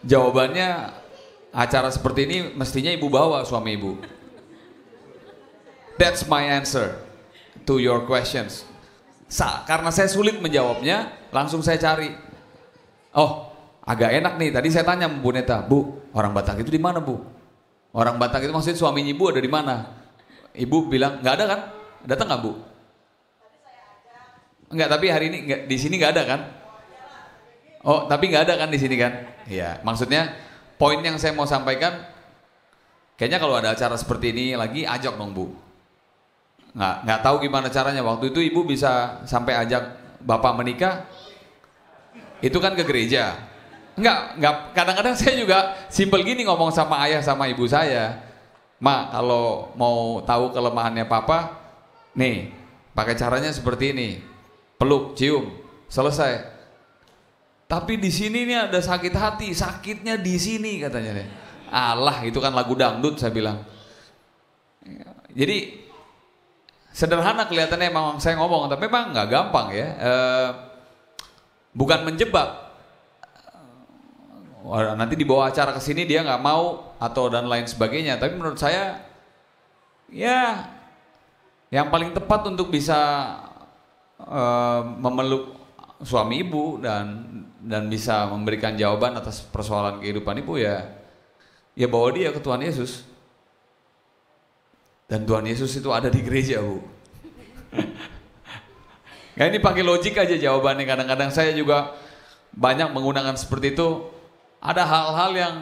Jawabannya acara seperti ini mestinya ibu bawa suami ibu. That's my answer to your questions. Karena saya sulit menjawabnya, langsung saya cari. Oh, agak enak nih. Tadi saya tanya Bu Neta, Bu, orang Batak itu di mana Bu? Orang Batak itu maksudnya suaminya ibu ada di mana? Ibu bilang nggak ada kan? Datang nggak Bu? Enggak, tapi hari ini di sini nggak ada kan? Oh, tapi nggak ada kan di sini kan? Iya, maksudnya poin yang saya mau sampaikan, kayaknya kalau ada acara seperti ini lagi ajak dong Bu. Nggak tahu gimana caranya. Waktu itu ibu bisa sampai ajak bapak menikah, itu kan ke gereja. Enggak, kadang-kadang saya juga simpel gini ngomong sama ayah sama ibu saya. Ma, kalau mau tahu kelemahannya papa, nih, pakai caranya seperti ini. Peluk, cium, selesai. Tapi di sini nih ada sakit hati, sakitnya di sini katanya deh. Alah, itu kan lagu dangdut saya bilang. Jadi sederhana kelihatannya memang saya ngomong, tapi memang nggak gampang ya. Bukan menjebak. Nanti dibawa acara ke sini dia nggak mau atau dan lain sebagainya. Tapi menurut saya, ya yang paling tepat untuk bisa memeluk suami ibu dan bisa memberikan jawaban atas persoalan kehidupan ibu ya bawa dia ke Tuhan Yesus. Dan Tuhan Yesus itu ada di gereja Bu. Nah, ini pakai logik aja jawabannya. Kadang-kadang saya juga banyak menggunakan seperti itu. Ada hal-hal yang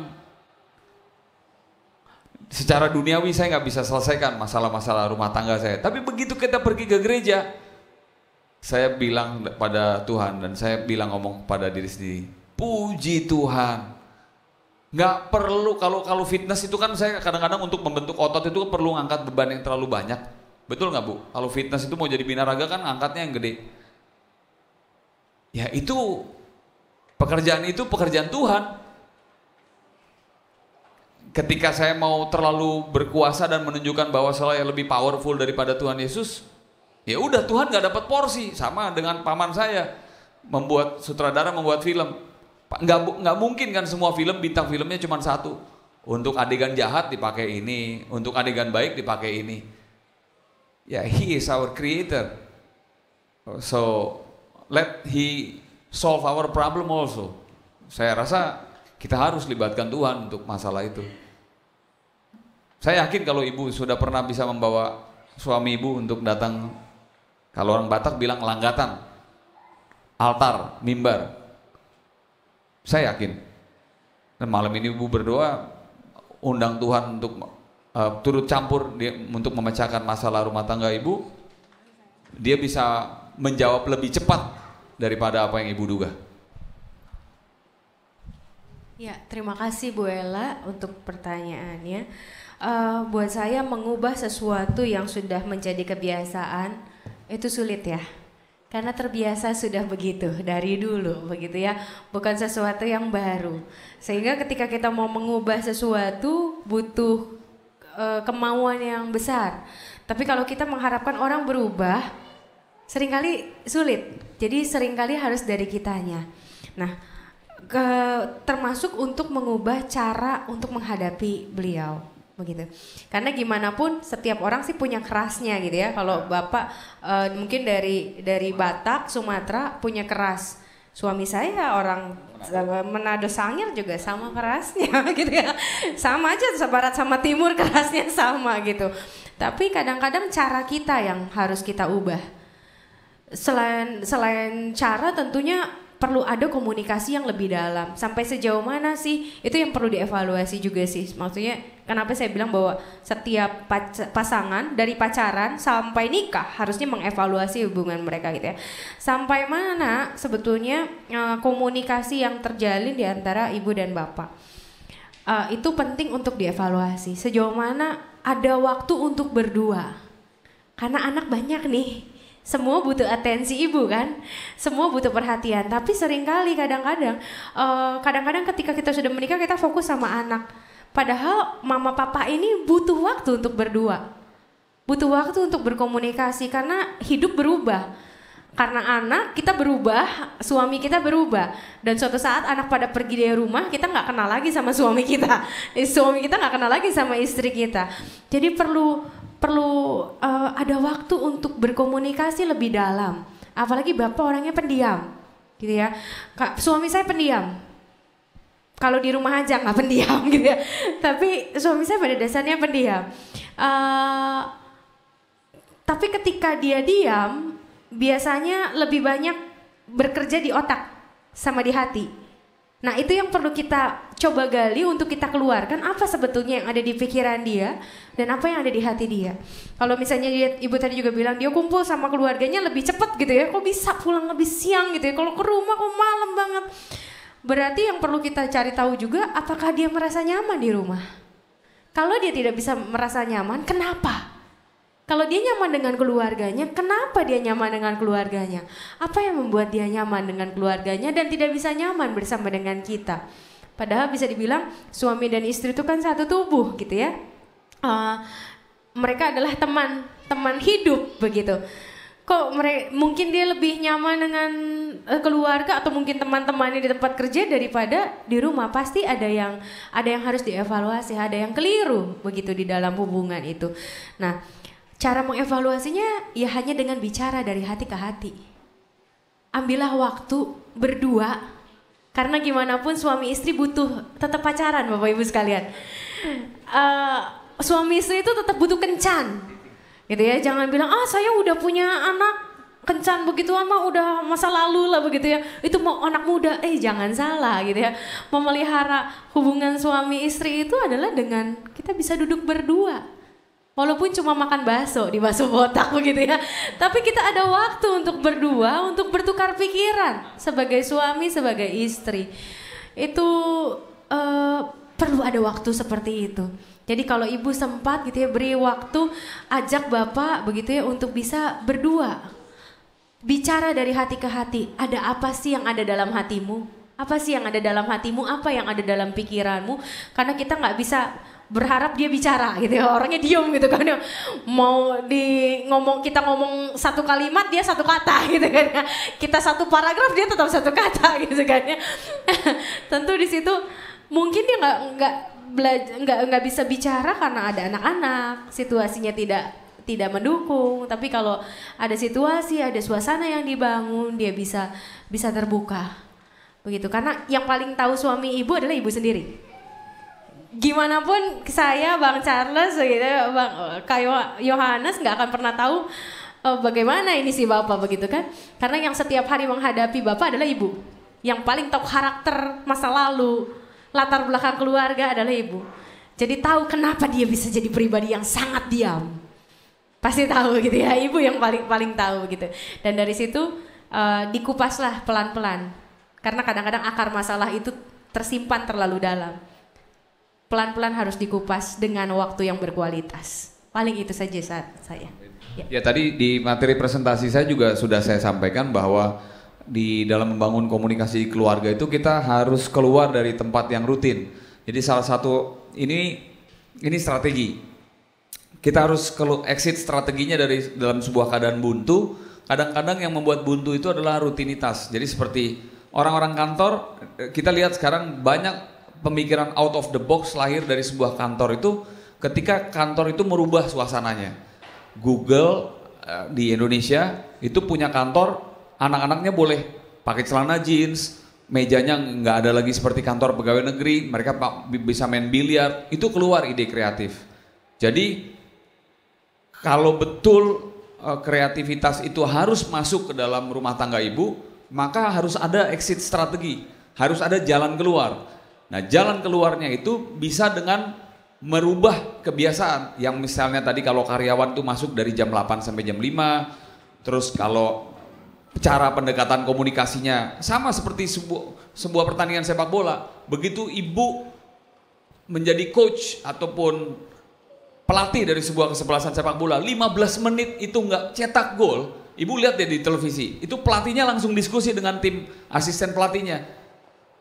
secara duniawi saya nggak bisa selesaikan masalah-masalah rumah tangga saya. Tapi begitu kita pergi ke gereja, saya bilang pada Tuhan dan saya bilang ngomong pada diri sendiri, puji Tuhan. Nggak perlu, kalau fitness itu kan saya kadang-kadang untuk membentuk otot itu perlu ngangkat beban yang terlalu banyak. Betul nggak Bu? Kalau fitness itu mau jadi binaraga kan angkatnya yang gede. Ya itu pekerjaan Tuhan. Ketika saya mau terlalu berkuasa dan menunjukkan bahwa saya lebih powerful daripada Tuhan Yesus, ya udah Tuhan nggak dapat porsi. Sama dengan paman saya membuat sutradara membuat film, nggak mungkin kan semua film bintang filmnya cuma satu. Untuk adegan jahat dipakai ini, untuk adegan baik dipakai ini. Ya, He is our creator, so let He solve our problem also. Saya rasa kita harus libatkan Tuhan untuk masalah itu. Saya yakin kalau ibu sudah pernah bisa membawa suami ibu untuk datang, kalau orang Batak bilang langgatan, altar, mimbar. Saya yakin. Dan malam ini ibu berdoa, undang Tuhan untuk turut campur untuk memecahkan masalah rumah tangga ibu. Dia bisa menjawab lebih cepat daripada apa yang ibu duga. Ya, terima kasih Bu Ella untuk pertanyaannya. Buat saya mengubah sesuatu yang sudah menjadi kebiasaan itu sulit ya. Karena terbiasa sudah begitu dari dulu begitu ya. Bukan sesuatu yang baru. Sehingga ketika kita mau mengubah sesuatu butuh kemauan yang besar. Tapi kalau kita mengharapkan orang berubah seringkali sulit. Jadi seringkali harus dari kitanya. Nah, termasuk untuk mengubah cara untuk menghadapi beliau begitu. Karena gimana pun setiap orang sih punya kerasnya gitu ya. Kalau Bapak mungkin dari Batak, Sumatera punya keras. Suami saya orang Manado Sangir juga sama kerasnya gitu ya. Sama aja barat sama timur kerasnya sama gitu. Tapi kadang-kadang cara kita yang harus kita ubah. Selain cara tentunya perlu ada komunikasi yang lebih dalam. Sampai sejauh mana sih? Itu yang perlu dievaluasi juga sih. Maksudnya kenapa saya bilang bahwa setiap pasangan dari pacaran sampai nikah harusnya mengevaluasi hubungan mereka gitu ya. Sampai mana sebetulnya komunikasi yang terjalin di antara ibu dan bapak. Itu penting untuk dievaluasi. Sejauh mana ada waktu untuk berdua. Karena anak banyak nih. Semua butuh atensi ibu kan, semua butuh perhatian. Tapi seringkali kadang-kadang ketika kita sudah menikah kita fokus sama anak. Padahal mama papa ini butuh waktu untuk berdua, butuh waktu untuk berkomunikasi karena hidup berubah. Karena anak kita berubah, suami kita berubah. Dan suatu saat anak pada pergi dari rumah, kita nggak kenal lagi sama suami kita. Suami kita nggak kenal lagi sama istri kita. Jadi perlu ada waktu untuk berkomunikasi lebih dalam. Apalagi bapak orangnya pendiam, gitu ya. Suami saya pendiam. Kalau di rumah aja nggak pendiam, gitu ya. Tapi suami saya pada dasarnya pendiam. Tapi ketika dia diam, biasanya lebih banyak bekerja di otak sama di hati. Nah itu yang perlu kita coba gali untuk kita keluarkan apa sebetulnya yang ada di pikiran dia dan apa yang ada di hati dia. Kalau misalnya ibu tadi juga bilang dia kumpul sama keluarganya lebih cepat gitu ya, kok bisa pulang lebih siang gitu ya, kalau ke rumah kok malam banget. Berarti yang perlu kita cari tahu juga apakah dia merasa nyaman di rumah. Kalau dia tidak bisa merasa nyaman, kenapa? Kalau dia nyaman dengan keluarganya, kenapa dia nyaman dengan keluarganya? Apa yang membuat dia nyaman dengan keluarganya dan tidak bisa nyaman bersama dengan kita? Padahal bisa dibilang suami dan istri itu kan satu tubuh gitu ya. Mereka adalah teman hidup begitu. Kok mungkin dia lebih nyaman dengan keluarga atau mungkin teman-temannya di tempat kerja daripada di rumah? Pasti ada yang harus dievaluasi, ada yang keliru begitu di dalam hubungan itu. Nah, cara mengevaluasinya ya hanya dengan bicara dari hati ke hati. Ambillah waktu berdua, karena gimana pun suami istri butuh tetap pacaran Bapak Ibu sekalian. Suami istri itu tetap butuh kencan, gitu ya. Jangan bilang saya udah punya anak kencan begitu mah udah masa lalu lah begitu ya. Itu mau anak muda, jangan salah gitu ya. Memelihara hubungan suami istri itu adalah dengan kita bisa duduk berdua. Walaupun cuma makan bakso di bakso botak begitu ya. Tapi kita ada waktu untuk berdua, untuk bertukar pikiran. Sebagai suami, sebagai istri. Itu perlu ada waktu seperti itu. Jadi kalau ibu sempat gitu ya, beri waktu, ajak bapak begitu ya untuk bisa berdua. Bicara dari hati ke hati, ada apa sih yang ada dalam hatimu? Apa sih yang ada dalam hatimu? Apa yang ada dalam pikiranmu? Karena kita nggak bisa berharap dia bicara gitu ya, orangnya diem gitu kan, mau kita ngomong satu kalimat dia satu kata gitu kan, kita satu paragraf dia tetap satu kata gitu kan ya. Tentu di situ mungkin dia nggak bisa bicara karena ada anak-anak, situasinya tidak mendukung. Tapi kalau ada situasi, ada suasana yang dibangun, dia bisa terbuka begitu. Karena yang paling tahu suami ibu adalah ibu sendiri. Gimana pun saya, Bang Charles, gitu, Kak Yohanes nggak akan pernah tahu bagaimana ini si bapak begitu kan? Karena yang setiap hari menghadapi bapak adalah ibu. Yang paling tahu karakter masa lalu, latar belakang keluarga adalah ibu. Jadi tahu kenapa dia bisa jadi pribadi yang sangat diam. Pasti tahu gitu ya, ibu yang paling tahu gitu. Dan dari situ dikupaslah pelan-pelan. Karena kadang-kadang akar masalah itu tersimpan terlalu dalam. Pelan-pelan harus dikupas dengan waktu yang berkualitas. Paling itu saja saya. Ya tadi di materi presentasi saya juga sudah saya sampaikan bahwa di dalam membangun komunikasi keluarga itu kita harus keluar dari tempat yang rutin. Jadi salah satu ini strategi. Kita harus exit strateginya dari dalam sebuah keadaan buntu. Kadang-kadang yang membuat buntu itu adalah rutinitas. Jadi seperti orang-orang kantor, kita lihat sekarang banyak pemikiran out of the box lahir dari sebuah kantor itu ketika kantor itu merubah suasananya. Google di Indonesia itu punya kantor, anak-anaknya boleh pakai celana jeans, mejanya nggak ada lagi seperti kantor pegawai negeri, mereka bisa main biliar, itu keluar ide kreatif. Jadi kalau betul kreativitas itu harus masuk ke dalam rumah tangga ibu, maka harus ada exit strategi, harus ada jalan keluar. Nah, jalan keluarnya itu bisa dengan merubah kebiasaan. Yang misalnya tadi kalau karyawan tuh masuk dari jam 8 sampai jam 5, terus kalau cara pendekatan komunikasinya sama seperti sebuah pertandingan sepak bola. Begitu ibu menjadi coach ataupun pelatih dari sebuah kesebelasan sepak bola, 15 menit itu nggak cetak gol, ibu lihat deh di televisi, itu pelatihnya langsung diskusi dengan tim asisten pelatihnya.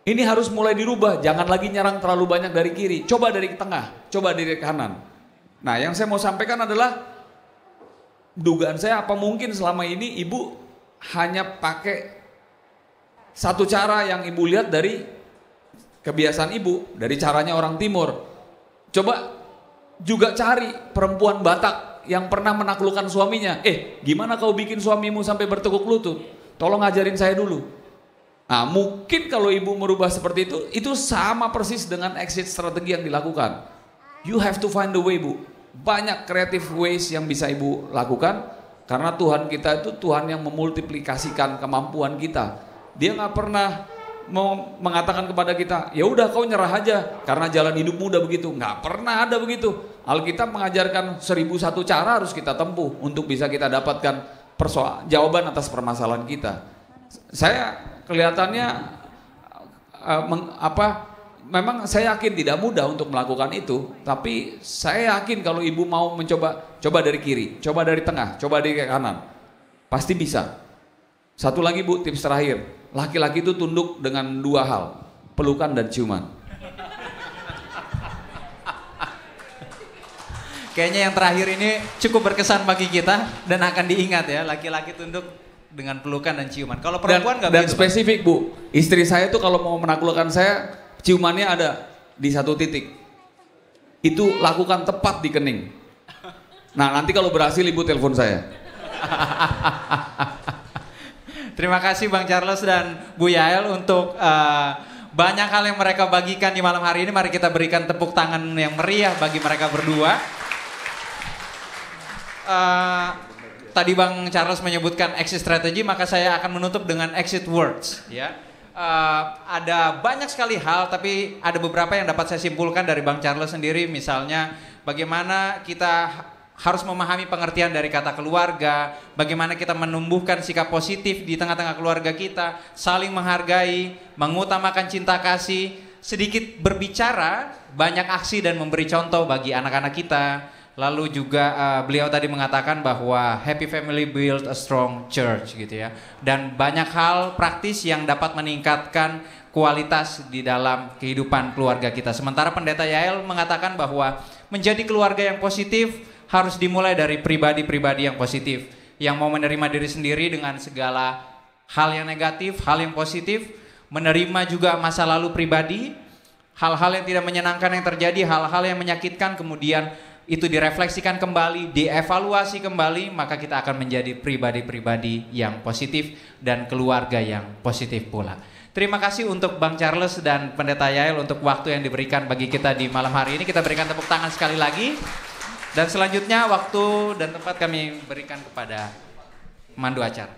Ini harus mulai dirubah, jangan lagi nyerang terlalu banyak dari kiri, coba dari tengah, coba dari kanan. Nah, yang saya mau sampaikan adalah dugaan saya apa mungkin selama ini ibu hanya pakai satu cara yang ibu lihat dari kebiasaan ibu, dari caranya orang timur. Coba juga cari perempuan Batak yang pernah menaklukkan suaminya. Gimana kau bikin suamimu sampai bertekuk lutut? Tolong ajarin saya dulu. Nah, mungkin kalau ibu merubah seperti itu sama persis dengan exit strategi yang dilakukan. You have to find the way, Bu. Banyak creative ways yang bisa ibu lakukan, karena Tuhan kita itu Tuhan yang memultiplikasikan kemampuan kita. Dia nggak pernah mau mengatakan kepada kita, ya udah kau nyerah aja karena jalan hidupmu udah begitu. Nggak pernah ada begitu. Alkitab mengajarkan 1001 cara harus kita tempuh untuk bisa kita dapatkan jawaban atas permasalahan kita. Saya kelihatannya memang saya yakin tidak mudah untuk melakukan itu, tapi saya yakin kalau ibu mau coba dari kiri, coba dari tengah, coba dari kanan, pasti bisa. Satu lagi Bu, tips terakhir, laki-laki itu tunduk dengan dua hal, pelukan dan ciuman. Kayaknya yang terakhir ini cukup berkesan bagi kita dan akan diingat ya, laki-laki tunduk dengan pelukan dan ciuman. Kalau perempuan nggak begitu. Dan spesifik Bu, istri saya tuh kalau mau menaklukkan saya, ciumannya ada di satu titik. Itu lakukan tepat di kening. Nah, nanti kalau berhasil ibu telepon saya. Terima kasih Bang Charles dan Bu Yael untuk banyak hal yang mereka bagikan di malam hari ini. Mari kita berikan tepuk tangan yang meriah bagi mereka berdua. Tadi Bang Charles menyebutkan exit strategy, maka saya akan menutup dengan exit words. Ya, ada banyak sekali hal, tapi ada beberapa yang dapat saya simpulkan dari Bang Charles sendiri. Misalnya, bagaimana kita harus memahami pengertian dari kata keluarga, bagaimana kita menumbuhkan sikap positif di tengah-tengah keluarga kita, saling menghargai, mengutamakan cinta kasih, sedikit berbicara, banyak aksi dan memberi contoh bagi anak-anak kita. Lalu juga beliau tadi mengatakan bahwa happy family build a strong church gitu ya. Dan banyak hal praktis yang dapat meningkatkan kualitas di dalam kehidupan keluarga kita. Sementara Pendeta Yael mengatakan bahwa menjadi keluarga yang positif harus dimulai dari pribadi-pribadi yang positif, yang mau menerima diri sendiri dengan segala hal yang negatif, hal yang positif, menerima juga masa lalu pribadi, hal-hal yang tidak menyenangkan yang terjadi, hal-hal yang menyakitkan, kemudian itu direfleksikan kembali, dievaluasi kembali, maka kita akan menjadi pribadi-pribadi yang positif dan keluarga yang positif pula. Terima kasih untuk Bang Charles dan Pendeta Yael untuk waktu yang diberikan bagi kita di malam hari ini. Kita berikan tepuk tangan sekali lagi. Dan selanjutnya waktu dan tempat kami berikan kepada pemandu acara.